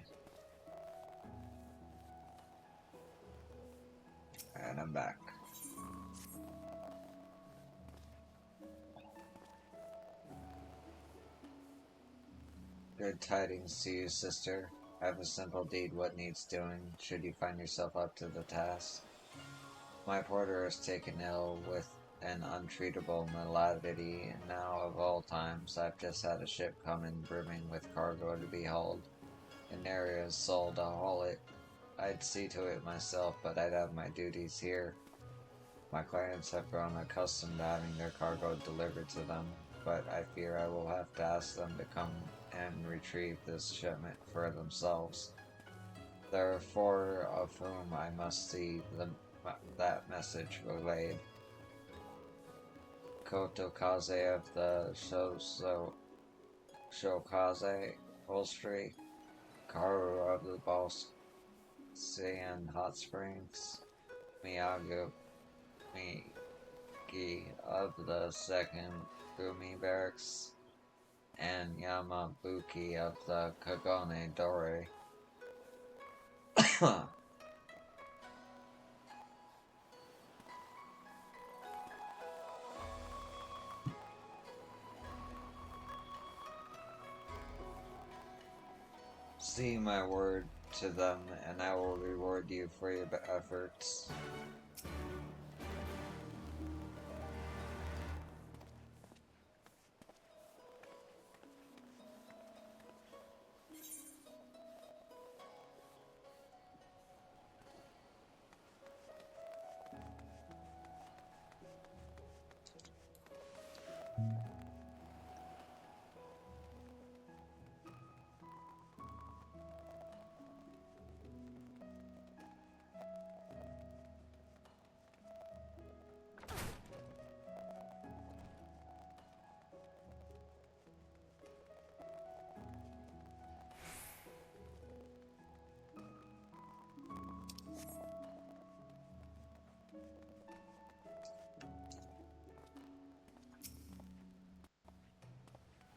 And I'm back. Good tidings to you, sister. I have a simple deed what needs doing, should you find yourself up to the task. My porter is taken ill with an untreatable malady, and now of all times I've just had a ship come in brimming with cargo to be hauled. An area is sold to haul it. I'd see to it myself, but I'd have my duties here. My clients have grown accustomed to having their cargo delivered to them, but I fear I will have to ask them to come and retrieve this shipment for themselves. There are 4 of whom I must see that message relayed. Kotokaze of the Shokaze Upholstery, Karu of the Balsian Hot Springs, Miyagi of the 2nd Gumi Barracks, and Yamabuki of the Kagone Dore. See my word to them, and I will reward you for your efforts.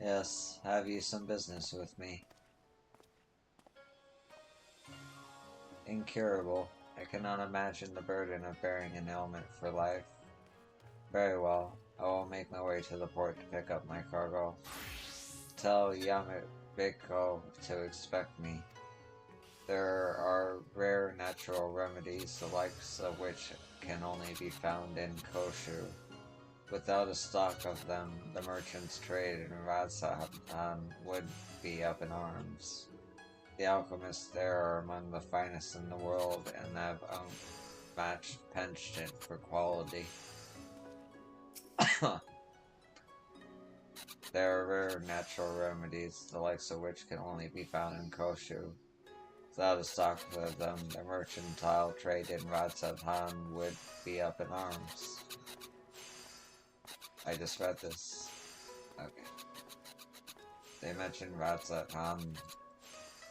Yes, have you some business with me? Incurable. I cannot imagine the burden of bearing an ailment for life. Very well, I will make my way to the port to pick up my cargo. Tell Yamabiko to expect me. There are rare natural remedies, the likes of which can only be found in Koshu. Without a stock of them, the merchants' trade in Radsahan would be up in arms. The alchemists there are among the finest in the world and have unmatched penchant for quality. There are rare natural remedies, the likes of which can only be found in Koshu. Without a stock of them, the mercantile trade in Radsahan would be up in arms. I just read this. Okay. They mentioned Radsahan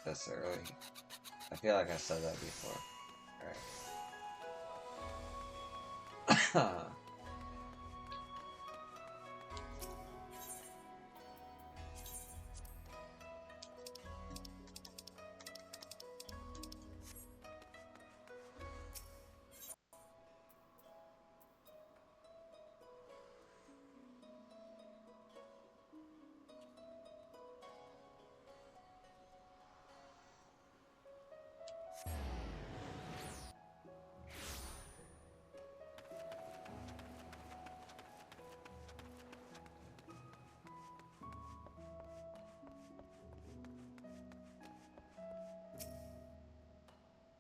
this early. I feel like I said that before. Alright.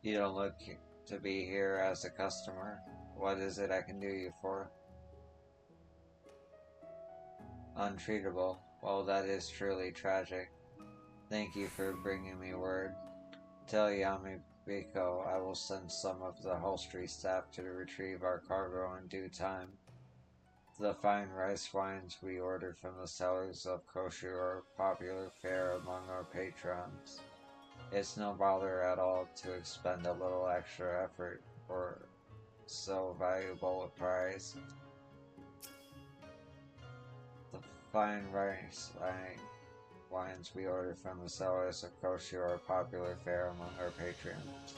You don't look to be here as a customer. What is it I can do you for? Untreatable. Well, that is truly tragic. Thank you for bringing me word. Tell Yamabiko I will send some of the upholstery staff to retrieve our cargo in due time. The fine rice wines we ordered from the cellars of Koshu are popular fare among our patrons. It's no bother at all to expend a little extra effort for so valuable a prize. The fine rice wines we order from the cellars of Koshu are popular fare among our patrons.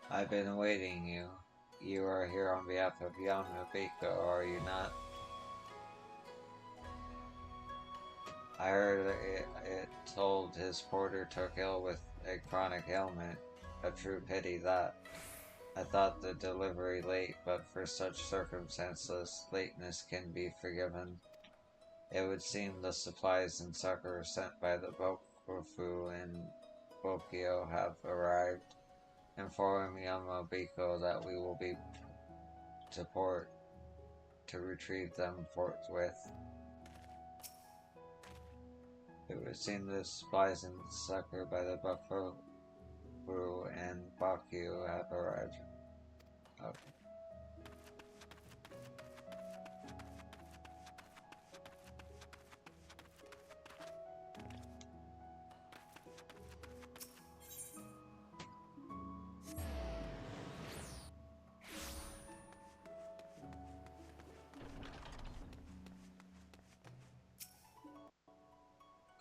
I've been awaiting you. You are here on behalf of Yamabiko, are you not? I heard it told his porter took ill with a chronic ailment. A true pity that. I thought the delivery late, but for such circumstances, lateness can be forgiven. It would seem the supplies and succor sent by the Bokufu and Bokyo have arrived. Inform Yamabiko that we will be to port to retrieve them forthwith. It would seem the supplies and succor by the Bokufu and Bokyo have arrived. Okay.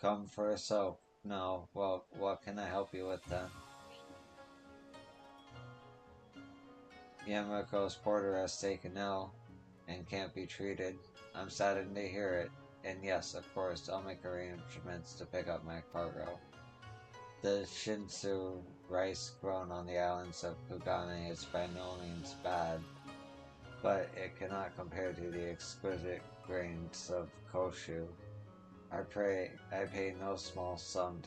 Come for a soap. No, well, what can I help you with then? Yamako's porter has taken ill and can't be treated. I'm saddened to hear it. And yes, of course, I'll make arrangements to pick up my cargo. The Shinsu rice grown on the islands of Kugane is by no means bad, but it cannot compare to the exquisite grains of Koshu. I pay no small sum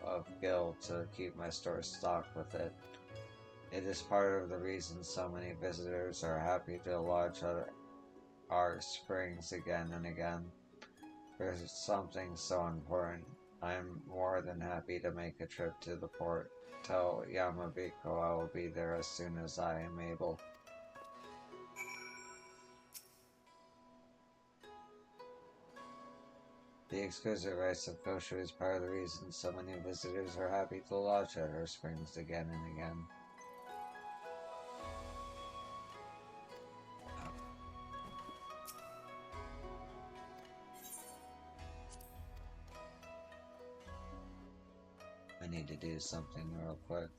of gil to keep my store stocked with it. It is part of the reason so many visitors are happy to lodge at our springs again and again. For something so important, I am more than happy to make a trip to the port. Tell Yamabiko I will be there as soon as I am able. The exquisite rice of Koshu is part of the reason so many visitors are happy to lodge at our springs again and again. I need to do something real quick.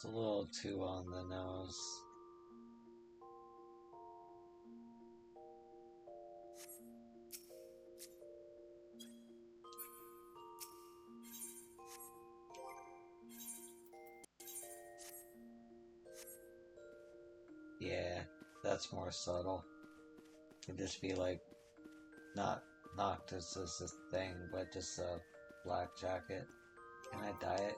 It's a little too on the nose. Yeah, that's more subtle. It'd just be like, not Noctis is this thing, but just a black jacket. Can I dye it?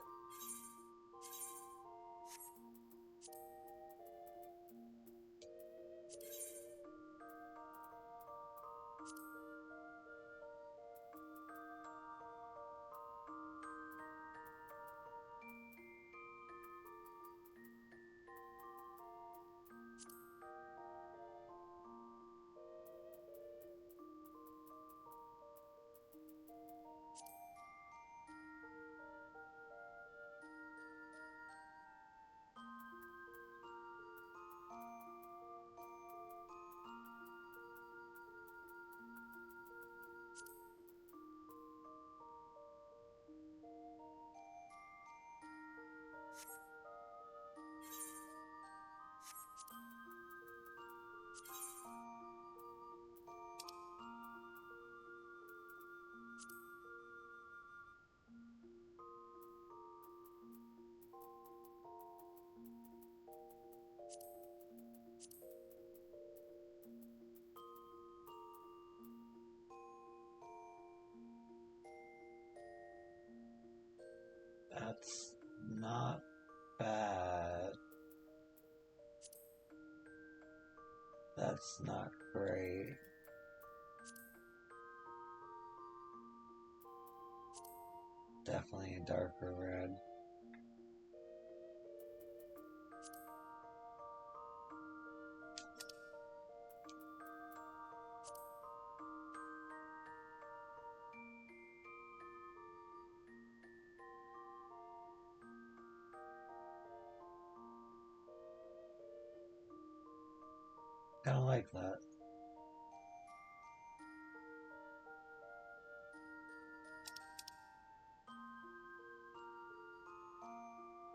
That's not bad. That's not great. Definitely a darker red. Kinda like that.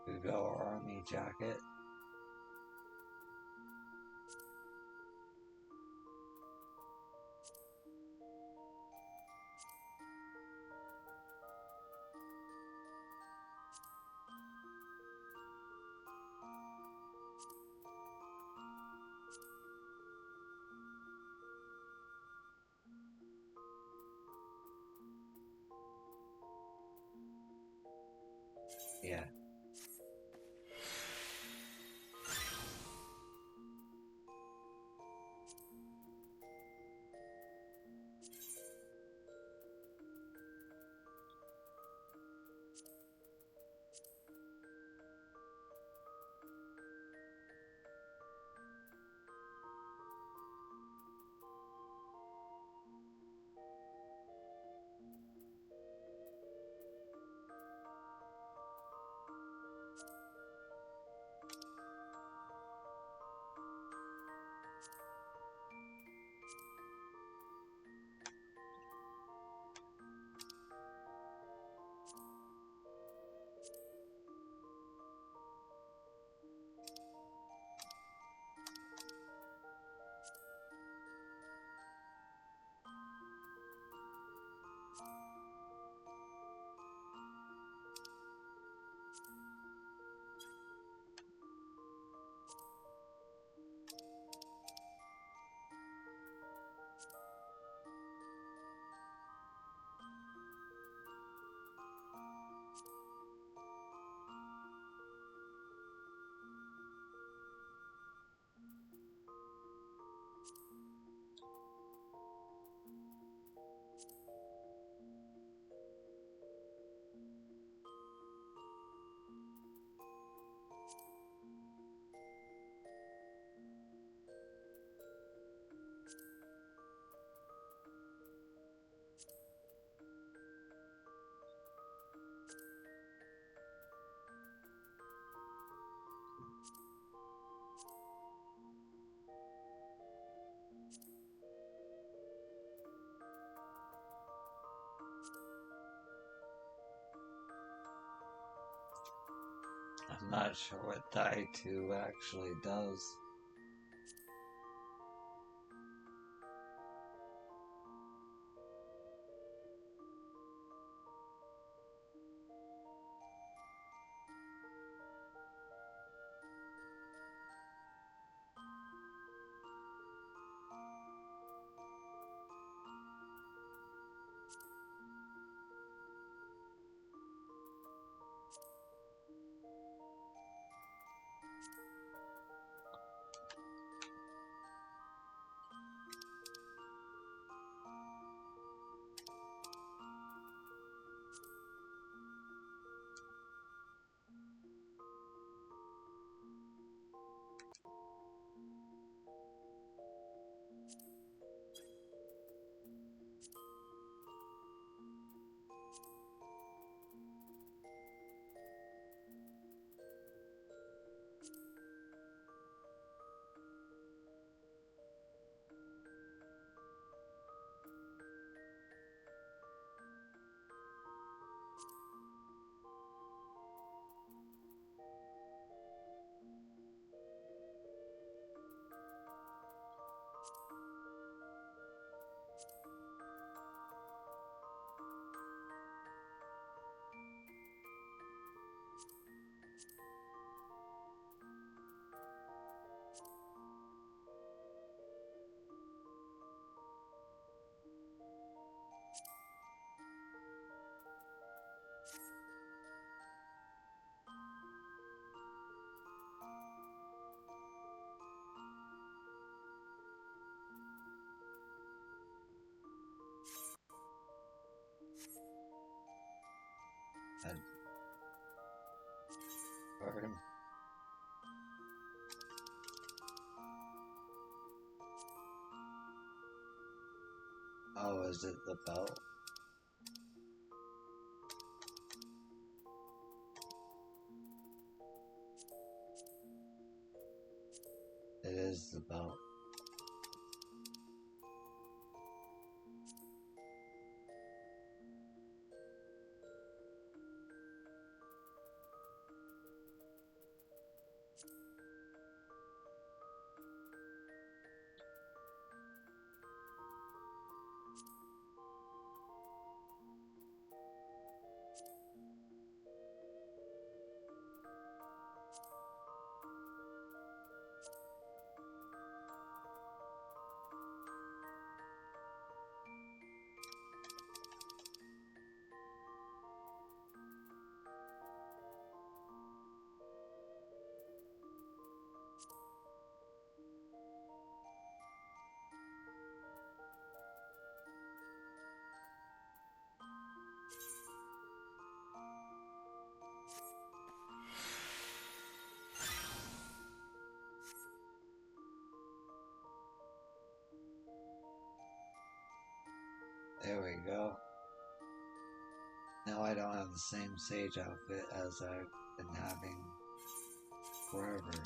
We go army jacket. Yeah. I'm not sure what die 2 actually does. Pardon? Oh, is it the belt? It is the belt. There we go. Now I don't have the same sage outfit as I've been having forever.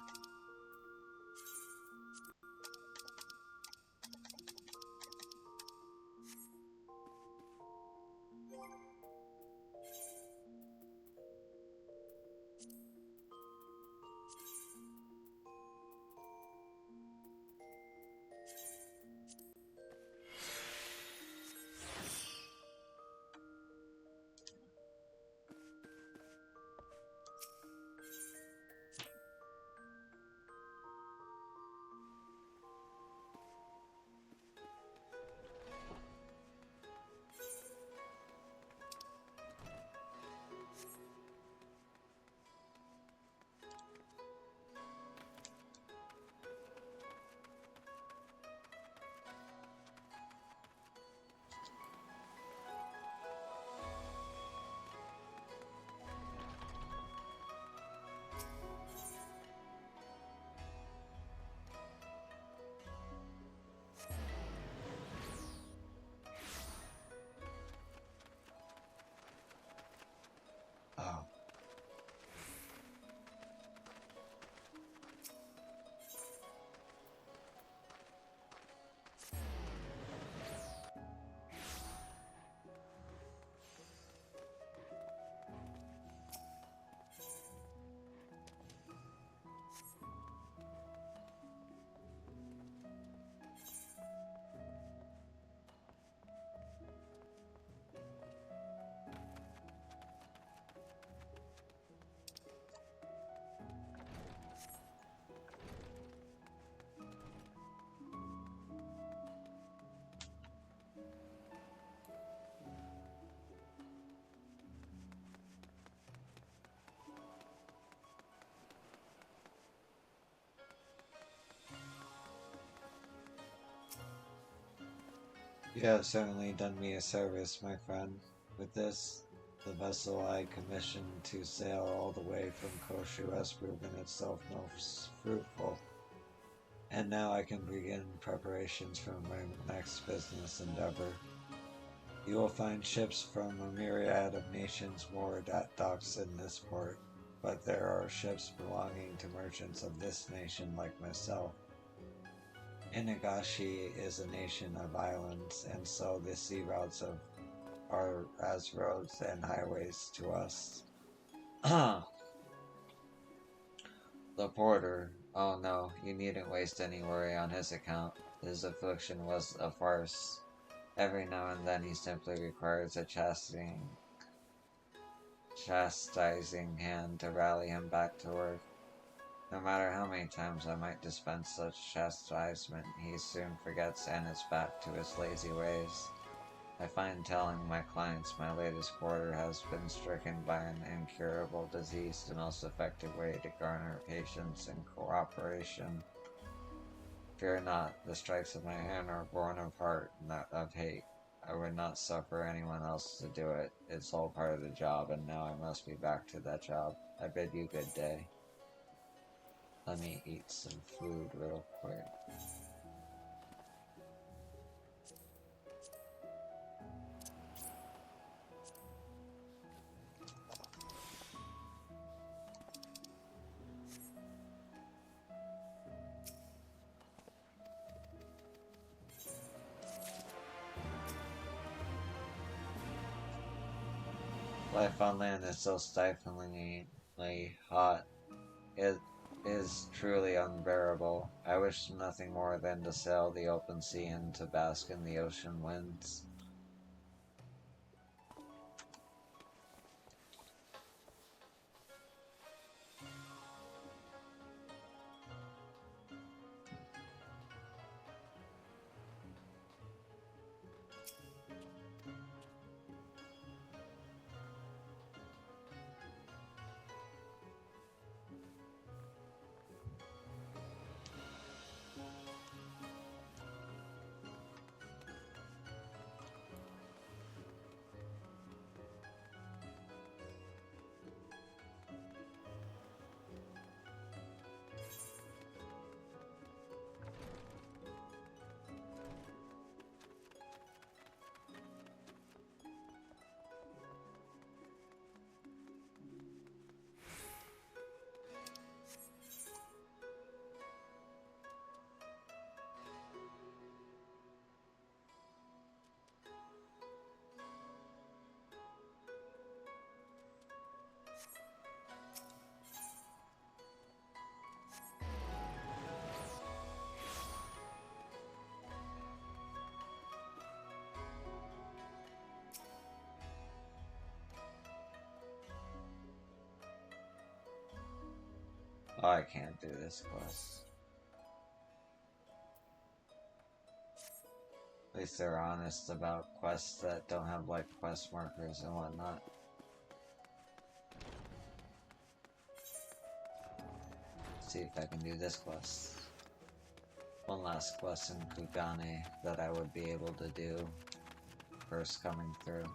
You have certainly done me a service, my friend. With this, the vessel I commissioned to sail all the way from Koshu has proven itself most fruitful. And now I can begin preparations for my next business endeavor. You will find ships from a myriad of nations moored at docks in this port, but there are ships belonging to merchants of this nation like myself. Inagashi is a nation of islands, and so the sea routes are as roads and highways to us. The porter. Oh no, you needn't waste any worry on his account. His affliction was a farce. Every now and then he simply requires a chastising hand to rally him back to work. No matter how many times I might dispense such chastisement, he soon forgets and is back to his lazy ways. I find telling my clients my latest porter has been stricken by an incurable disease the most effective way to garner patience and cooperation. Fear not, the strikes of my hand are born of heart, not of hate. I would not suffer anyone else to do it. It's all part of the job, and now I must be back to that job. I bid you good day. Let me eat some food real quick. Life on land is so stiflingly hot. It is truly unbearable. I wish nothing more than to sail the open sea and to bask in the ocean winds. Oh, I can't do this quest. At least they're honest about quests that don't have like quest markers and whatnot. Let's see if I can do this quest. One last quest in Kugane that I would be able to do first coming through.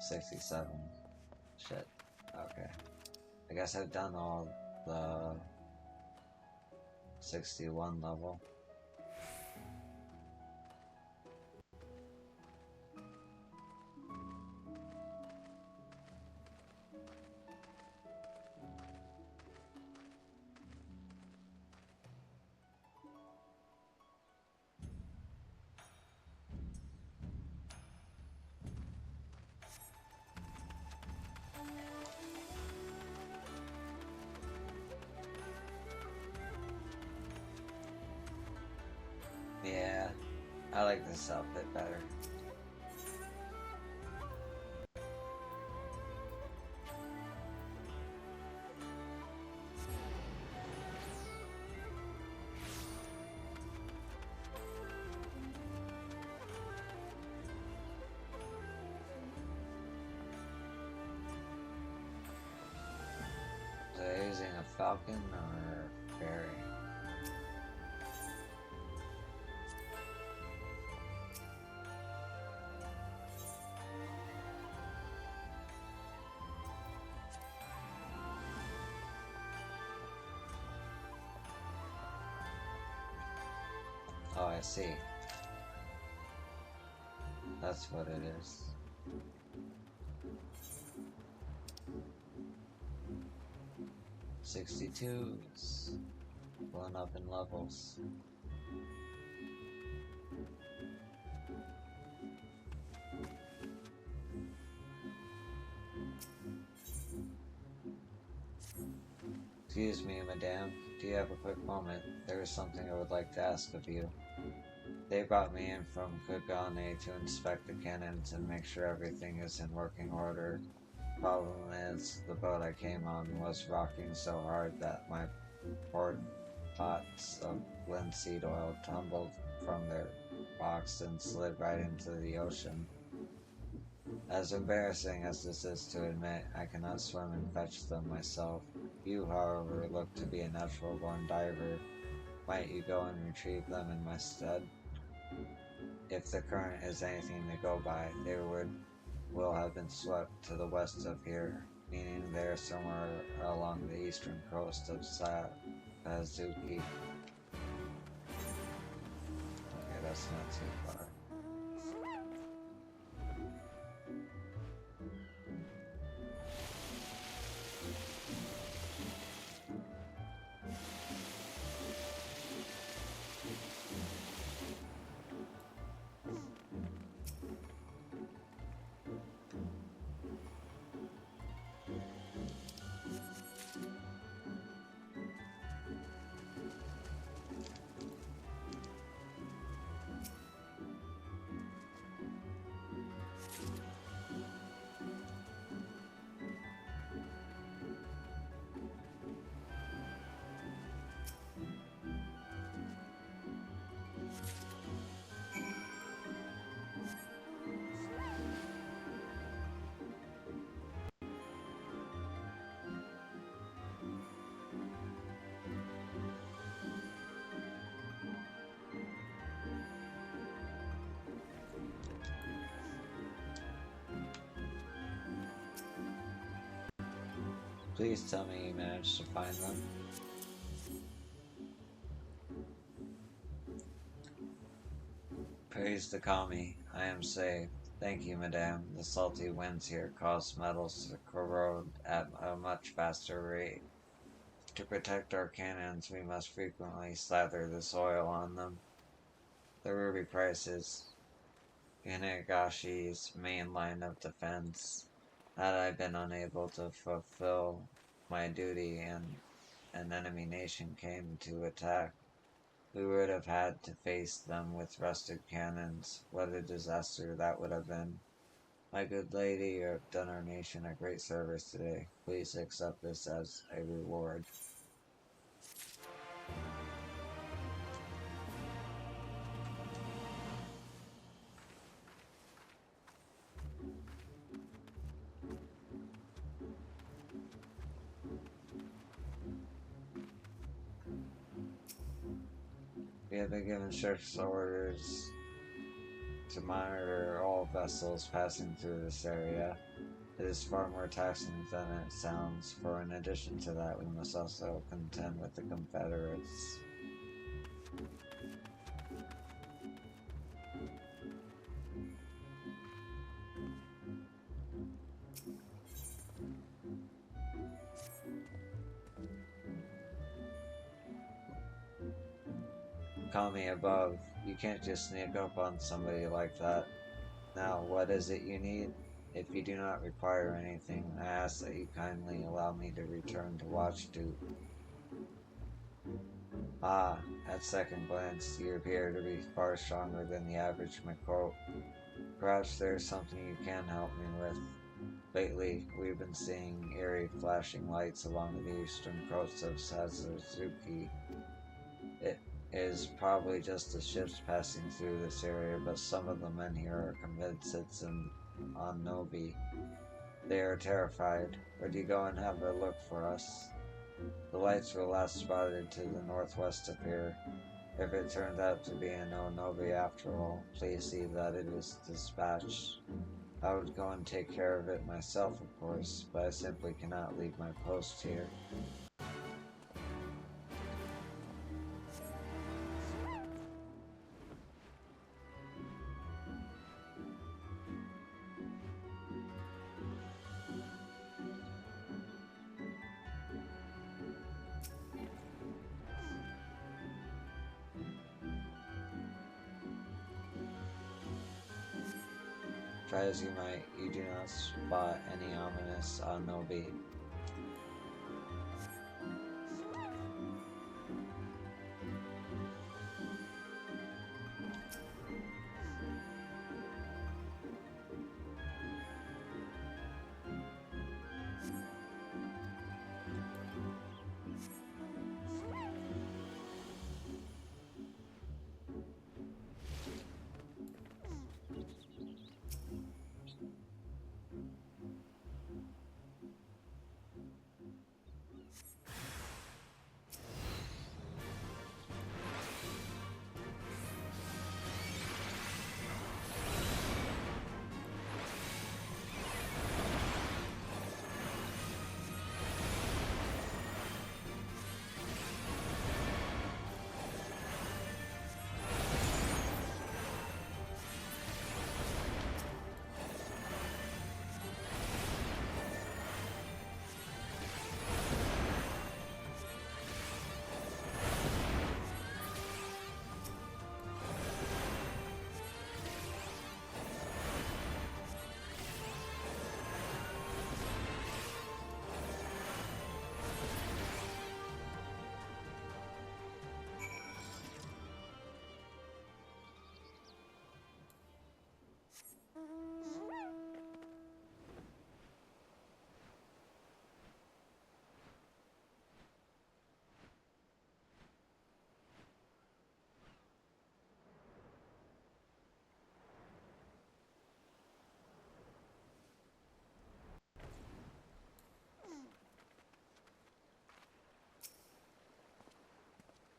67. Shit. Okay. I guess I've done all the 61 level. Yeah, I like this outfit better. Is I using a falcon or fairy? I see. That's what it is. '62s. Going up in levels. Excuse me, madame. Do you have a quick moment? There is something I would like to ask of you. They brought me in from Kugane to inspect the cannons and make sure everything is in working order. Problem is, the boat I came on was rocking so hard that my port pots of linseed oil tumbled from their box and slid right into the ocean. As embarrassing as this is to admit, I cannot swim and fetch them myself. You, however, look to be a natural-born diver. Might you go and retrieve them in my stead? If the current is anything to go by, they will have been swept to the west of here, meaning they are somewhere along the eastern coast of Sakazuki. Okay, that's not too far. Please tell me you managed to find them. Praise the Kami, I am safe. Thank you, madame. The salty winds here cause metals to corrode at a much faster rate. To protect our cannons, we must frequently slather this oil on them. The ruby price is Hinegashi's main line of defense. Had I been unable to fulfill my duty and an enemy nation came to attack, we would have had to face them with rusted cannons. What a disaster that would have been. My good lady, you have done our nation a great service today. Please accept this as a reward. We have been given strict orders to monitor all vessels passing through this area. It is far more taxing than it sounds, for in addition to that, we must also contend with the Confederates. Call me above. You can't just sneak up on somebody like that. Now, what is it you need? If you do not require anything, I ask that you kindly allow me to return to watch duty. Ah, at second glance, you appear to be far stronger than the average McCoat. Perhaps there is something you can help me with. Lately, we've been seeing eerie flashing lights along the eastern coast of Sakazuki. It is probably just the ships passing through this area, but some of the men here are convinced it's on Nobi. They are terrified. Would you go and have a look for us? The lights were last spotted to the northwest of here. If it turns out to be an Onobi after all, please see that it is dispatched. I would go and take care of it myself, of course, but I simply cannot leave my post here. Try as you might, you do not spot any ominous Nobi.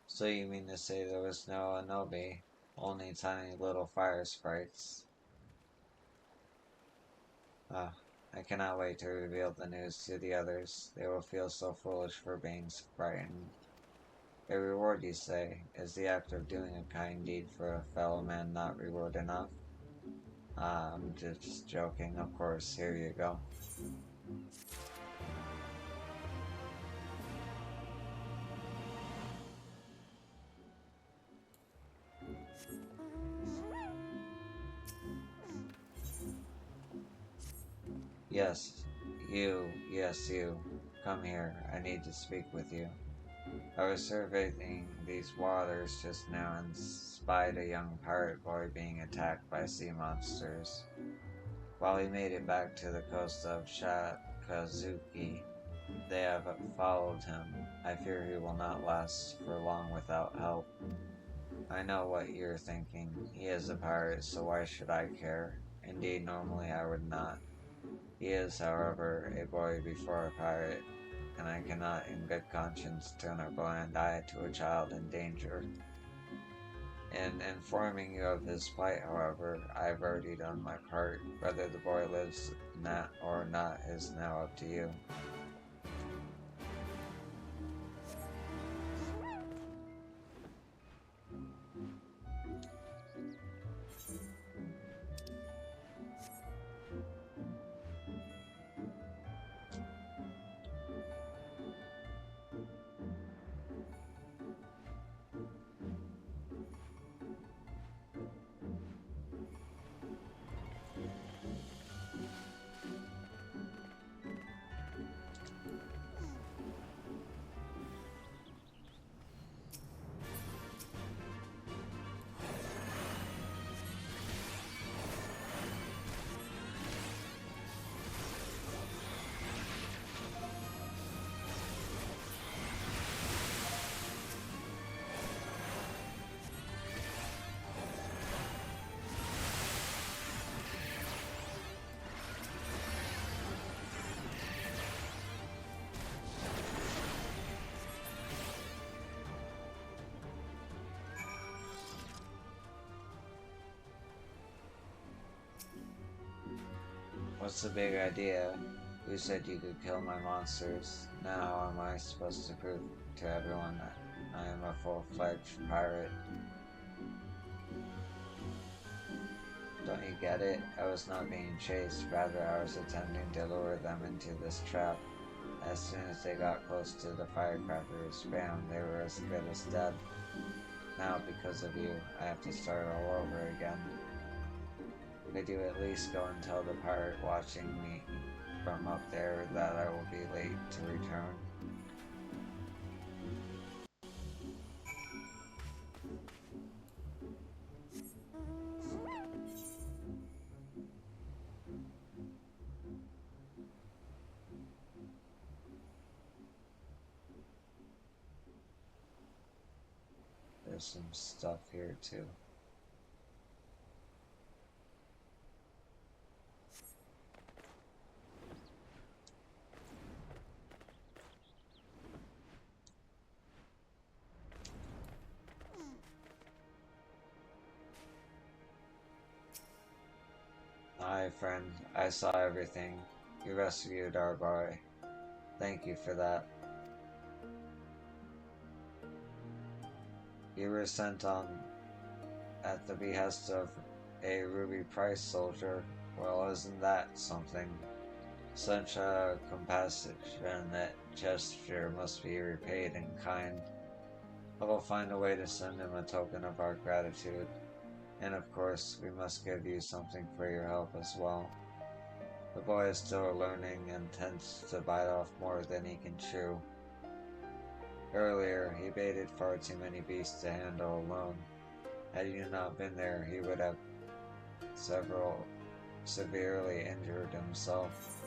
So you mean to say there was no Anobi, only tiny little fire sprites? Ah, I cannot wait to reveal the news to the others. They will feel so foolish for being frightened. A reward, you say? Is the act of doing a kind deed for a fellow man not reward enough? Ah, I'm just joking, of course. Here you go. Yes, you. Come here, I need to speak with you. I was surveying these waters just now and spied a young pirate boy being attacked by sea monsters. While he made it back to the coast of Shakazuki, they have followed him. I fear he will not last for long without help. I know what you're thinking. He is a pirate, so why should I care? Indeed, normally I would not. He is, however, a boy before a pirate, and I cannot in good conscience turn a blind eye to a child in danger. In informing you of his plight, however, I have already done my part. Whether the boy lives or not is now up to you. What's the big idea? You said you could kill my monsters. Now how am I supposed to prove to everyone that I am a full-fledged pirate? Don't you get it? I was not being chased, rather I was attempting to lure them into this trap. As soon as they got close to the firecrackers, bam, they were as good as dead. Now, because of you, I have to start all over again. Could you at least go and tell the pirate watching me from up there that I will be late to return? There's some stuff here too. Hi, friend. I saw everything. You rescued our boy. Thank you for that. You were sent on at the behest of a Ruby Price soldier. Well, isn't that something? Such a compassionate gesture must be repaid in kind. I will find a way to send him a token of our gratitude. And of course, we must give you something for your help as well. The boy is still learning and tends to bite off more than he can chew. Earlier, he baited far too many beasts to handle alone. Had you not been there, he would have severely injured himself.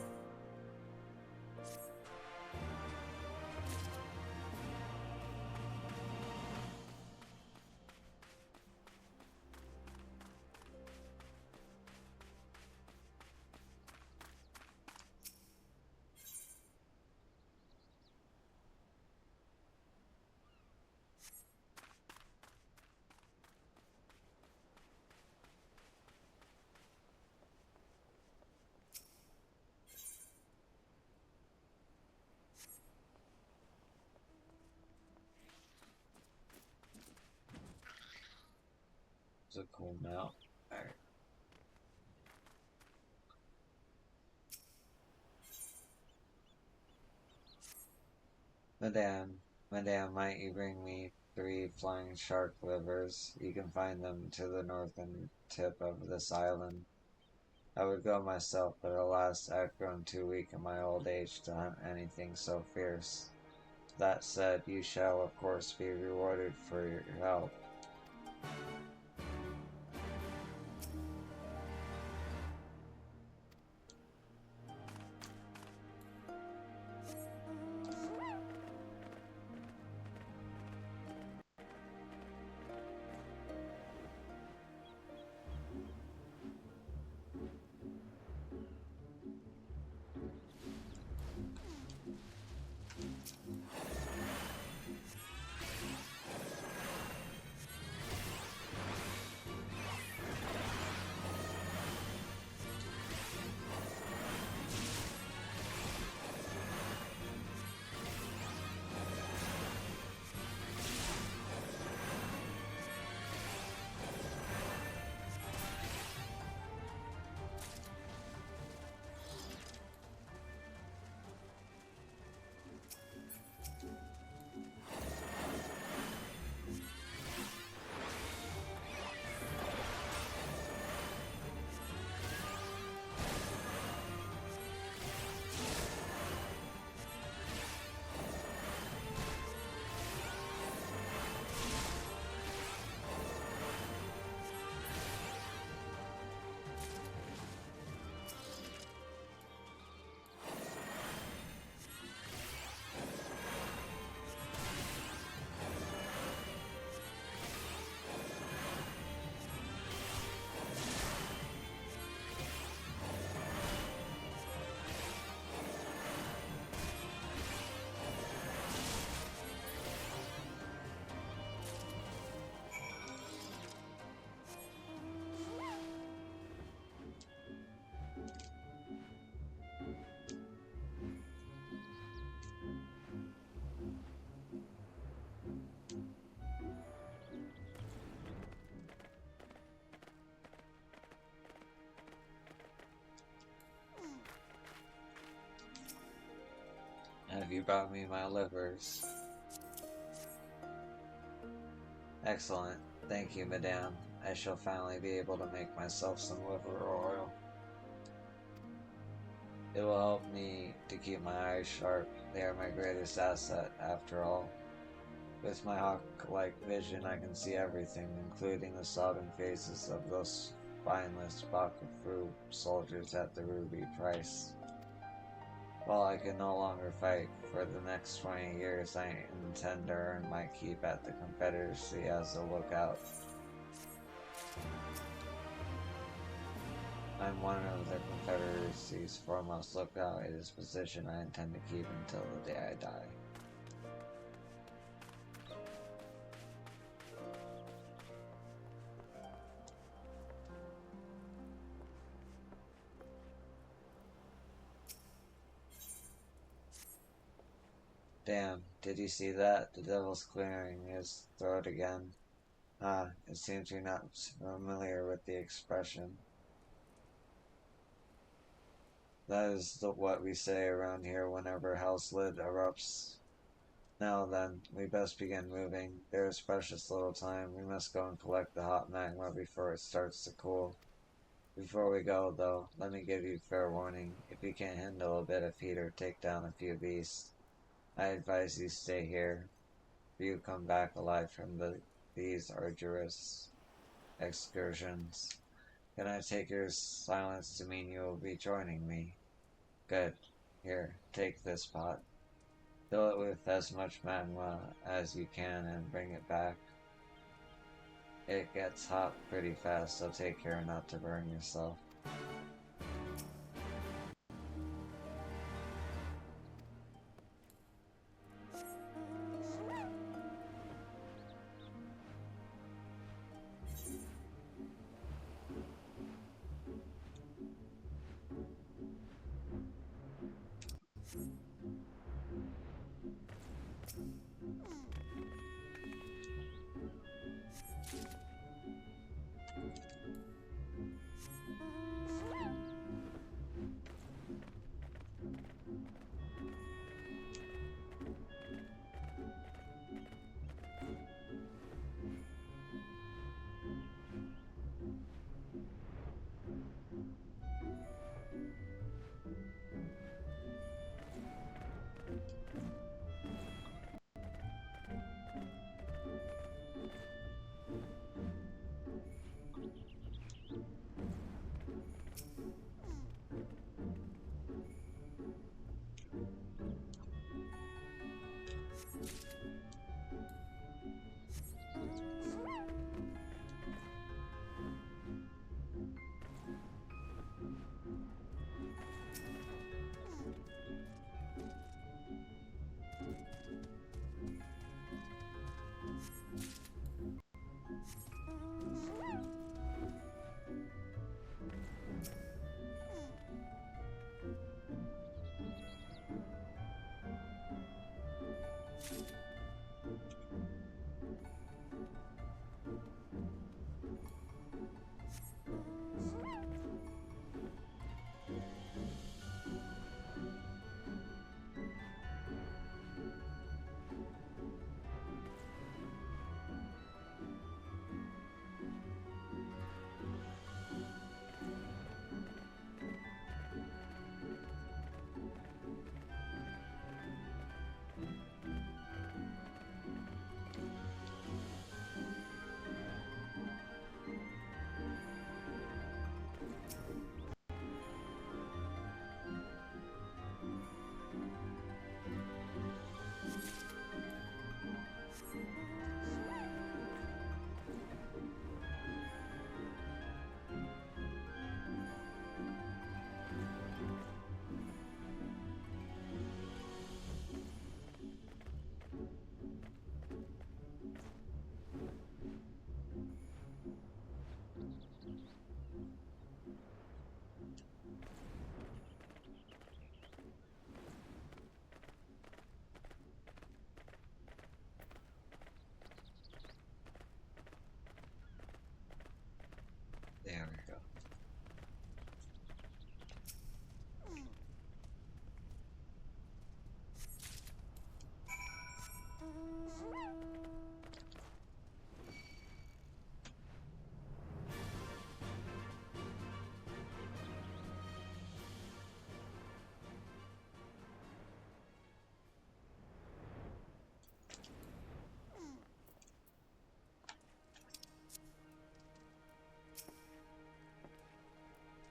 It's a cool mount. Alright. Madame, might you bring me 3 flying shark livers? You can find them to the northern tip of this island. I would go myself, but alas, I've grown too weak in my old age to hunt anything so fierce. That said, you shall of course be rewarded for your help. Have you brought me my livers? Excellent. Thank you, Madame. I shall finally be able to make myself some liver oil. It will help me to keep my eyes sharp. They are my greatest asset, after all. With my hawk-like vision, I can see everything, including the sobbing faces of those spineless Bakufu soldiers at the ruby price. While I can no longer fight, for the next 20 years I intend to earn my keep at the Confederacy as a lookout. I'm one of the Confederacy's foremost lookout. It is a position I intend to keep until the day I die. Damn, did you see that? The devil's clearing his throat again. Ah, it seems you're not familiar with the expression. That is what we say around here whenever Hell's Lid erupts. Now then, we best begin moving. There is precious little time. We must go and collect the hot magma before it starts to cool. Before we go, though, let me give you fair warning. If you can't handle a bit of heat or take down a few beasts, I advise you stay here. For you come back alive from these arduous excursions. Can I take your silence to mean you will be joining me? Good. Here, take this pot. Fill it with as much magma as you can and bring it back. It gets hot pretty fast, so take care not to burn yourself.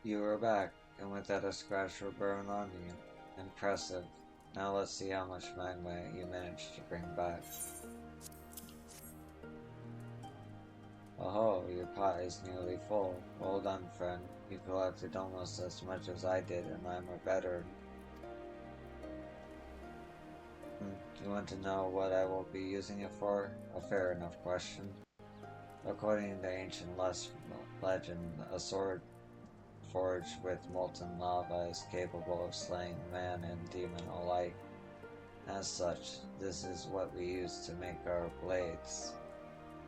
You are back, and without a scratch or burn on you. Impressive. Now let's see how much magma you managed to bring back. Oh, your pot is nearly full. Well done, friend. You collected almost as much as I did, and I'm a better. Do you want to know what I will be using it for? A fair enough question. According to ancient legend, a sword forged with molten lava is capable of slaying man and demon alike. As such, this is what we use to make our blades.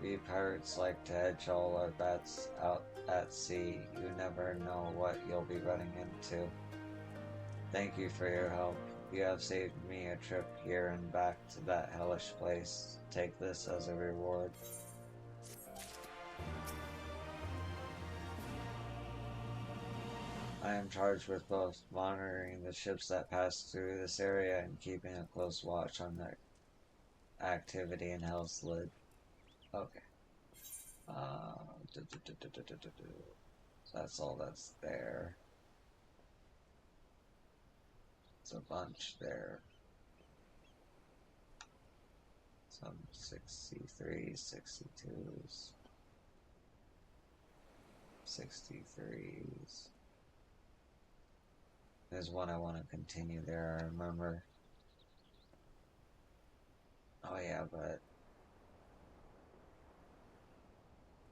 We pirates like to hedge all our bets out at sea. You never know what you'll be running into. Thank you for your help. You have saved me a trip here and back to that hellish place. Take this as a reward. I am charged with both monitoring the ships that pass through this area and keeping a close watch on their activity in Hell's Lid. Okay. That's all that's there. It's a bunch there. Some 63s, 62s, 63s. There's one I want to continue there, I remember. Oh yeah, but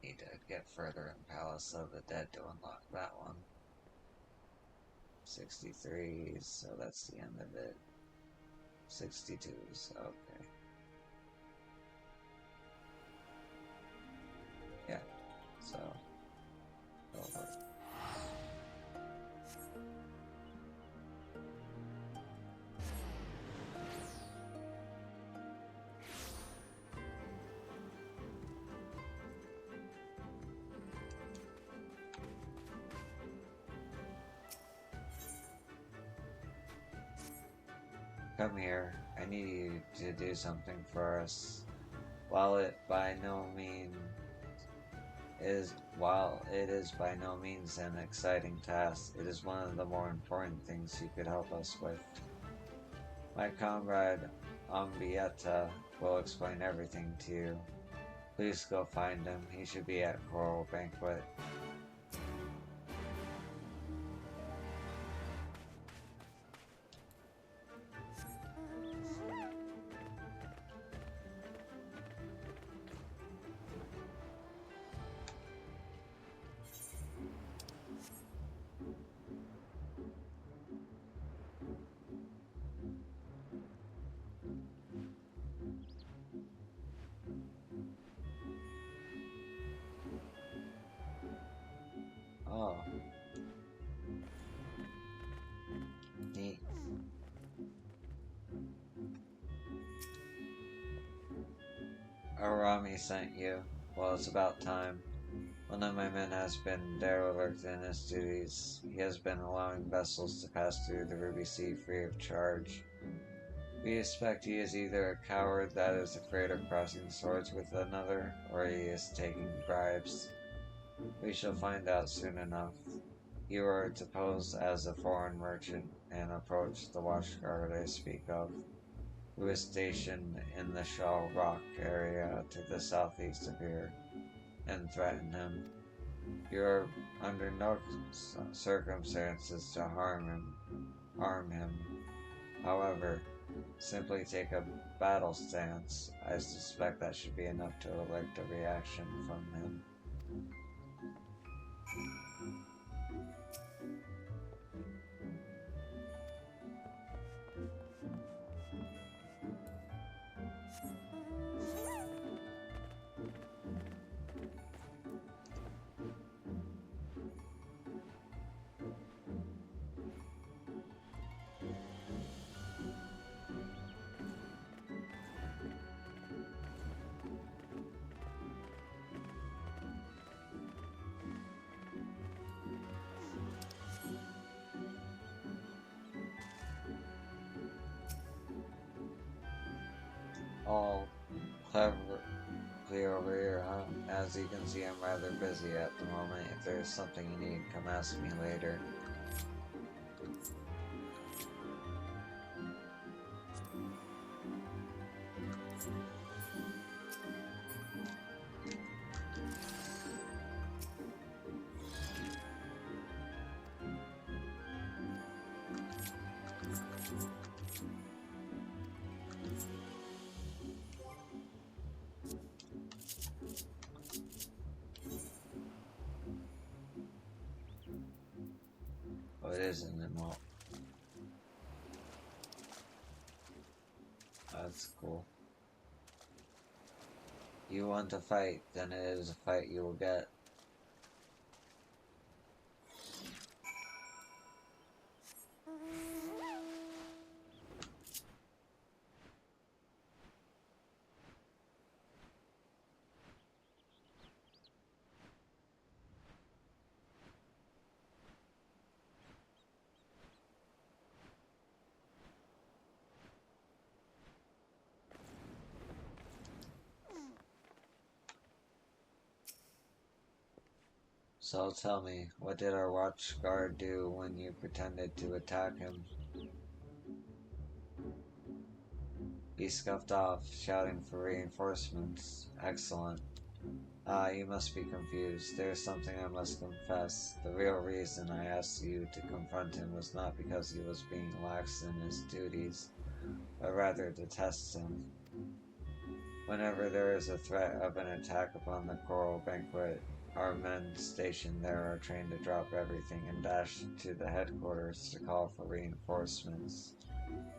need to get further in Palace of the Dead to unlock that one. 63s, so that's the end of it. 62s, okay. Yeah, so over. Come here, I need you to do something for us. While it is by no means an exciting task, it is one of the more important things you could help us with. My comrade Ambietta will explain everything to you. Please go find him. He should be at Coral Banquet. Oh. Neat. Arami sent you. Well, it's about time. One of my men has been derelict in his duties. He has been allowing vessels to pass through the Ruby Sea free of charge. We suspect he is either a coward that is afraid of crossing swords with another, or he is taking bribes. We shall find out soon enough. You are to pose as a foreign merchant and approach the watchguard I speak of, who is stationed in the Shell Rock area to the southeast of here, and threaten him. You are under no circumstances to harm him. However, simply take a battle stance. I suspect that should be enough to elect a reaction from him. All clever quickly over here, huh? As you can see, I'm rather busy at the moment. If there's something you need, come ask me later. Oh, it is an emote. That's cool. You want to fight, then it is a fight you will get. So tell me, what did our watch guard do when you pretended to attack him? He scuffed off, shouting for reinforcements. Excellent. Ah, you must be confused. There's something I must confess. The real reason I asked you to confront him was not because he was being lax in his duties, but rather to test him. Whenever there is a threat of an attack upon the Coral Banquet, our men stationed there are trained to drop everything and dash to the headquarters to call for reinforcements.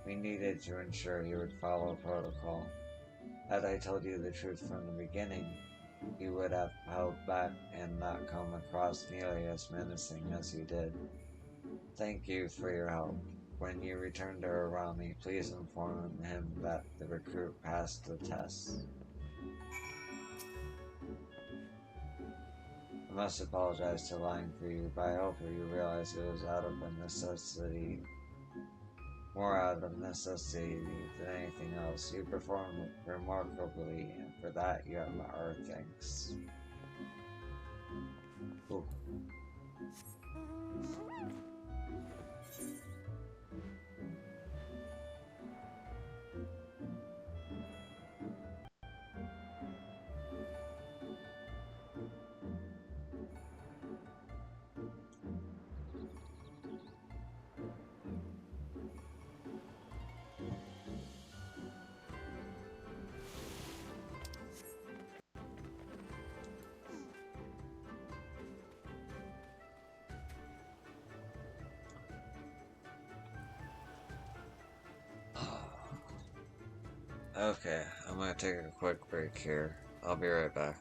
We needed to ensure he would follow protocol. Had I told you the truth from the beginning, you would have held back and not come across nearly as menacing as you did. Thank you for your help. When you return to Arami, please inform him that the recruit passed the test. I must apologize to lying for you, but I hope you realize it was out of a necessity, more out of necessity than anything else. You performed remarkably, and for that you have our thanks. Ooh. Okay, I'm gonna take a quick break here. I'll be right back.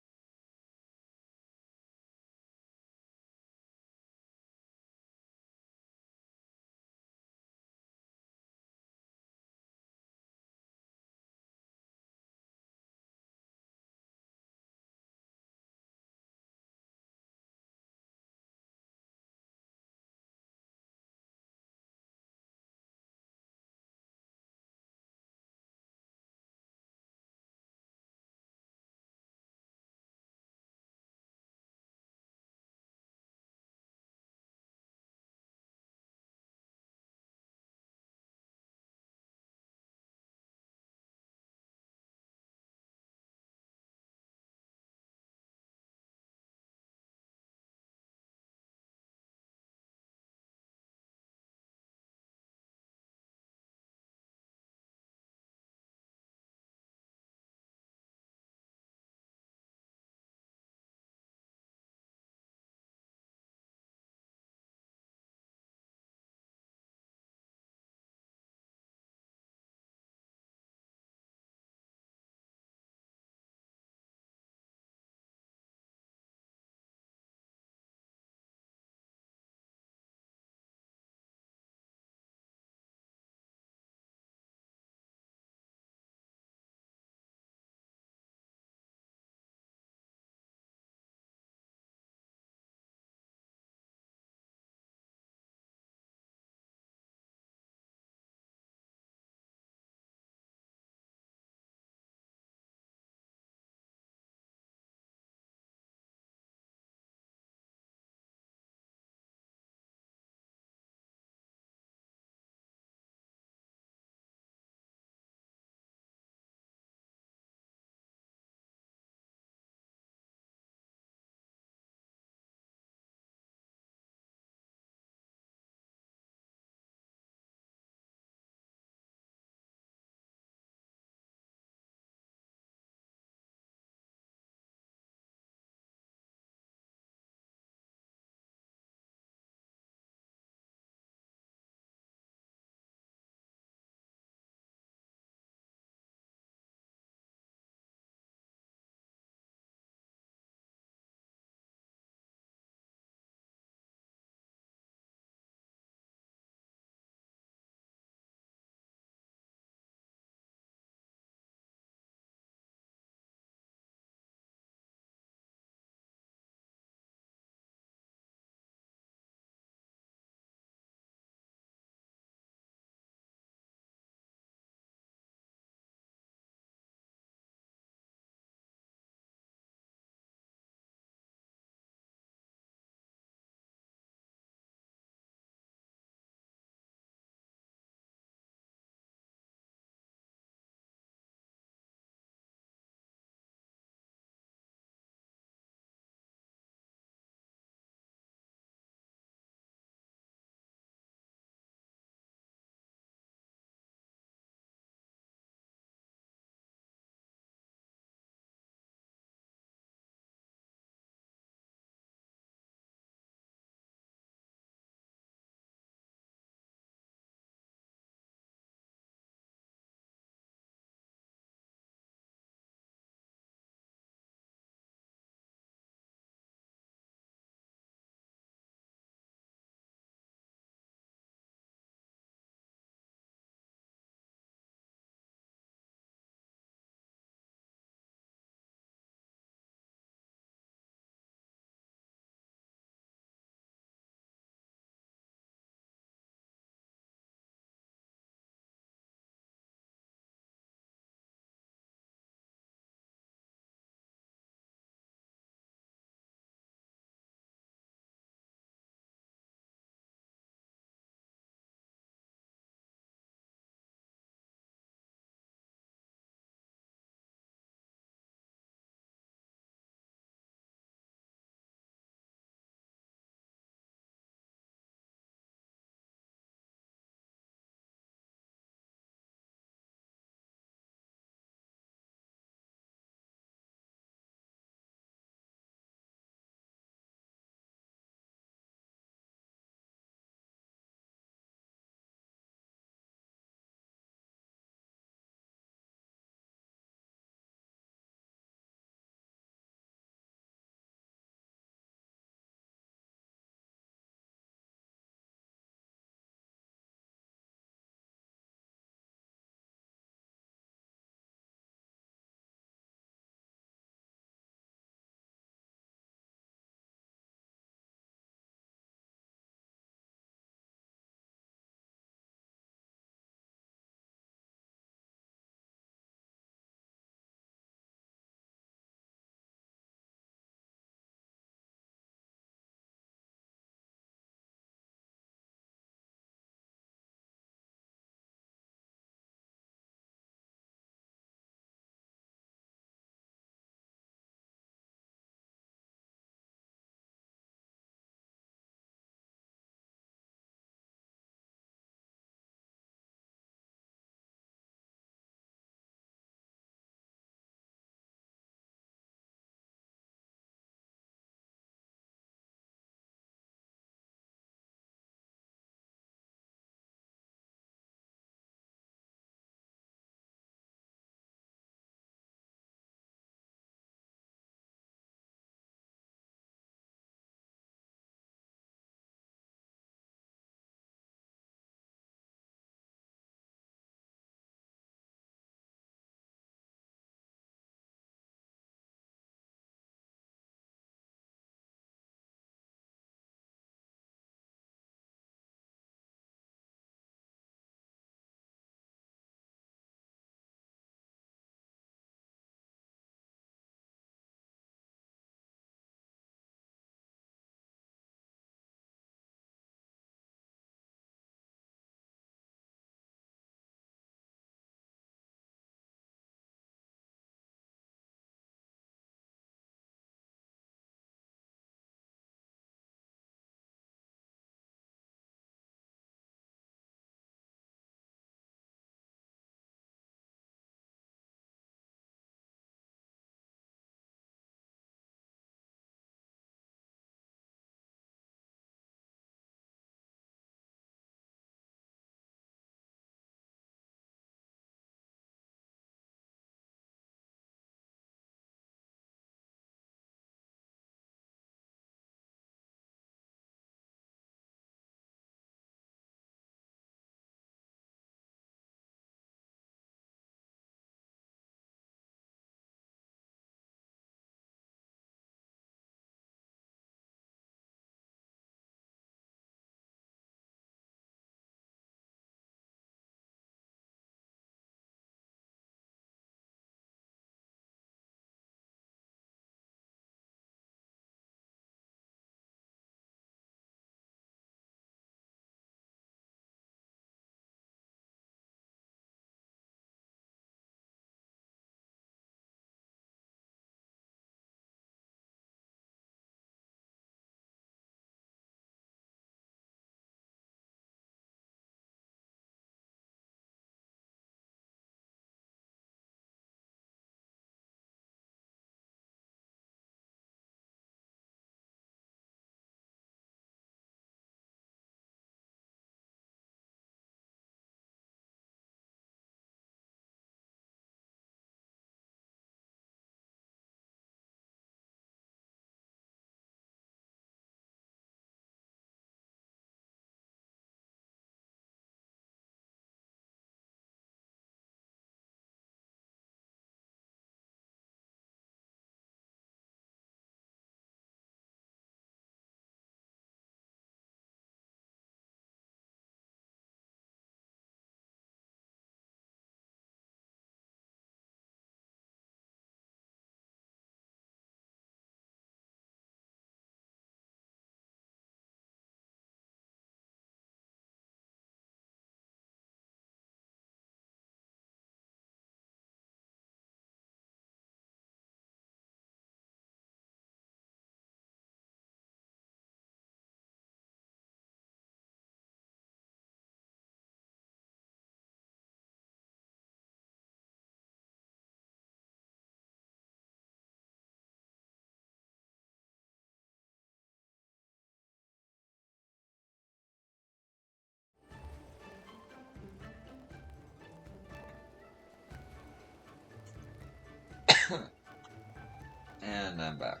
And I'm back.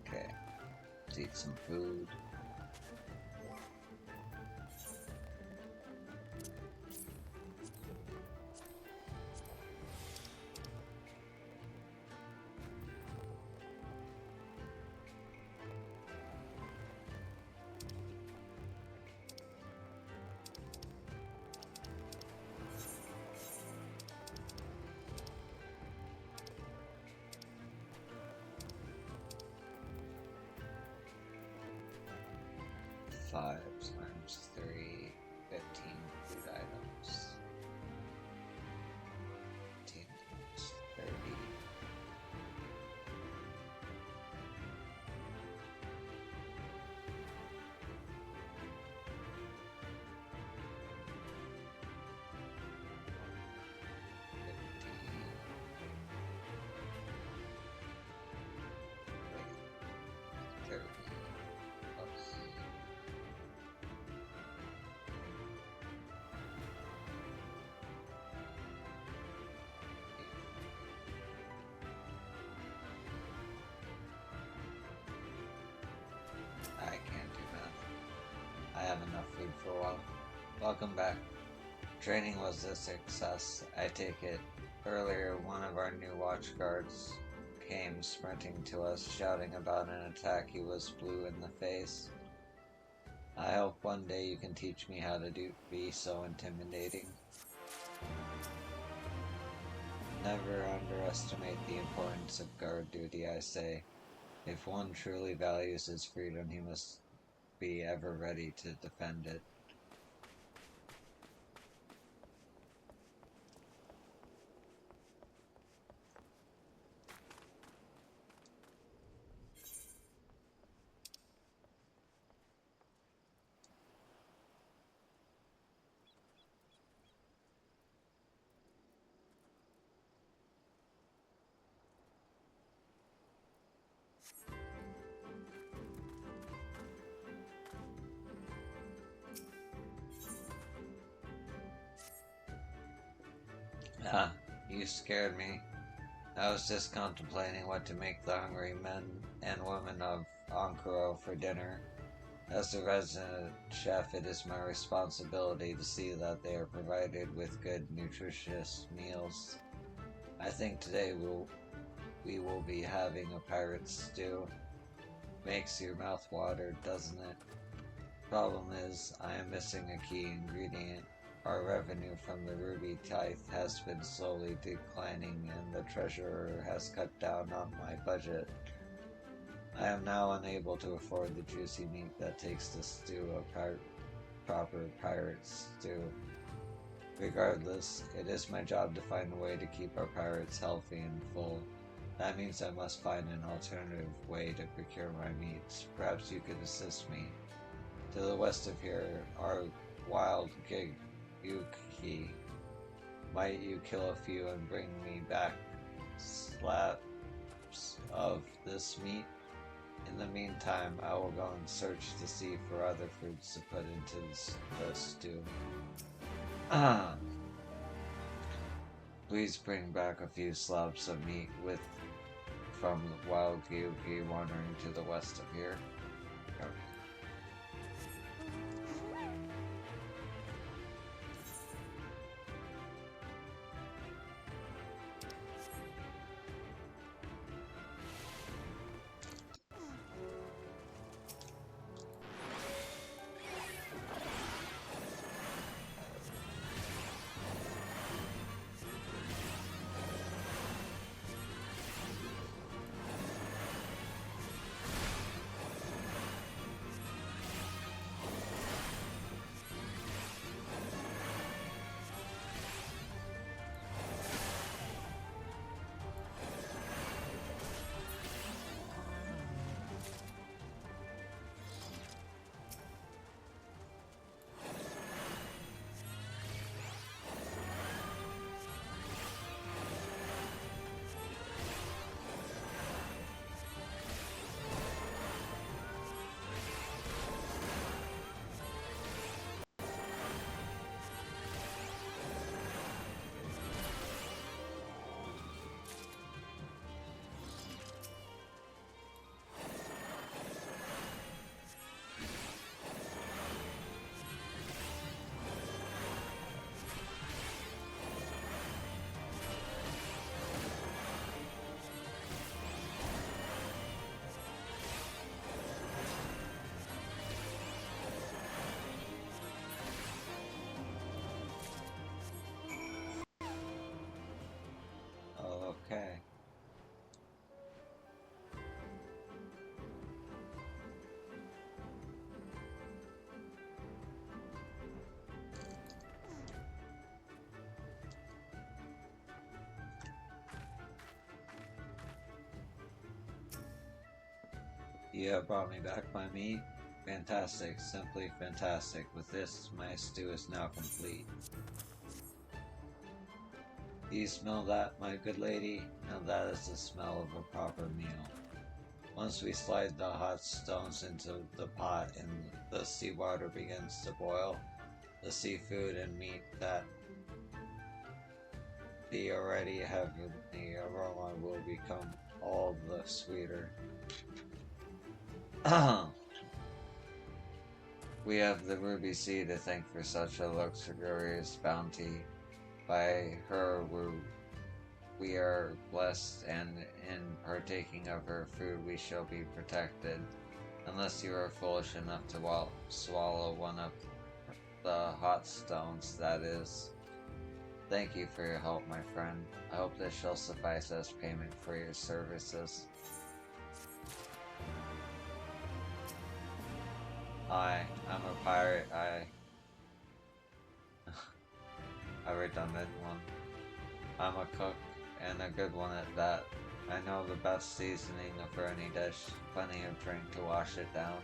Okay, let's eat some food. Five times 3, 15 food items. 15 times 30. I can't do math. I have enough food for a while. Welcome back. Training was a success, I take it. Earlier, one of our new watch guards came sprinting to us, shouting about an attack he was blue in the face. I hope one day you can teach me how to be so intimidating. Never underestimate the importance of guard duty, I say. If one truly values his freedom, he must be ever ready to defend it. Ah, you scared me. I was just contemplating what to make the hungry men and women of Ankuro for dinner. As the resident chef, it is my responsibility to see that they are provided with good, nutritious meals. I think today we will be having a pirate stew. Makes your mouth water, doesn't it? Problem is, I am missing a key ingredient. Our revenue from the ruby tithe has been slowly declining, and the treasurer has cut down on my budget. I am now unable to afford the juicy meat that takes to stew a proper pirate stew. Regardless, it is my job to find a way to keep our pirates healthy and full. That means I must find an alternative way to procure my meats. Perhaps you could assist me. To the west of here are wild Yuki. Might you kill a few and bring me back slabs of this meat? In the meantime, I will go and search to see for other foods to put into the stew. Please bring back a few slabs of meat from the wild Gyuki wandering to the west of here. Okay. You have brought me back my meat? Fantastic, simply fantastic. With this, my stew is now complete. Do you smell that, my good lady? Now that is the smell of a proper meal. Once we slide the hot stones into the pot and the seawater begins to boil, the seafood and meat that the already heavenly aroma will become all the sweeter. We have the ruby sea to thank for such a luxurious bounty. By her we are blessed, and in partaking of her food we shall be protected. Unless you are foolish enough to swallow one of the hot stones, that is. Thank you for your help, my friend. I hope this shall suffice as payment for your services. I'm a pirate. A redundant one. I'm a cook, and a good one at that. I know the best seasoning for any dish, plenty of drink to wash it down.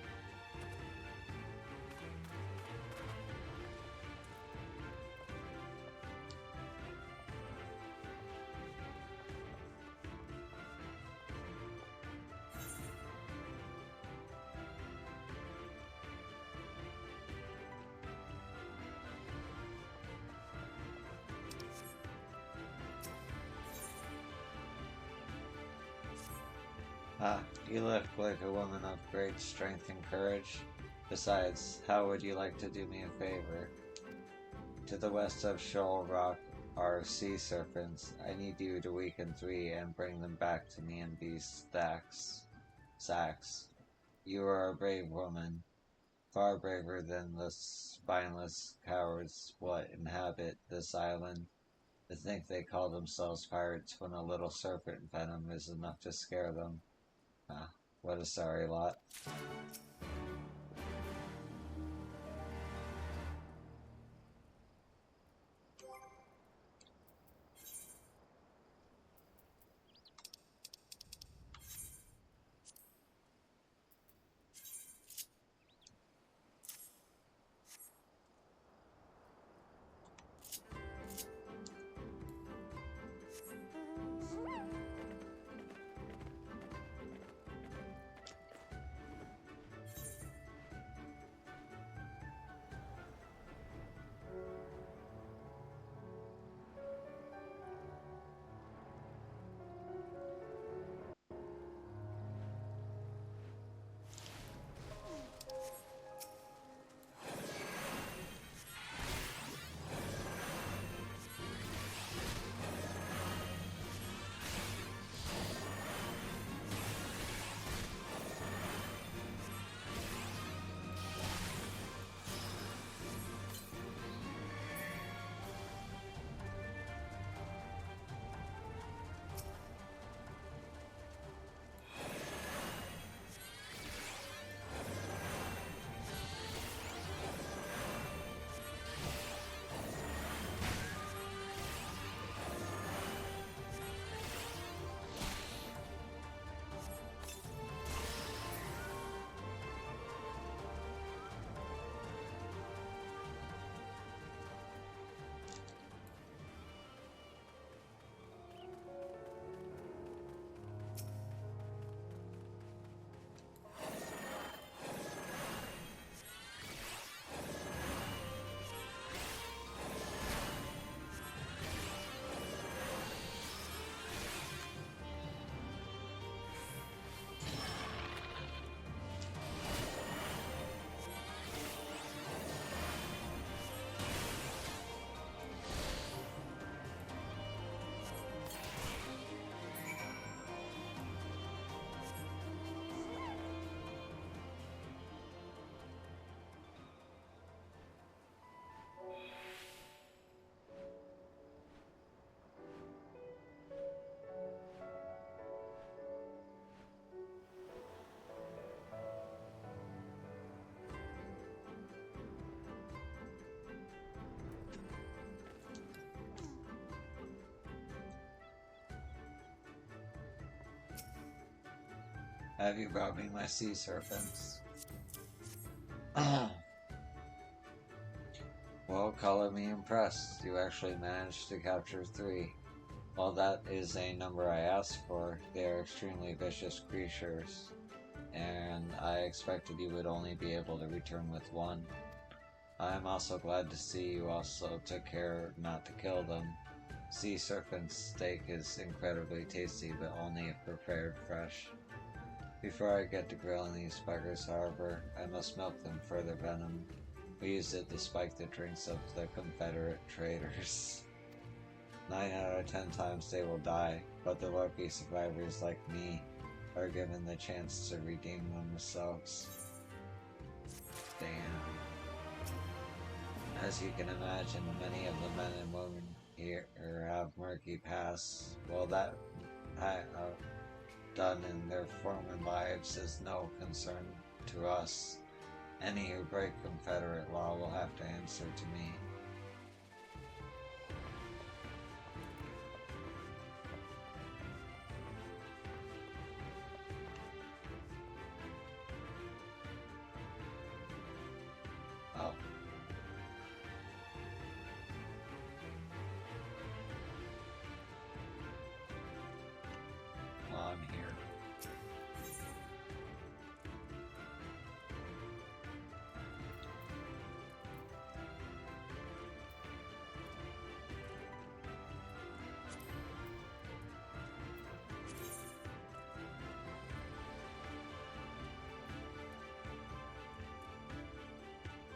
Ah, you look like a woman of great strength and courage. Besides, how would you like to do me a favor? To the west of Shoal Rock are sea serpents. I need you to weaken 3 and bring them back to me in these sacks. You are a brave woman, far braver than the spineless cowards what inhabit this island. To think they call themselves pirates when a little serpent venom is enough to scare them. Ah, what a sorry lot. Have you brought me my sea serpents? Well, color me impressed. You actually managed to capture 3. While that is a number I asked for, they are extremely vicious creatures, and I expected you would only be able to return with 1. I am also glad to see you also took care not to kill them. Sea serpent steak is incredibly tasty, but only if prepared fresh. Before I get to grilling these buggers, however, I must milk them for their venom. We used it to spike the drinks of the Confederate traitors. 9 out of 10 times they will die, but the lucky survivors like me are given the chance to redeem themselves. Damn. As you can imagine, many of the men and women here have murky pasts. Well, that I have done in their former lives is no concern to us. Any who break Confederate law will have to answer to me. Oh. Well, I'm here.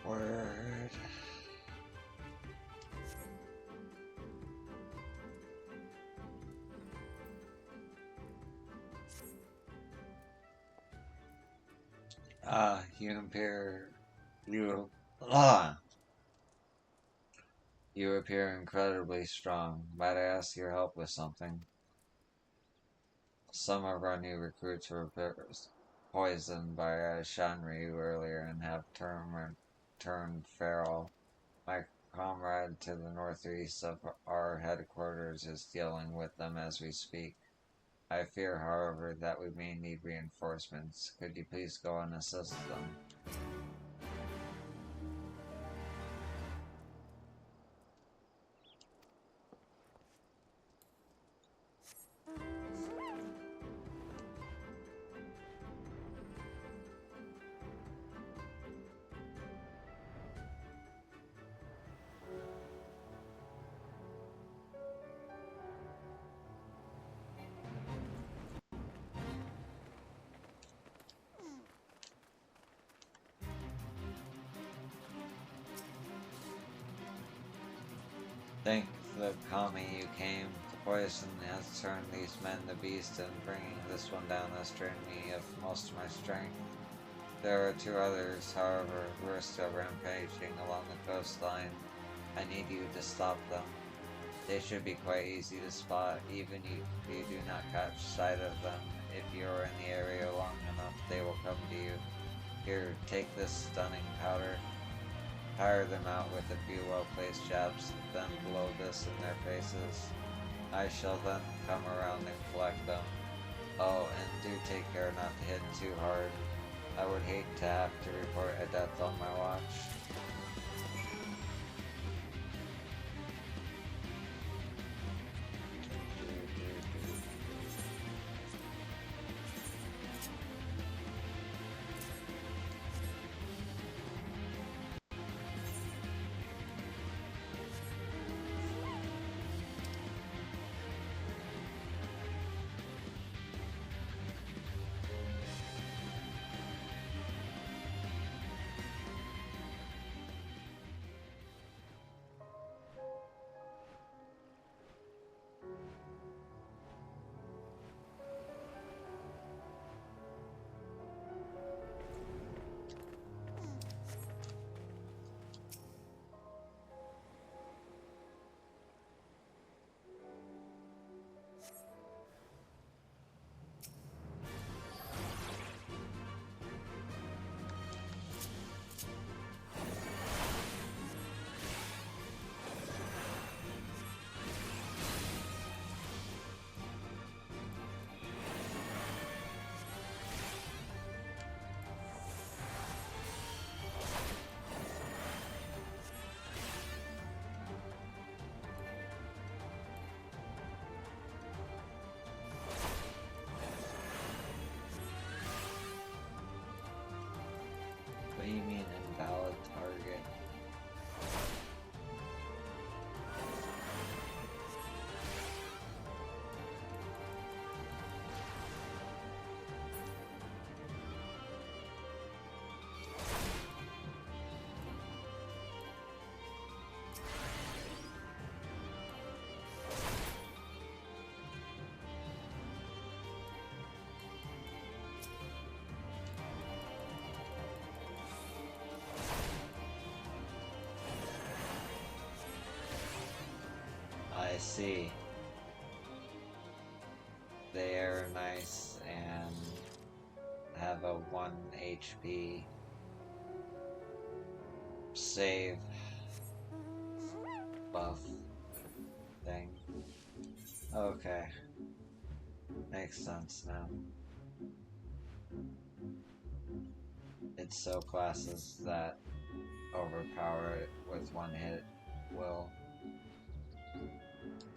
Word. You appear... You appear incredibly strong. Might I ask your help with something? Some of our new recruits were poisoned by a Shanryu earlier and have turned feral. My comrade to the northeast of our headquarters is dealing with them as we speak. I fear, however, that we may need reinforcements. Could you please go and assist them? Thank the kami you came. The poison has turned these men to beasts, and bringing this one down has drained me of most of my strength. There are 2 others, however, who are still rampaging along the coastline. I need you to stop them. They should be quite easy to spot, even if you do not catch sight of them. If you are in the area long enough, they will come to you. Here, take this stunning powder. Tire them out with a few well-placed jabs, then blow this in their faces. I shall then come around and collect them. Oh, and do take care not to hit too hard. I would hate to have to report a death on my watch. I see. They are nice and have a 1 HP save buff thing. Okay. Makes sense now. It's so classes that overpower it with one hit will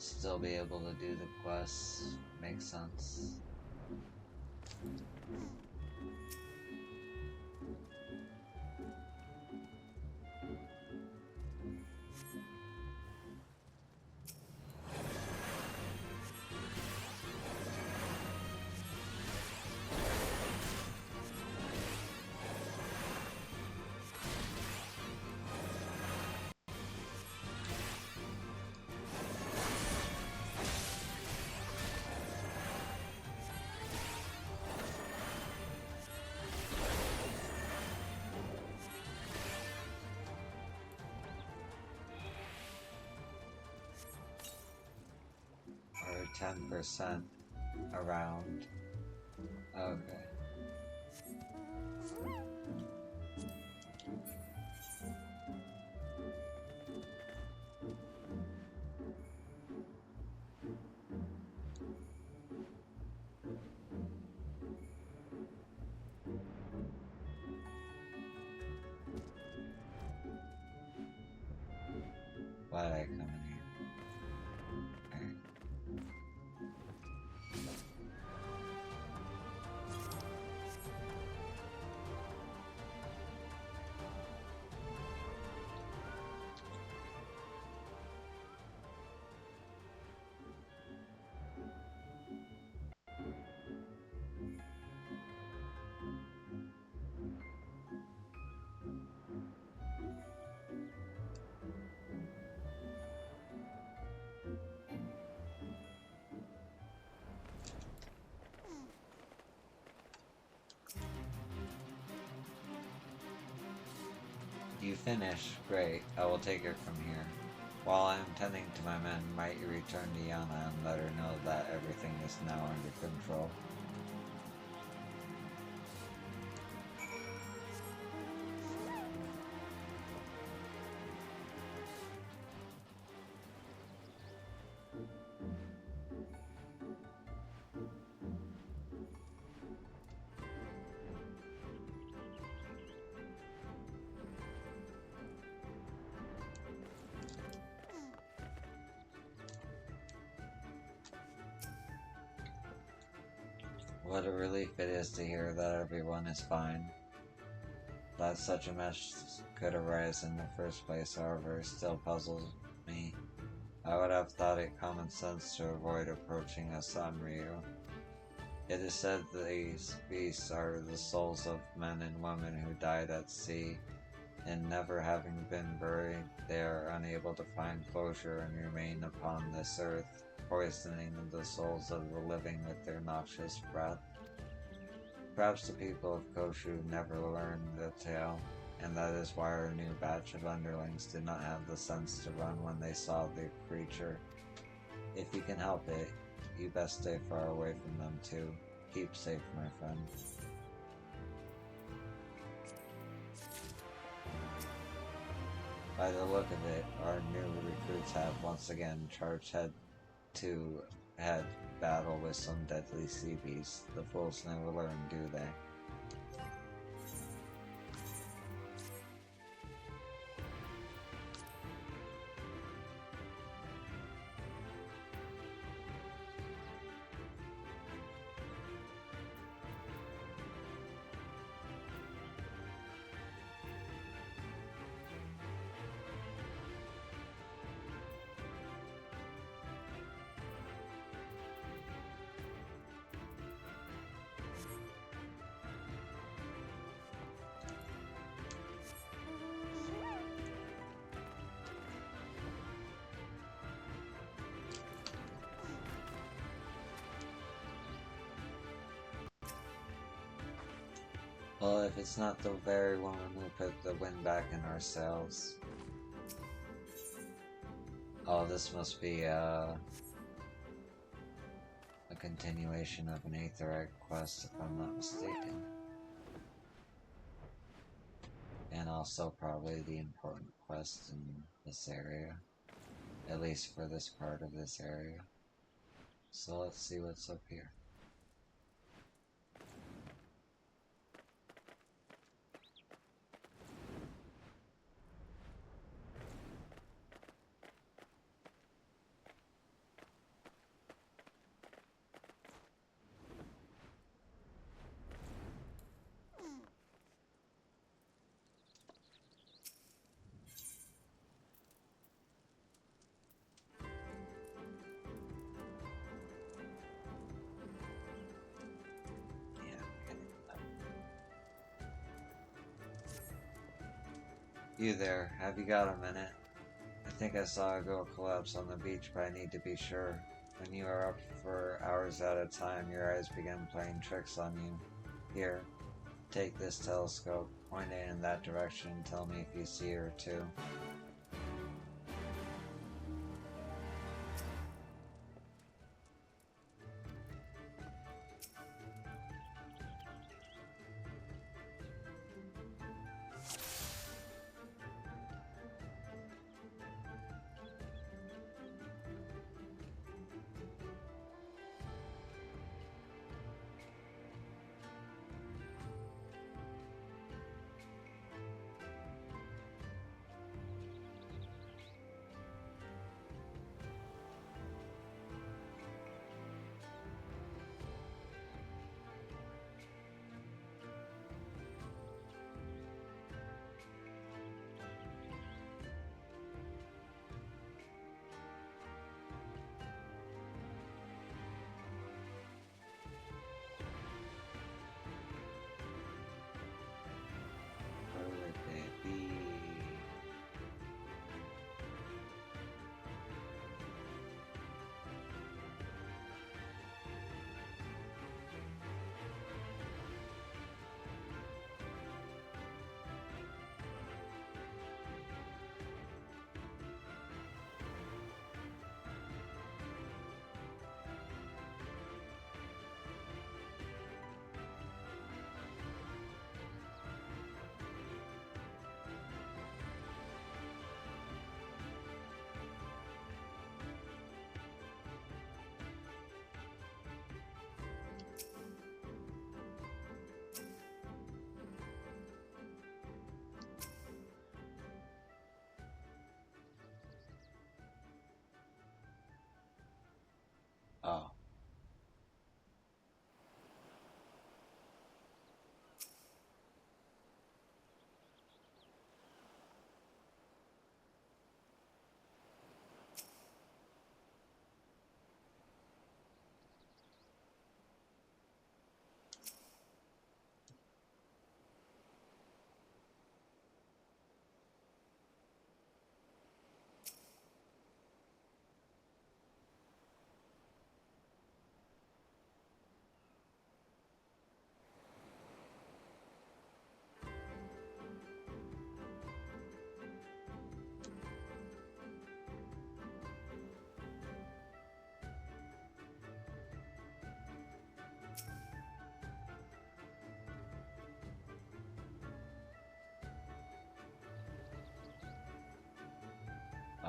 still be able to do the quests. Makes sense. Or 10% around. Okay. Why'd I come in here? Alright. You finish? Great. I will take it from here. While I am tending to my men, might you return to Yana and let her know that everything is now under control. What a relief it is to hear that everyone is fine. That such a mess could arise in the first place, however, still puzzles me. I would have thought it common sense to avoid approaching a Sanryu. It is said these beasts are the souls of men and women who died at sea, and never having been buried, they are unable to find closure and remain upon this earth, poisoning the souls of the living with their noxious breath. Perhaps the people of Koshu never learned the tale, and that is why our new batch of underlings did not have the sense to run when they saw the creature. If you can help it, you best stay far away from them too. Keep safe, my friend. By the look of it, our new recruits have once again charged head-to-head battle with some deadly sea beasts. The fools never learn, do they? Well, if it's not the very woman who put the wind back in our sails. Oh, this must be a continuation of an Aetherite quest, if I'm not mistaken. And also probably the important quest in this area. At least for this part of this area. So let's see what's up here. You there, have you got a minute? I think I saw a girl collapse on the beach, but I need to be sure. When you are up for hours at a time, your eyes begin playing tricks on you. Here, take this telescope, point it in that direction, and tell me if you see her too. Oh.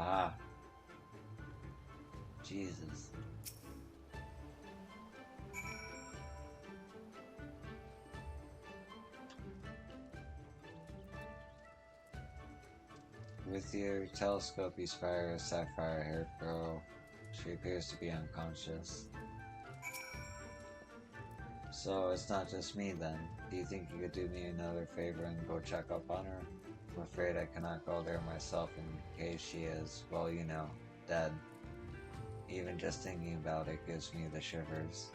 Ah. Jesus. With your telescope, you spy a sapphire-haired girl. She appears to be unconscious. So it's not just me then. Do you think you could do me another favor and go check up on her? I'm afraid I cannot go there myself in case she is, well, you know, dead. Even just thinking about it gives me the shivers.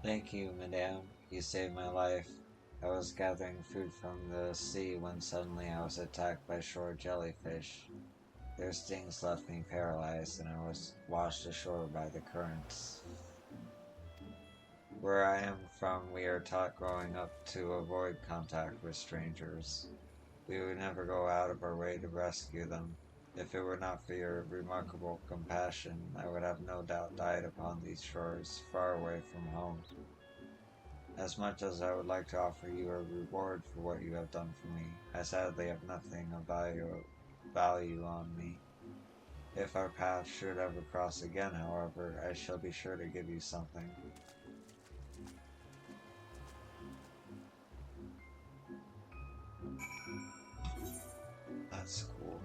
Thank you, madame. You saved my life. I was gathering food from the sea when suddenly I was attacked by shore jellyfish. Their stings left me paralyzed and I was washed ashore by the currents. Where I am from, we are taught growing up to avoid contact with strangers. We would never go out of our way to rescue them. If it were not for your remarkable compassion, I would have no doubt died upon these shores, far away from home. As much as I would like to offer you a reward for what you have done for me, I sadly have nothing of value on me. If our paths should ever cross again, however, I shall be sure to give you something. That's cool.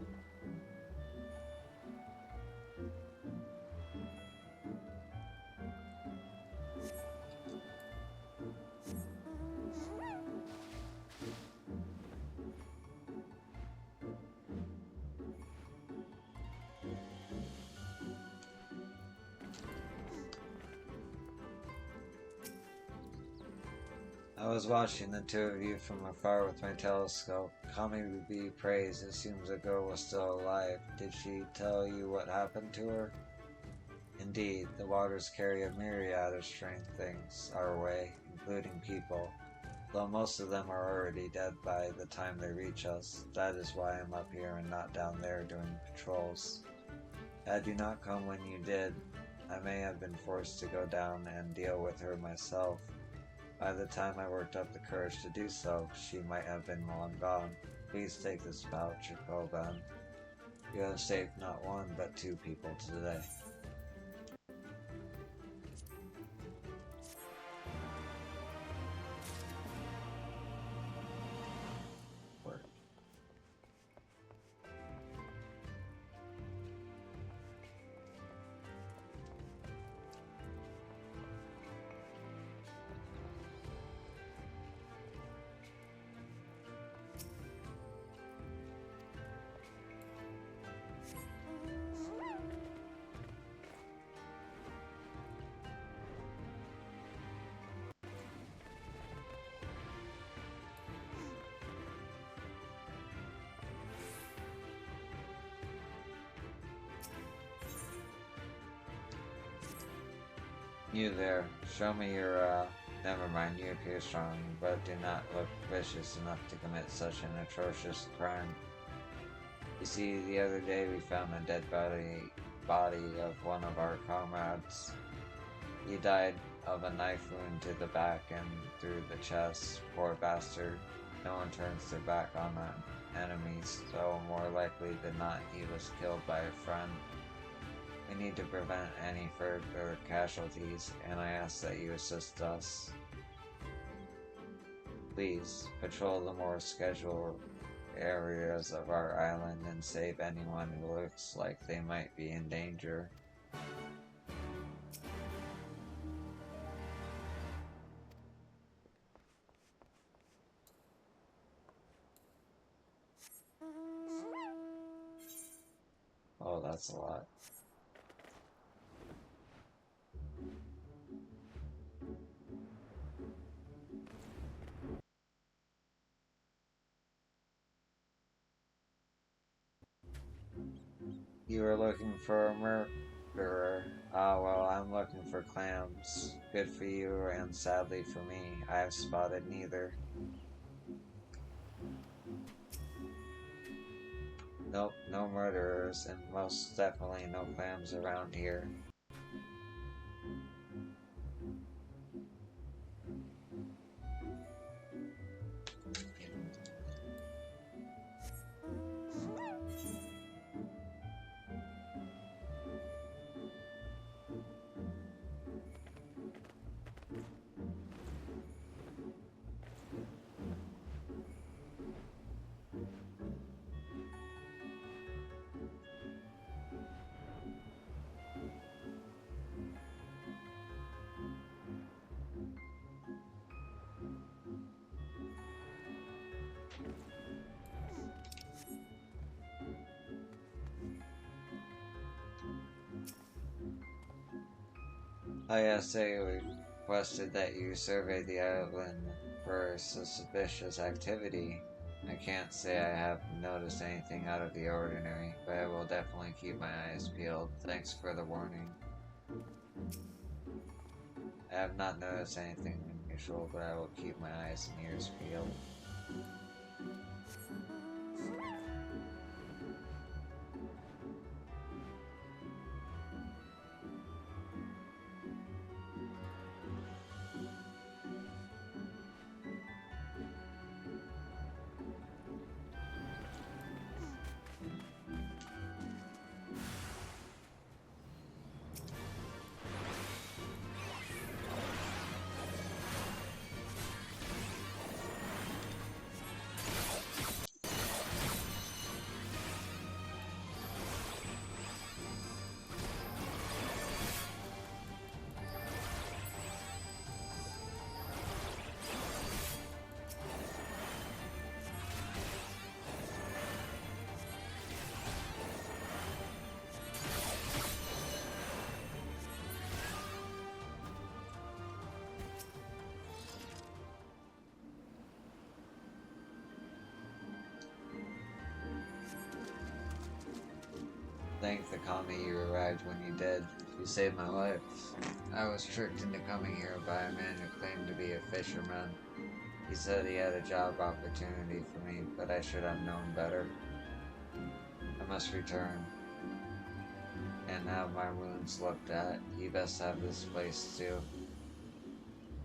I was watching the two of you from afar with my telescope. Kami be praised, it seems the girl was still alive. Did she tell you what happened to her? Indeed, the waters carry a myriad of strange things our way, including people. Though most of them are already dead by the time they reach us. That is why I'm up here and not down there doing patrols. Had you not come when you did, I may have been forced to go down and deal with her myself. By the time I worked up the courage to do so, she might have been long gone. Please take this pouch, Koban. You have saved not one, but two people today. Work. You there, show me your, never mind, you appear strong, but do not look vicious enough to commit such an atrocious crime. You see, the other day we found a dead body of one of our comrades. He died of a knife wound to the back and through the chest. Poor bastard. No one turns their back on an enemy, so more likely than not he was killed by a friend. We need to prevent any further casualties, and I ask that you assist us. Please, patrol the more scheduled areas of our island and save anyone who looks like they might be in danger. Oh, that's a lot. You are looking for a murderer. Ah, well, I'm looking for clams. Good for you, and sadly for me, I have spotted neither. Nope, no murderers, and most definitely no clams around here. I say requested that you survey the island for suspicious activity. I can't say I have noticed anything out of the ordinary, but I will definitely keep my eyes peeled. Thanks for the warning. I have not noticed anything unusual, but I will keep my eyes and ears peeled. Thank the kami you arrived when you did. You saved my life. I was tricked into coming here by a man who claimed to be a fisherman. He said he had a job opportunity for me, but I should have known better. I must return and have my wounds looked at. You best have this place too.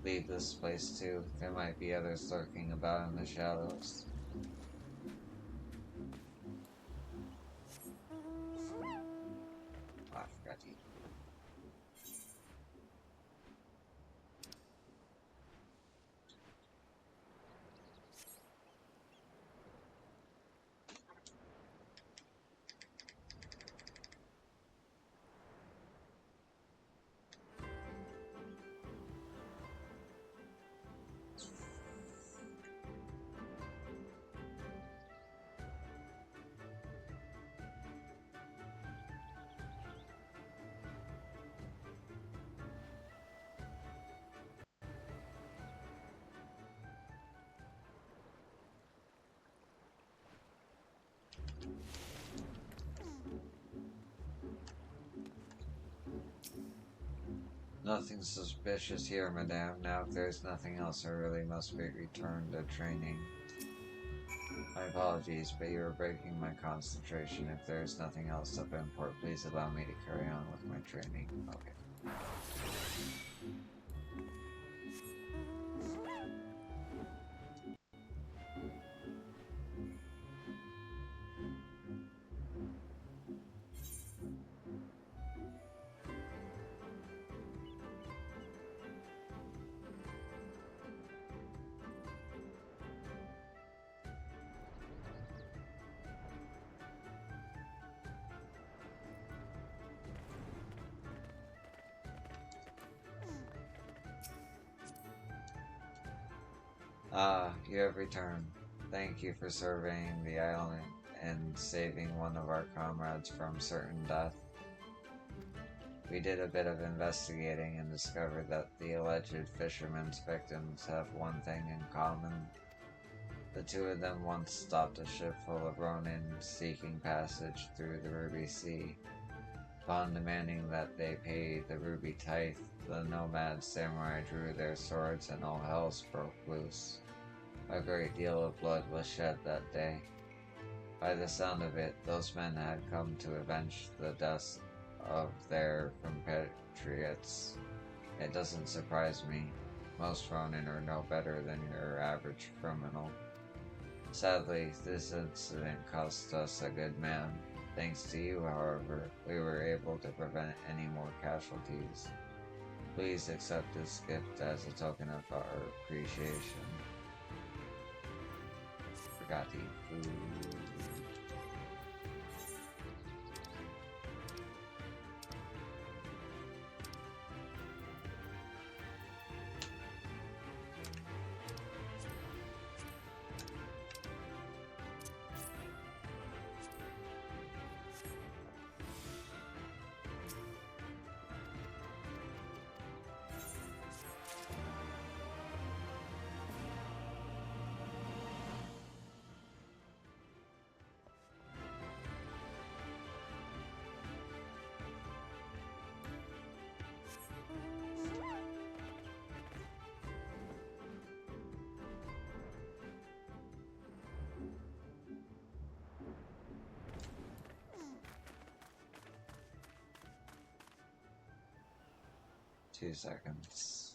Leave this place too. There might be others lurking about in the shadows. I forgot to eat. Nothing suspicious here, madame. Now, if there's nothing else, I really must be returned to training. My apologies, but you are breaking my concentration. If there is nothing else of import, please allow me to carry on with my training. Okay. Ah, you have returned. Thank you for surveying the island and saving one of our comrades from certain death. We did a bit of investigating and discovered that the alleged fisherman's victims have one thing in common. The two of them once stopped a ship full of Ronin seeking passage through the Ruby Sea. Upon demanding that they pay the Ruby Tithe, the nomad samurai drew their swords and all hell broke loose. A great deal of blood was shed that day. By the sound of it, those men had come to avenge the deaths of their compatriots. It doesn't surprise me. Most Ronin are no better than your average criminal. Sadly, this incident cost us a good man. Thanks to you, however, we were able to prevent any more casualties. Please accept this gift as a token of our appreciation. Forgot to eat food. 2 seconds.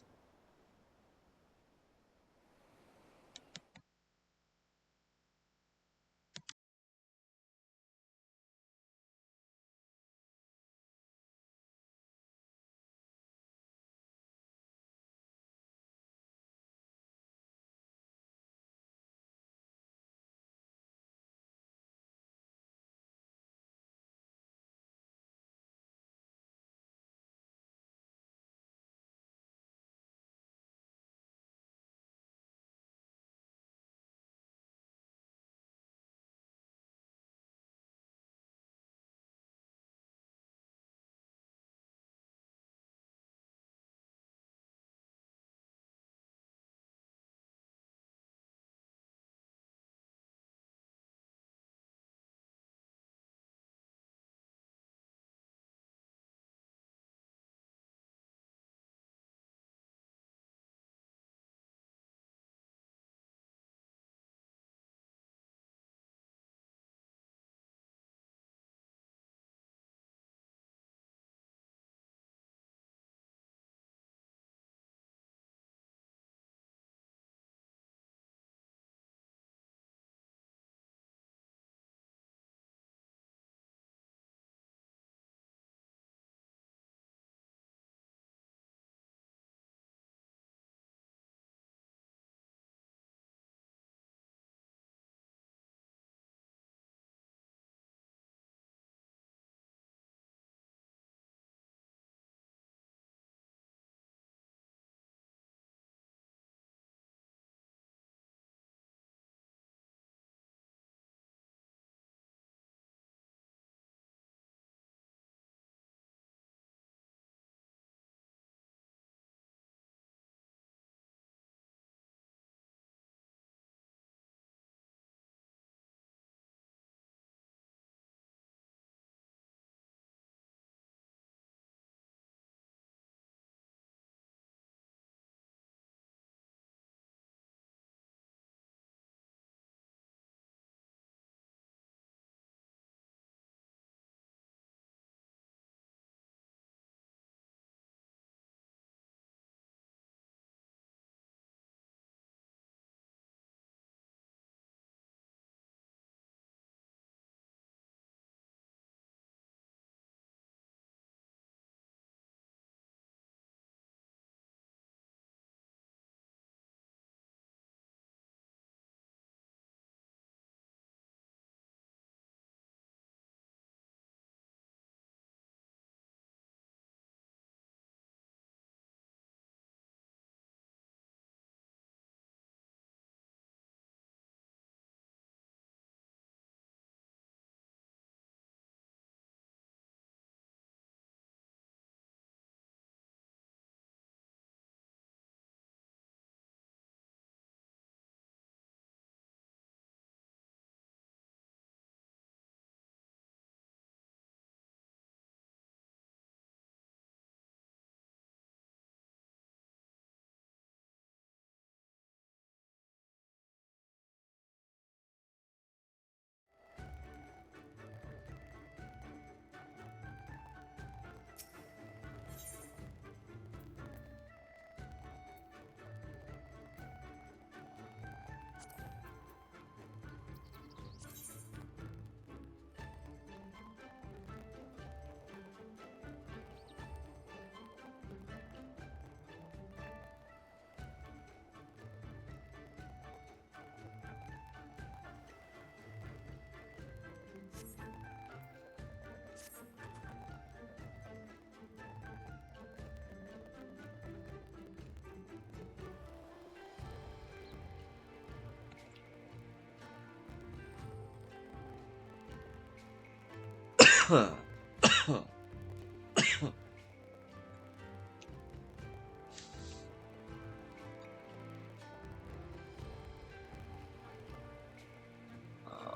Oh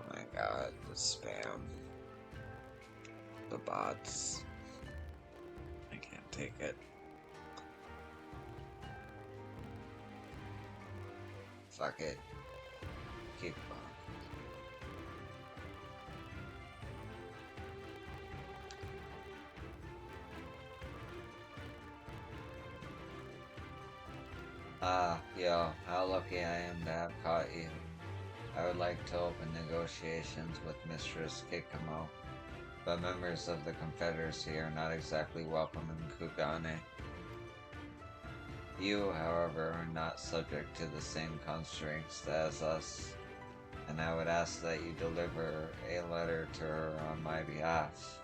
my god, the spam. The bots. I can't take it. Fuck it. Keep on. Ah, yo, how lucky I am to have caught you. I would like to open negotiations with Mistress Kikamo, but members of the Confederacy are not exactly welcome in Kugane. You, however, are not subject to the same constraints as us, and I would ask that you deliver a letter to her on my behalf.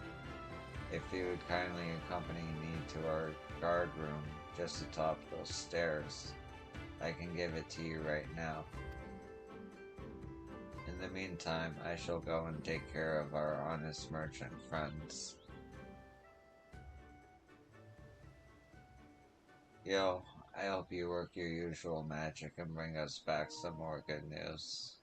If you would kindly accompany me to our guard room just atop those stairs, I can give it to you right now. In the meantime, I shall go and take care of our honest merchant friends. Yo, I hope you work your usual magic and bring us back some more good news.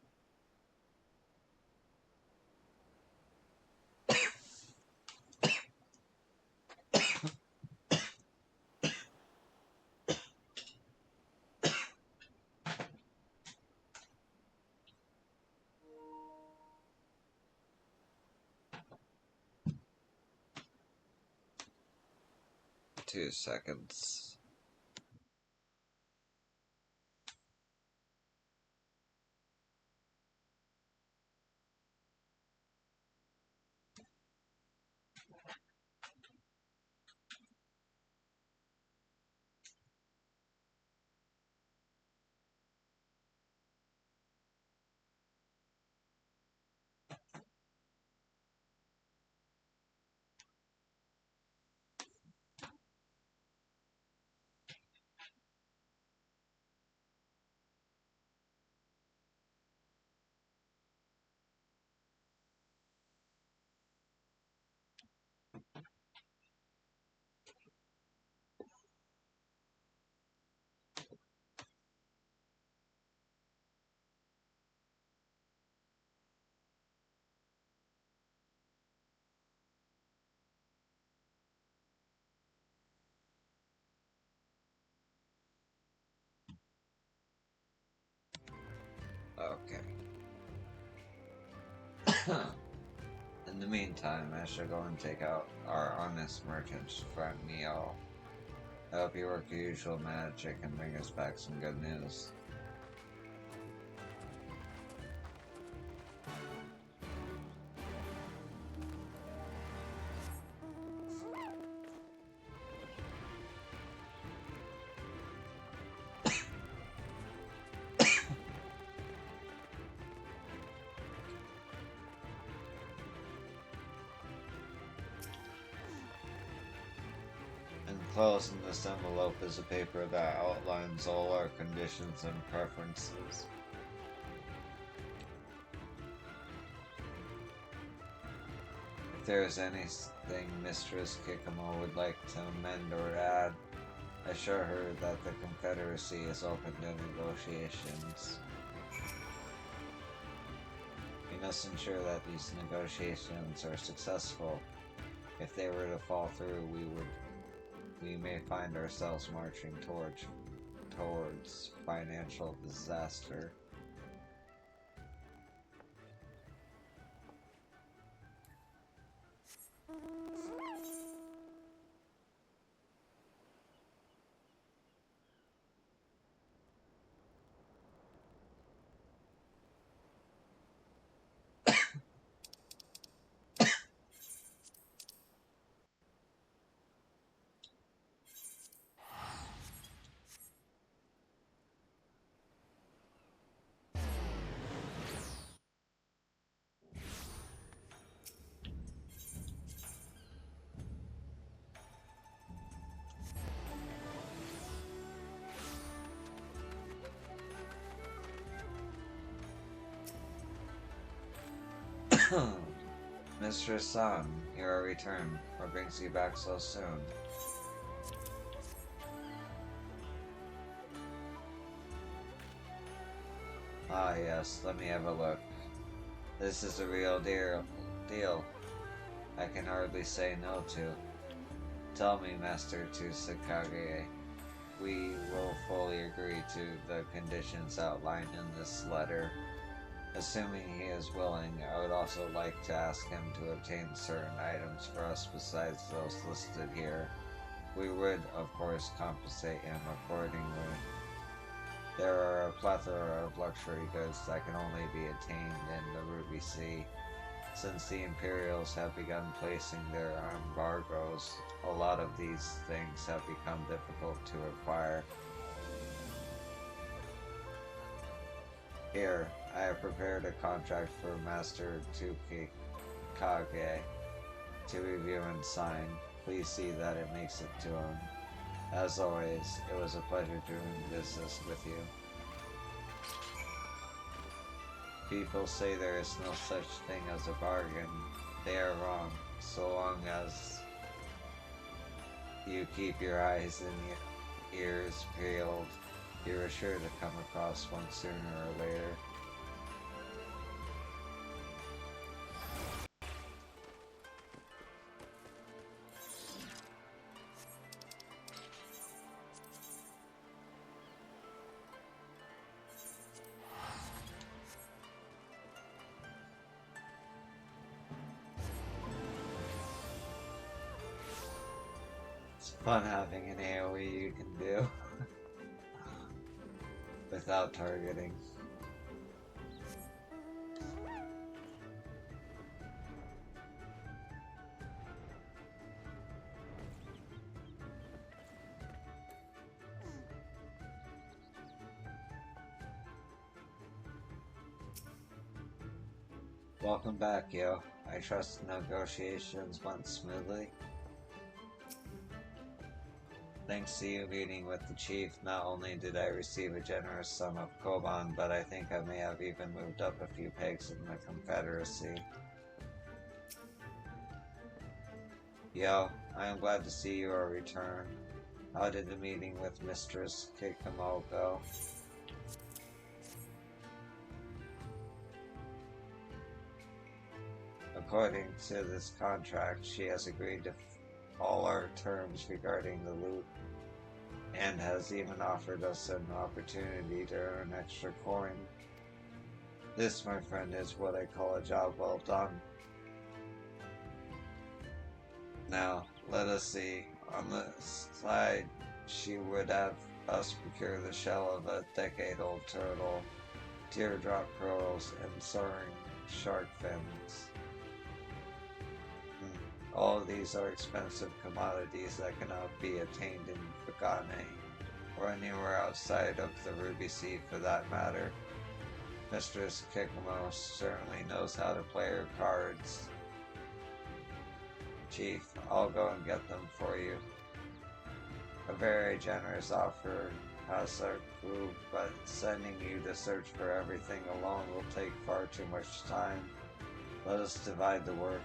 Two seconds. Okay. In the meantime, I shall go and take out our honest merchant's friend Neo. I hope you work your usual magic and bring us back some good news. Enclosed in this envelope is a paper that outlines all our conditions and preferences. If there is anything Mistress Kikamo would like to amend or add, assure her that the Confederacy is open to negotiations. We must ensure that these negotiations are successful. If they were to fall through, we may find ourselves marching towards financial disaster. Mistress San, you are returned. What brings you back so soon? Ah yes, let me have a look. This is a real deal. I can hardly say no to. Tell me, Master Tsusakage, we will fully agree to the conditions outlined in this letter. Assuming he is willing, I would also like to ask him to obtain certain items for us besides those listed here. We would, of course, compensate him accordingly. There are a plethora of luxury goods that can only be attained in the Ruby Sea. Since the Imperials have begun placing their embargoes, a lot of these things have become difficult to acquire. Here, I have prepared a contract for Master Tukikage to review and sign. Please see that it makes it to him. As always, it was a pleasure doing business with you. People say there is no such thing as a bargain. They are wrong, so long as you keep your eyes and ears peeled. You are sure to come across one sooner or later. It's fun having an AoE you can do without targeting. Welcome back, yo. I trust the negotiations went smoothly. Thanks to you meeting with the chief, not only did I receive a generous sum of Koban, but I think I may have even moved up a few pegs in the Confederacy. Yo, I am glad to see you are returned. How did the meeting with Mistress Kikamo go? According to this contract, she has agreed to all our terms regarding the loot, and has even offered us an opportunity to earn extra coin. This, my friend, is what I call a job well done. Now, let us see. On the side, she would have us procure the shell of a decade-old turtle, teardrop pearls, and soaring shark fins. All of these are expensive commodities that cannot be attained in Fukane, or anywhere outside of the Ruby Sea for that matter. Mistress Kikamo certainly knows how to play her cards. Chief, I'll go and get them for you. A very generous offer, Hasaku, but sending you to search for everything alone will take far too much time. Let us divide the work.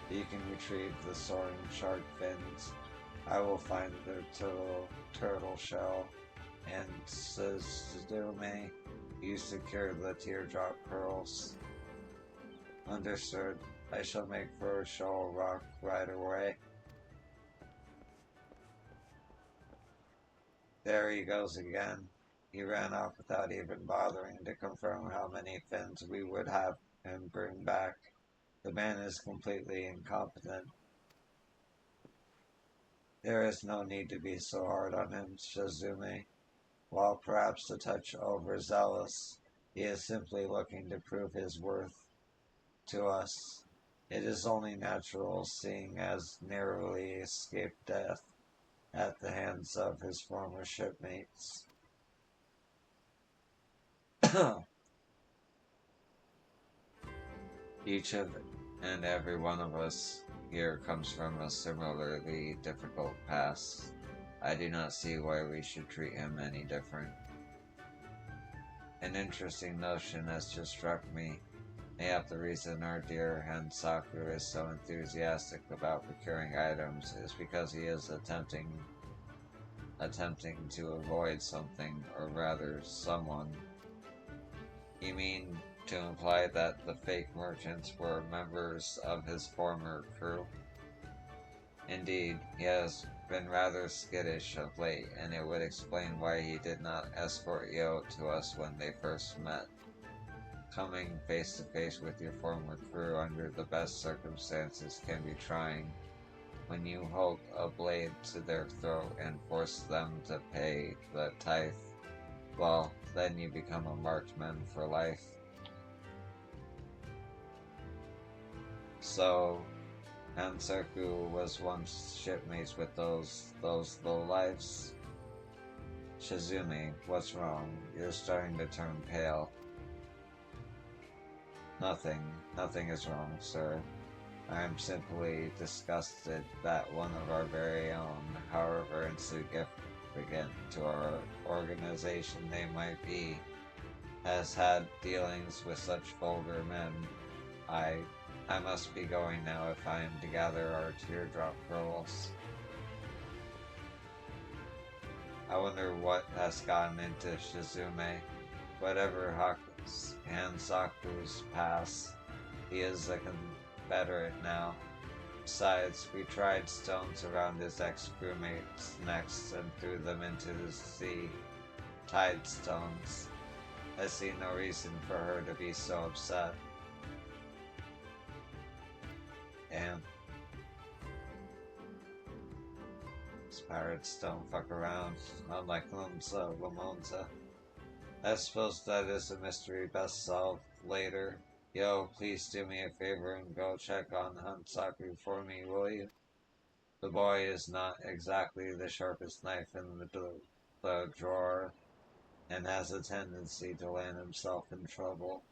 You can retrieve the soaring shark fins. I will find the turtle shell, and Suzume, you secure the teardrop pearls. Understood. I shall make for Shoal Rock right away. There he goes again. He ran off without even bothering to confirm how many fins we would have him bring back. The man is completely incompetent. There is no need to be so hard on him, Shizume. While perhaps a touch overzealous, he is simply looking to prove his worth to us. It is only natural, seeing as narrowly escaped death at the hands of his former shipmates. Each of and every one of us here comes from a similarly difficult past. I do not see why we should treat him any different. An interesting notion has just struck me. Mayhap the reason our dear Hansaku is so enthusiastic about procuring items is because he is attempting to avoid something, or rather someone. You mean to imply that the fake merchants were members of his former crew? Indeed, he has been rather skittish of late, and it would explain why he did not escort you to us when they first met. Coming face to face with your former crew under the best circumstances can be trying. When you hold a blade to their throat and force them to pay the tithe, well, then you become a marksman for life. So, Hansaku was once shipmates with those lowlifes. Shizumi, what's wrong? You're starting to turn pale. Nothing is wrong, sir. I am simply disgusted that one of our very own, however insignificant to our organization they might be, has had dealings with such vulgar men. I must be going now if I am to gather our teardrop pearls. I wonder what has gotten into Shizume. Whatever Hansaku's past, he is a Confederate now. Besides, we tried stones around his ex-crewmates' necks and threw them into the sea. Tide stones. I see no reason for her to be so upset. Damn. These pirates don't fuck around, unlike Lamonza. I suppose that is a mystery best solved later. Yo, please do me a favor and go check on Hansaku for me, will you? The boy is not exactly the sharpest knife in the drawer, and has a tendency to land himself in trouble.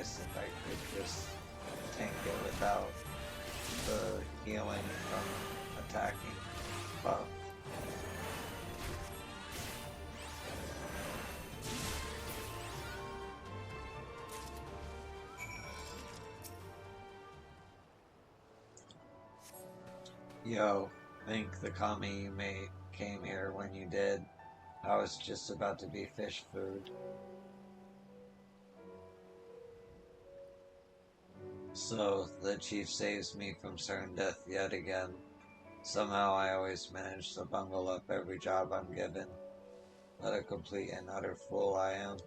If I could just tank it without the healing from attacking buff. Yo, think the kami you made came here when you did. I was just about to be fish food. So, the chief saves me from certain death yet again. Somehow I always manage to bungle up every job I'm given. What a complete and utter fool I am.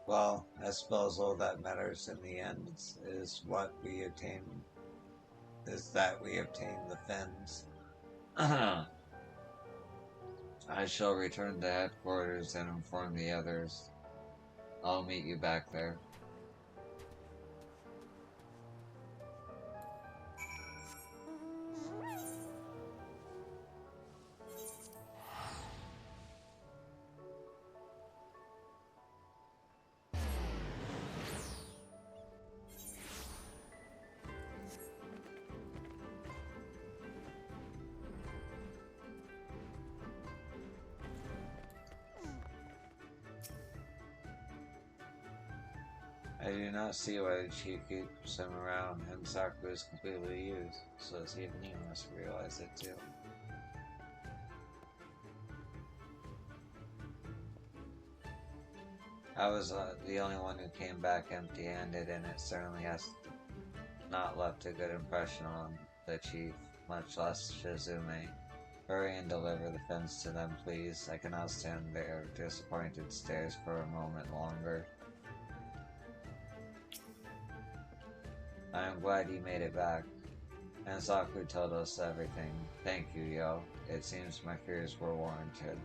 Well, I suppose all that matters in the end is that we obtain the fins. I shall return to headquarters and inform the others. I'll meet you back there. I do not see why the chief keeps him around. Hansaku is completely used, so even he must realize it too. I was the only one who came back empty-handed, and it certainly has not left a good impression on the chief, much less Shizume. Hurry and deliver the fins to them, please. I cannot stand their disappointed stares for a moment longer. I am glad you made it back. And Zaku told us everything. Thank you, Yo. It seems my fears were warranted.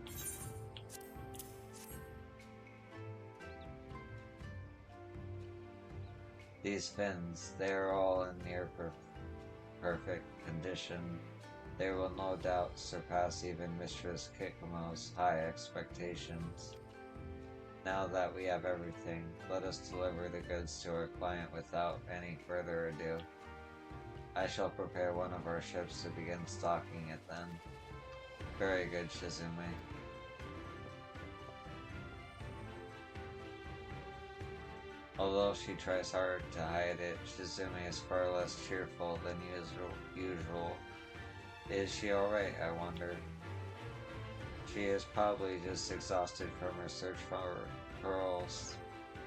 These fins, they are all in near perfect condition. They will no doubt surpass even Mistress Kikumo's high expectations. Now that we have everything, let us deliver the goods to our client without any further ado. I shall prepare one of our ships to begin stocking it then. Very good, Shizume. Although she tries hard to hide it, Shizume is far less cheerful than usual. Is she alright, I wonder? She is probably just exhausted from her search for pearls.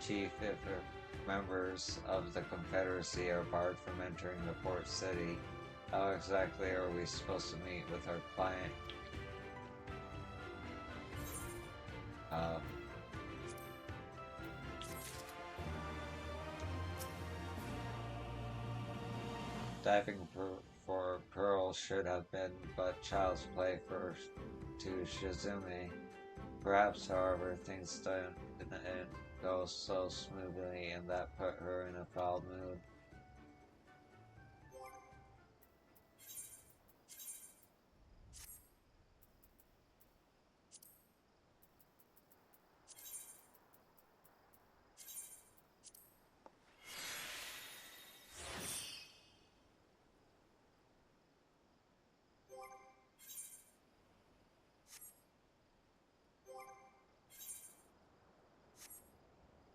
Chief, if members of the Confederacy are barred from entering the port city, how exactly are we supposed to meet with our client? Diving for pearls should have been but child's play to Shizume. Perhaps, however, things didn't go so smoothly, and that put her in a foul mood.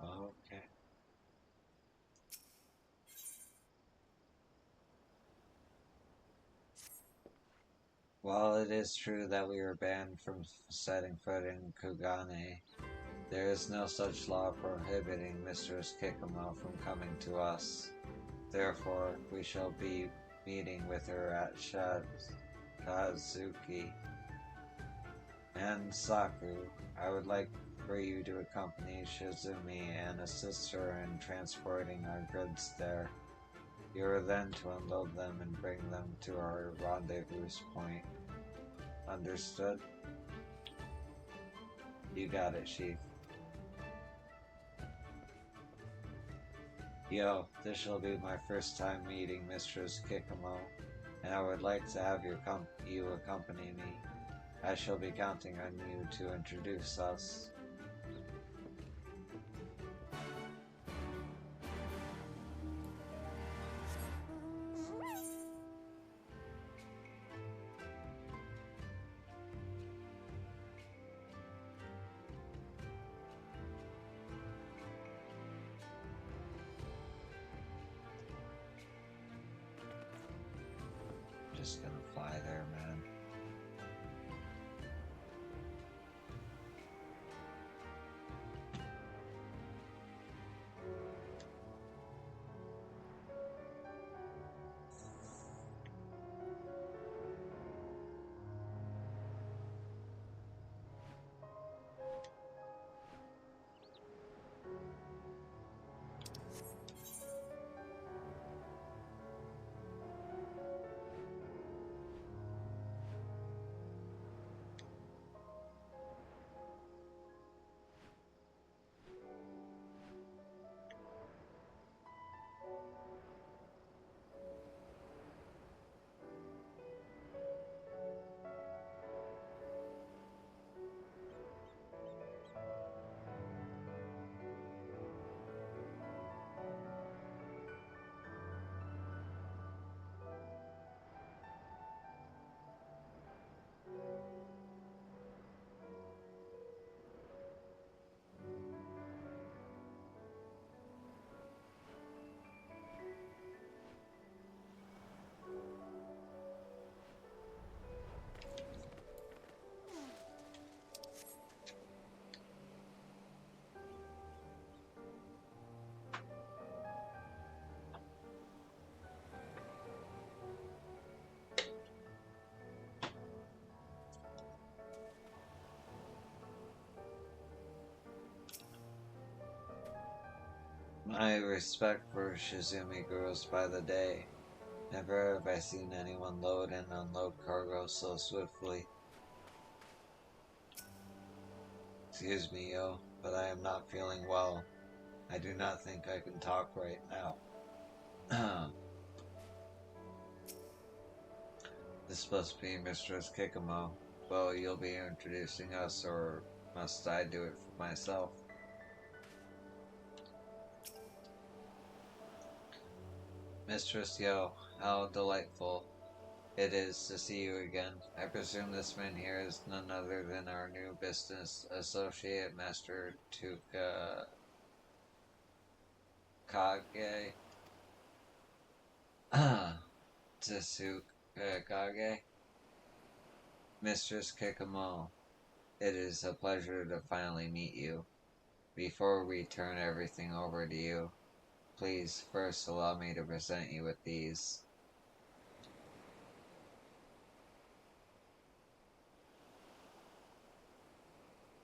Okay. While it is true that we are banned from setting foot in Kugane, there is no such law prohibiting Mistress Kikumo from coming to us. Therefore, we shall be meeting with her at Kazuki. And Saku, I would like for you to accompany Shizumi and assist her in transporting our goods there. You are then to unload them and bring them to our rendezvous point. Understood? You got it, Chief. Yo, this shall be my first time meeting Mistress Kikumo, and I would like to have you accompany me. I shall be counting on you to introduce us. Just gonna fly there, man. My respect for Shizumi grows by the day. Never have I seen anyone load and unload cargo so swiftly. Excuse me, yo, but I am not feeling well. I do not think I can talk right now. This must be Mistress Kikamo. Well, you'll be introducing us, or must I do it for myself? Mistress Yo, how delightful it is to see you again. I presume this man here is none other than our new business associate, Master Kage? Tsukage? Mistress Kikamo, it is a pleasure to finally meet you. Before we turn everything over to you, please first allow me to present you with these.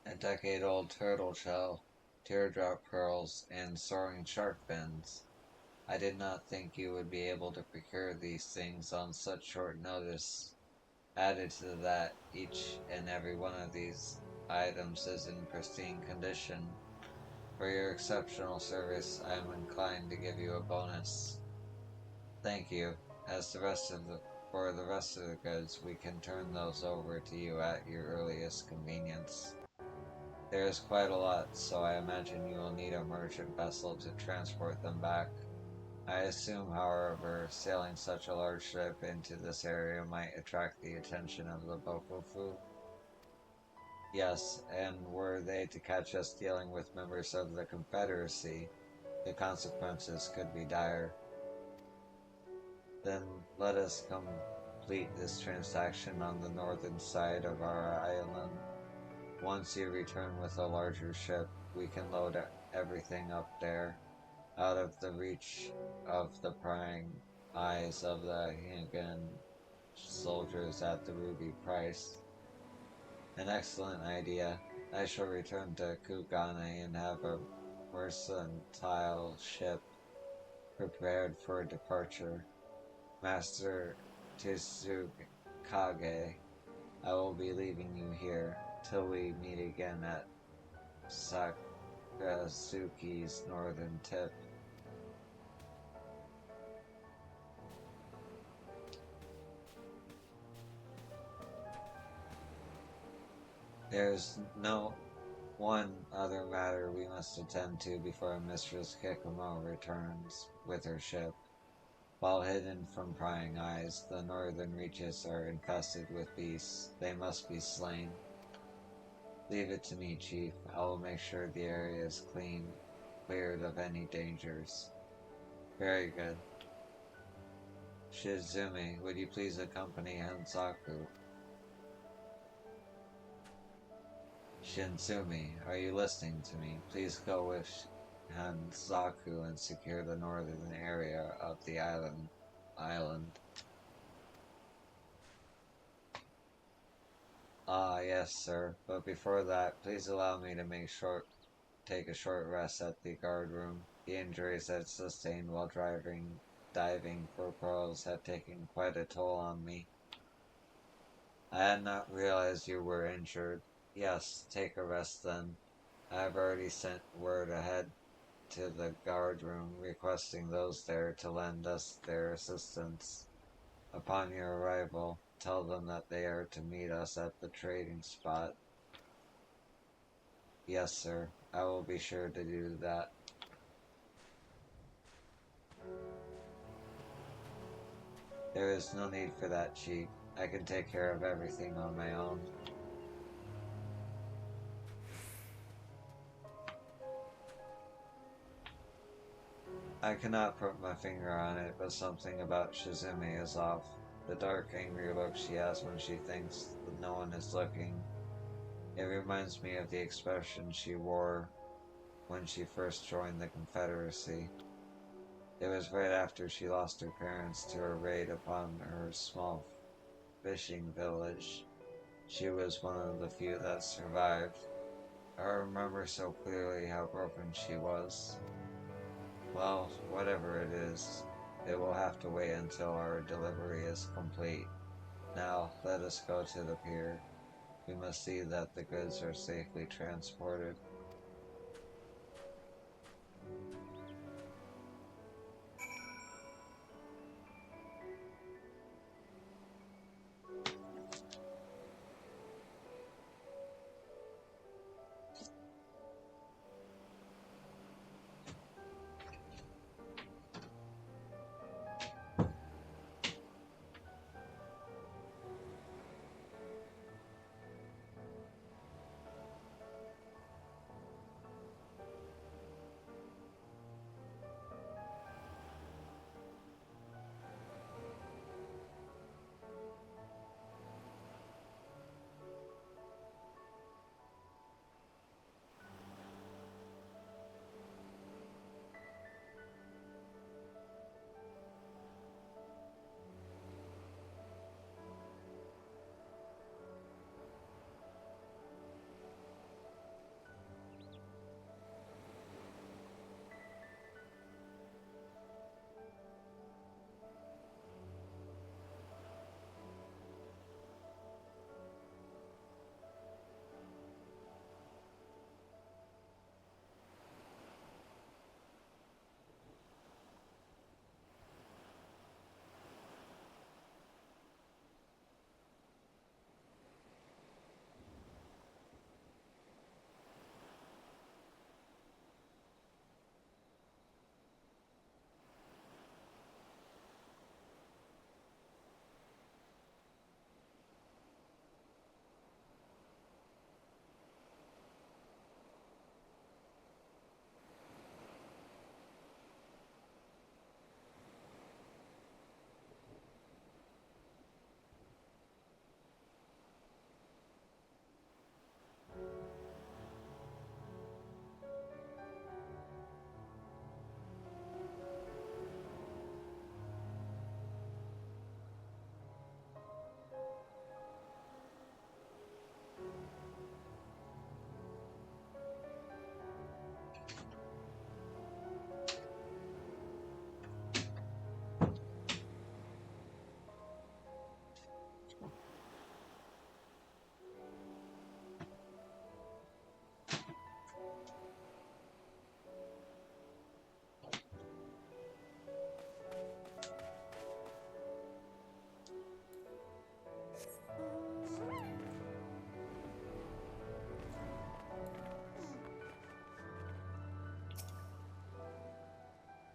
A decade-old turtle shell, teardrop pearls, and soaring shark fins. I did not think you would be able to procure these things on such short notice. Added to that, each and every one of these items is in pristine condition. For your exceptional service, I am inclined to give you a bonus. Thank you. For the rest of the goods, we can turn those over to you at your earliest convenience. There is quite a lot, so I imagine you will need a merchant vessel to transport them back. I assume, however, sailing such a large ship into this area might attract the attention of the Bokofu. Yes, and were they to catch us dealing with members of the Confederacy, the consequences could be dire. Then let us complete this transaction on the northern side of our island. Once you return with a larger ship, we can load everything up there, out of the reach of the prying eyes of the Hingan soldiers at the ruby price. An excellent idea. I shall return to Kugane and have a mercantile ship prepared for departure. Master Tsukage, I will be leaving you here till we meet again at Sakasuki's northern tip. There is no one other matter we must attend to before Mistress Kikamo returns with her ship. While hidden from prying eyes, the northern reaches are infested with beasts. They must be slain. Leave it to me, Chief. I will make sure the area is cleared of any dangers. Very good. Shizumi, would you please accompany Hansaku? Shinsumi, are you listening to me? Please go with Hansaku and secure the northern area of the island. Ah, yes, sir. But before that, please allow me to take a short rest at the guard room. The injuries I sustained while diving for pearls have taken quite a toll on me. I had not realized you were injured. Yes, take a rest then. I have already sent word ahead to the guard room requesting those there to lend us their assistance. Upon your arrival, tell them that they are to meet us at the trading spot. Yes, sir. I will be sure to do that. There is no need for that, Chief. I can take care of everything on my own. I cannot put my finger on it, but something about Shizumi is off. The dark, angry look she has when she thinks that no one is looking. It reminds me of the expression she wore when she first joined the Confederacy. It was right after she lost her parents to a raid upon her small fishing village. She was one of the few that survived. I remember so clearly how broken she was. Well, whatever it is, it will have to wait until our delivery is complete. Now, let us go to the pier. We must see that the goods are safely transported.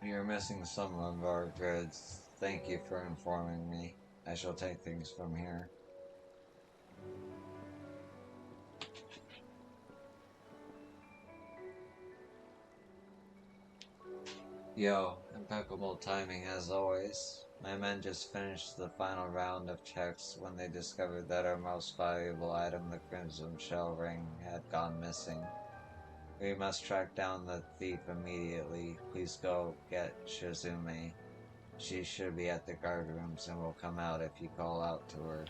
You're missing some of our goods. Thank you for informing me. I shall take things from here. Yo, impeccable timing as always. My men just finished the final round of checks when they discovered that our most valuable item, the Crimson Shell Ring, had gone missing. We must track down the thief immediately. Please go get Shizume. She should be at the guard rooms and will come out if you call out to her.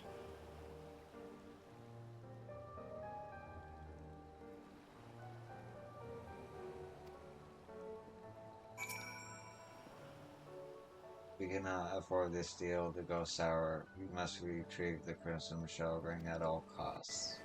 We cannot afford this deal to go sour. We must retrieve the Crimson Shell Ring at all costs.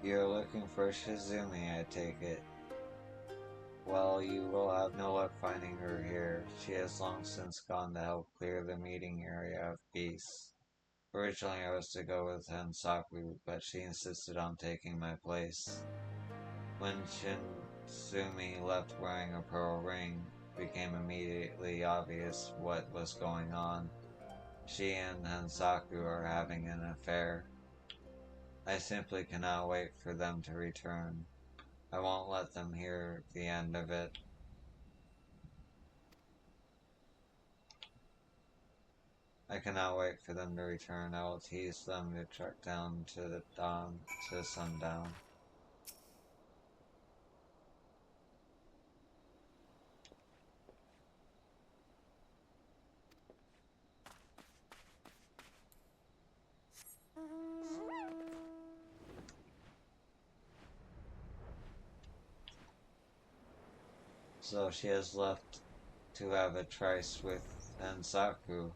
You're looking for Shizumi, I take it. Well, you will have no luck finding her here. She has long since gone to help clear the meeting area of geese. Originally I was to go with Hansaku, but she insisted on taking my place. When Shinsumi left wearing a pearl ring, it became immediately obvious what was going on. She and Hansaku are having an affair. I simply cannot wait for them to return. I won't let them hear the end of it. I cannot wait for them to return. I will tease them to track down to the dawn, to sundown. So she has left to have a tryst with Hansaku.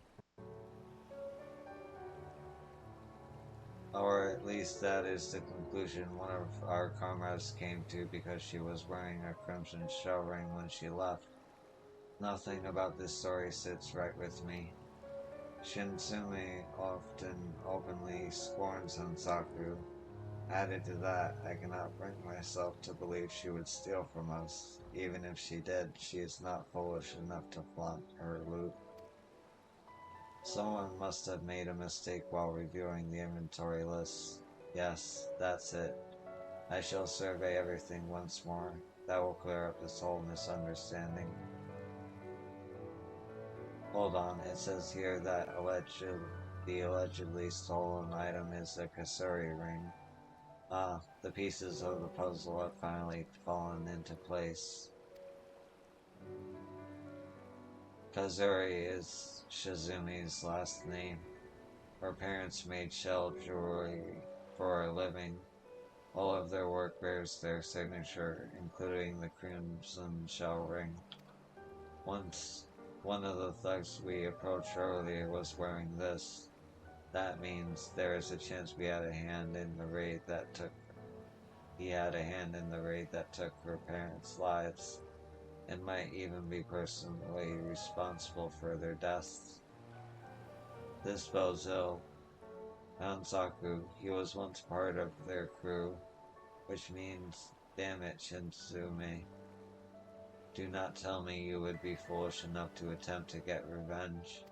Or at least that is the conclusion one of our comrades came to because she was wearing a crimson shell ring when she left. Nothing about this story sits right with me. Shinsumi often openly scorns Hansaku. Added to that, I cannot bring myself to believe she would steal from us. Even if she did, she is not foolish enough to flaunt her loot. Someone must have made a mistake while reviewing the inventory list. Yes, that's it. I shall survey everything once more. That will clear up this whole misunderstanding. Hold on, it says here that the allegedly stolen item is a Kasuri ring. Ah, the pieces of the puzzle have finally fallen into place. Kazuri is Shizumi's last name. Her parents made shell jewelry for a living. All of their work bears their signature, including the crimson shell ring. Once, one of the thugs we approached earlier was wearing this. That means there is a chance he had a hand in the raid that took her parents' lives, and might even be personally responsible for their deaths. This bodes ill. Hansaku, he was once part of their crew, which means, damn it, Shinsume. Do not tell me you would be foolish enough to attempt to get revenge.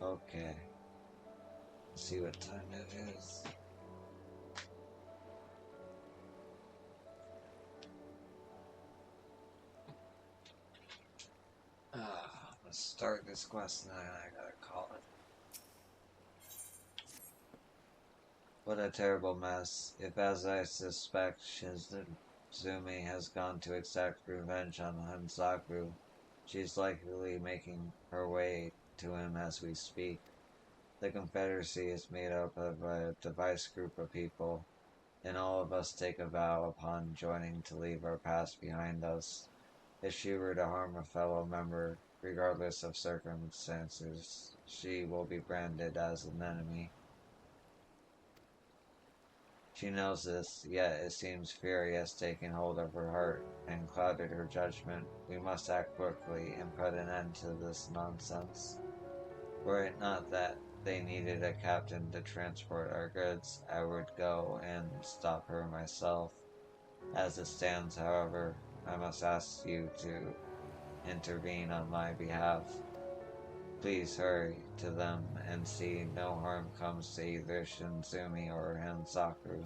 Okay. Let's see what time it is. Let's start this quest and then I gotta call it. What a terrible mess. If, as I suspect, Shizumi has gone to exact revenge on Hansaku, she's likely making her way to him as we speak. The Confederacy is made up of a diverse group of people, and all of us take a vow upon joining to leave our past behind us. If she were to harm a fellow member, regardless of circumstances, she will be branded as an enemy. She knows this, yet it seems fury has taken hold of her heart and clouded her judgment. We must act quickly and put an end to this nonsense. Were it not that they needed a captain to transport our goods, I would go and stop her myself. As it stands, however, I must ask you to intervene on my behalf. Please hurry to them and see no harm comes to either Shinzumi or Hansaku.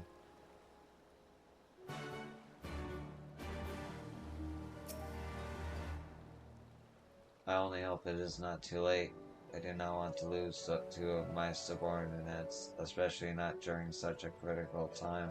I only hope it is not too late. I do not want to lose two of my subordinates, especially not during such a critical time.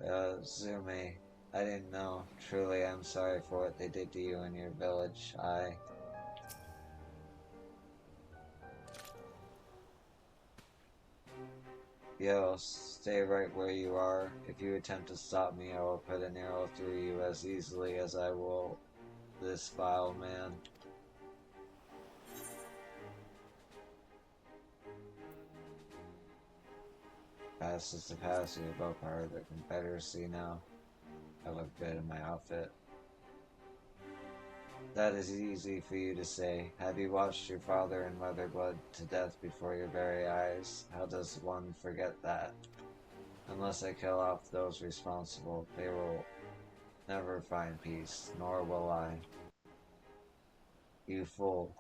Zume, I didn't know. Truly, I'm sorry for what they did to you in your village. Yo, stay right where you are. If you attempt to stop me, I will put an arrow through you as easily as I will this vile man. Past is the past, we are both part of the Confederacy now. I look good in my outfit. That is easy for you to say. Have you watched your father and mother bled to death before your very eyes? How does one forget that? Unless I kill off those responsible, they will never find peace, nor will I. You fool.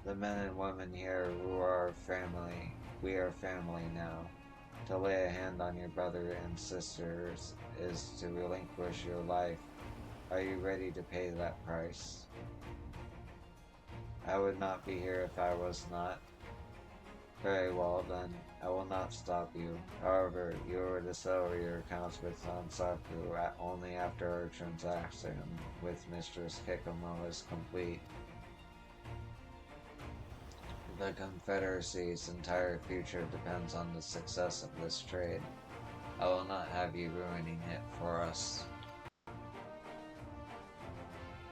The men and women here who are family, we are family now. To lay a hand on your brother and sisters is to relinquish your life. Are you ready to pay that price? I would not be here if I was not. Very well then, I will not stop you. However, you are to settle your accounts with Hansaku only after our transaction with Mistress Kikomo is complete. The Confederacy's entire future depends on the success of this trade. I will not have you ruining it for us.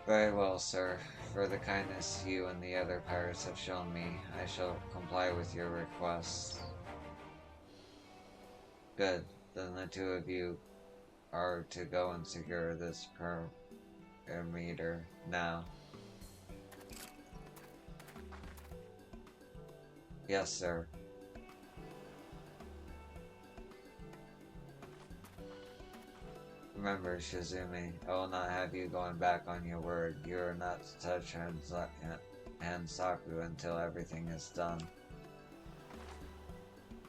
Very well, sir. For the kindness you and the other pirates have shown me, I shall comply with your requests. Good. Then the two of you are to go and secure this perimeter now. Yes, sir. Remember, Shizumi, I will not have you going back on your word. You are not to touch Hansaku until everything is done.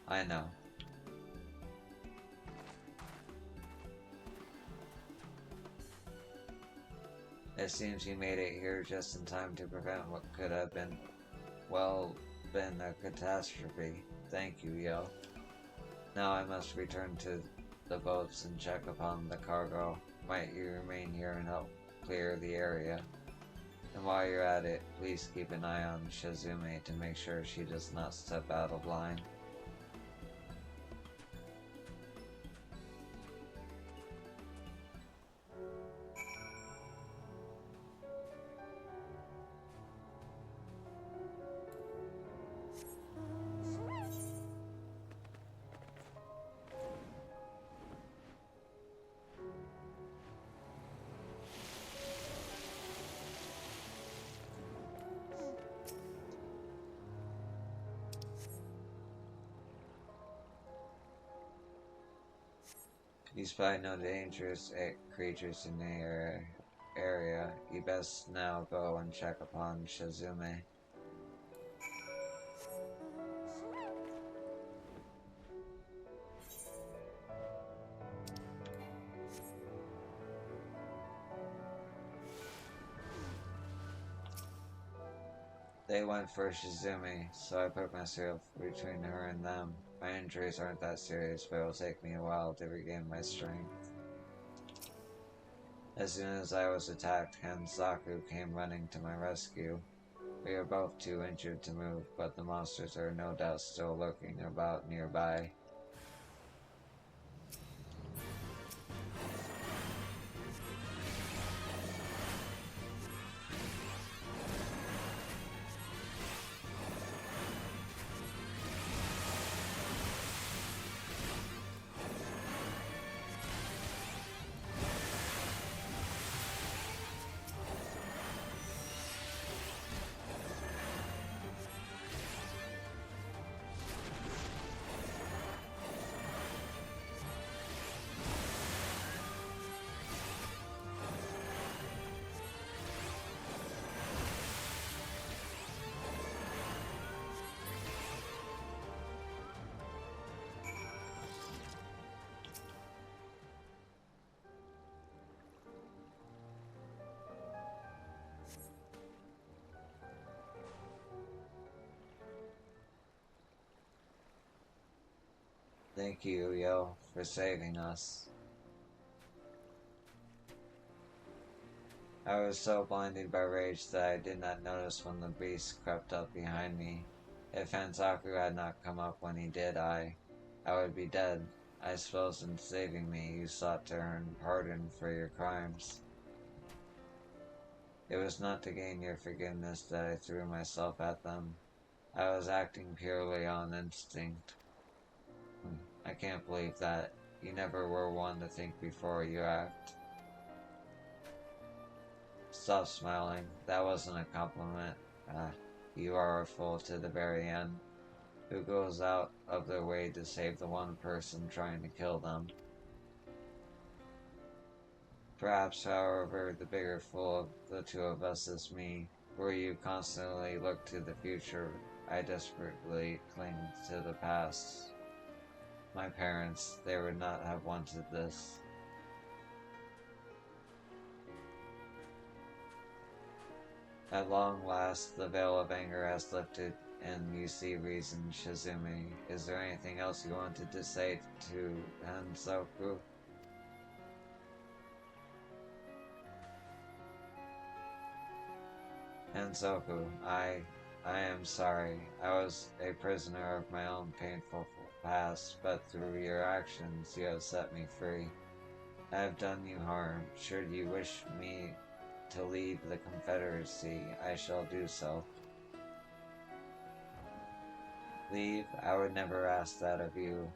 I know. It seems you made it here just in time to prevent what could have been, well, been a catastrophe. Thank you, Yo. Now I must return to the boats and check upon the cargo. Might you remain here and help clear the area? And while you're at it, please keep an eye on Shizume to make sure she does not step out of line. You spy no dangerous creatures in the area. You best now go and check upon Shizume. They went for Shizumi, so I put myself between her and them. My injuries aren't that serious, but it will take me a while to regain my strength. As soon as I was attacked, Hansaku came running to my rescue. We are both too injured to move, but the monsters are no doubt still lurking about nearby. Thank you, Yo, for saving us. I was so blinded by rage that I did not notice when the beast crept up behind me. If Hansaku had not come up when he did, I would be dead. I suppose in saving me, you sought to earn pardon for your crimes. It was not to gain your forgiveness that I threw myself at them. I was acting purely on instinct. I can't believe that. You never were one to think before you act. Stop smiling. That wasn't a compliment. You are a fool to the very end. Who goes out of their way to save the one person trying to kill them? Perhaps, however, the bigger fool of the two of us is me. Where you constantly look to the future, I desperately cling to the past. My parents, they would not have wanted this. At long last, the veil of anger has lifted, and you see reason, Shizumi. Is there anything else you wanted to say to Hansoku? Hansoku, I am sorry. I was a prisoner of my own painful past, but through your actions, you have set me free. I have done you harm. Should you wish me to leave the Confederacy, I shall do so. Leave? I would never ask that of you.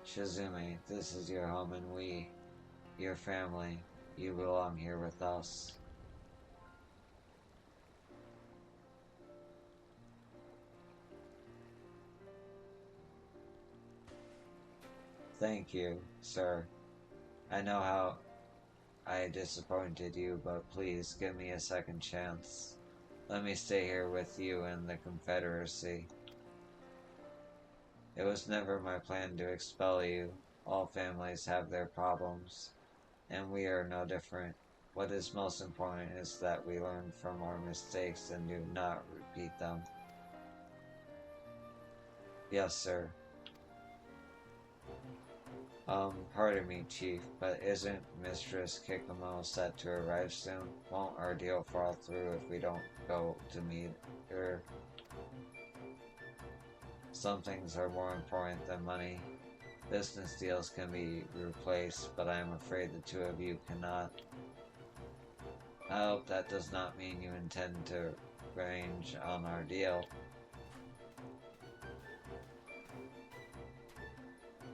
Shizumi, this is your home and we, your family, you belong here with us. Thank you, sir. I know how I disappointed you, but please give me a second chance. Let me stay here with you in the Confederacy. It was never my plan to expel you. All families have their problems, and we are no different. What is most important is that we learn from our mistakes and do not repeat them. Yes, sir. Pardon me, Chief, but isn't Mistress Kikomo set to arrive soon? Won't our deal fall through if we don't go to meet her? Some things are more important than money. Business deals can be replaced, but I am afraid the two of you cannot. I hope that does not mean you intend to range on our deal.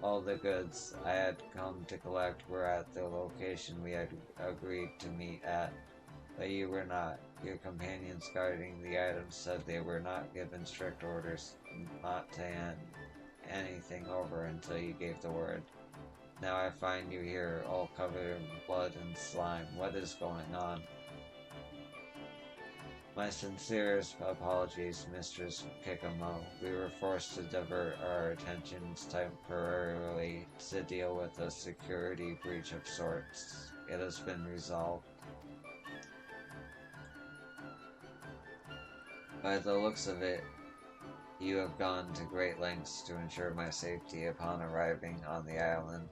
All the goods I had come to collect were at the location we had agreed to meet at, but you were not. Your companions guarding the items said they were not given strict orders not to hand anything over until you gave the word. Now I find you here, all covered in blood and slime. What is going on? My sincerest apologies, Mistress Kikomo. We were forced to divert our attentions temporarily to deal with a security breach of sorts. It has been resolved. By the looks of it, you have gone to great lengths to ensure my safety upon arriving on the island.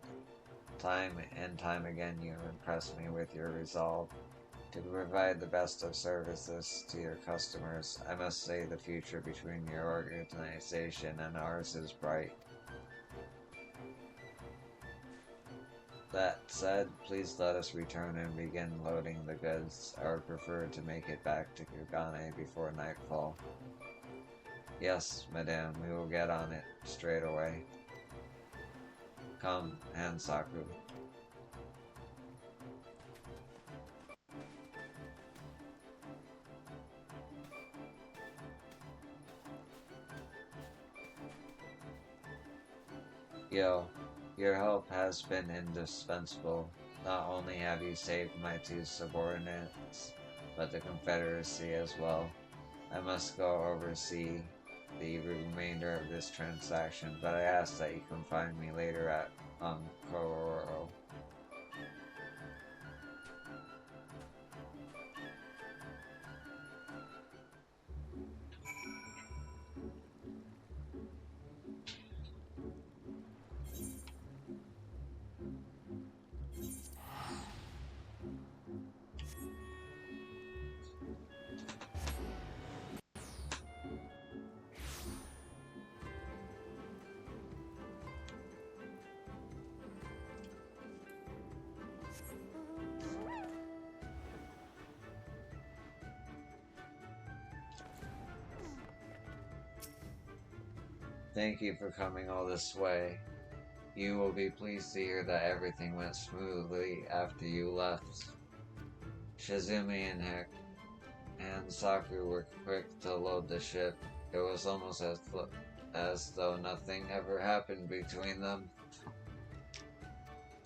Time and time again you have impressed me with your resolve to provide the best of services to your customers. I must say the future between your organization and ours is bright. That said, please let us return and begin loading the goods. I would prefer to make it back to Kugane before nightfall. Yes, madame, we will get on it straight away. Come, Hansaku. Yo, your help has been indispensable. Not only have you saved my two subordinates, but the Confederacy as well. I must go oversee the remainder of this transaction, but I ask that you come find me later at Kororo. Thank you for coming all this way. You will be pleased to hear that everything went smoothly after you left. Shizumi and Saku were quick to load the ship. It was almost as though nothing ever happened between them.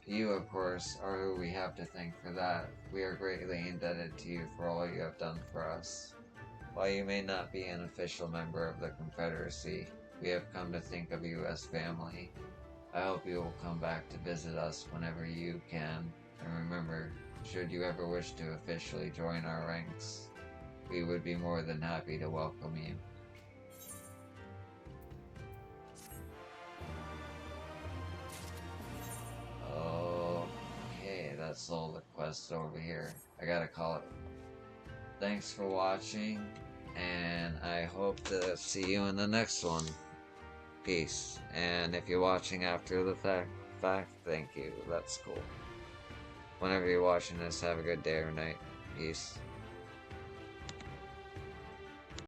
You, of course, are who we have to thank for that. We are greatly indebted to you for all you have done for us. While you may not be an official member of the Confederacy, we have come to think of you as family. I hope you will come back to visit us whenever you can, and remember, should you ever wish to officially join our ranks, we would be more than happy to welcome you. Okay, that's all the quests over here. I gotta call it. Thanks for watching, and I hope to see you in the next one. Peace. And if you're watching after the fact, thank you. That's cool. Whenever you're watching this, have a good day or night. Peace.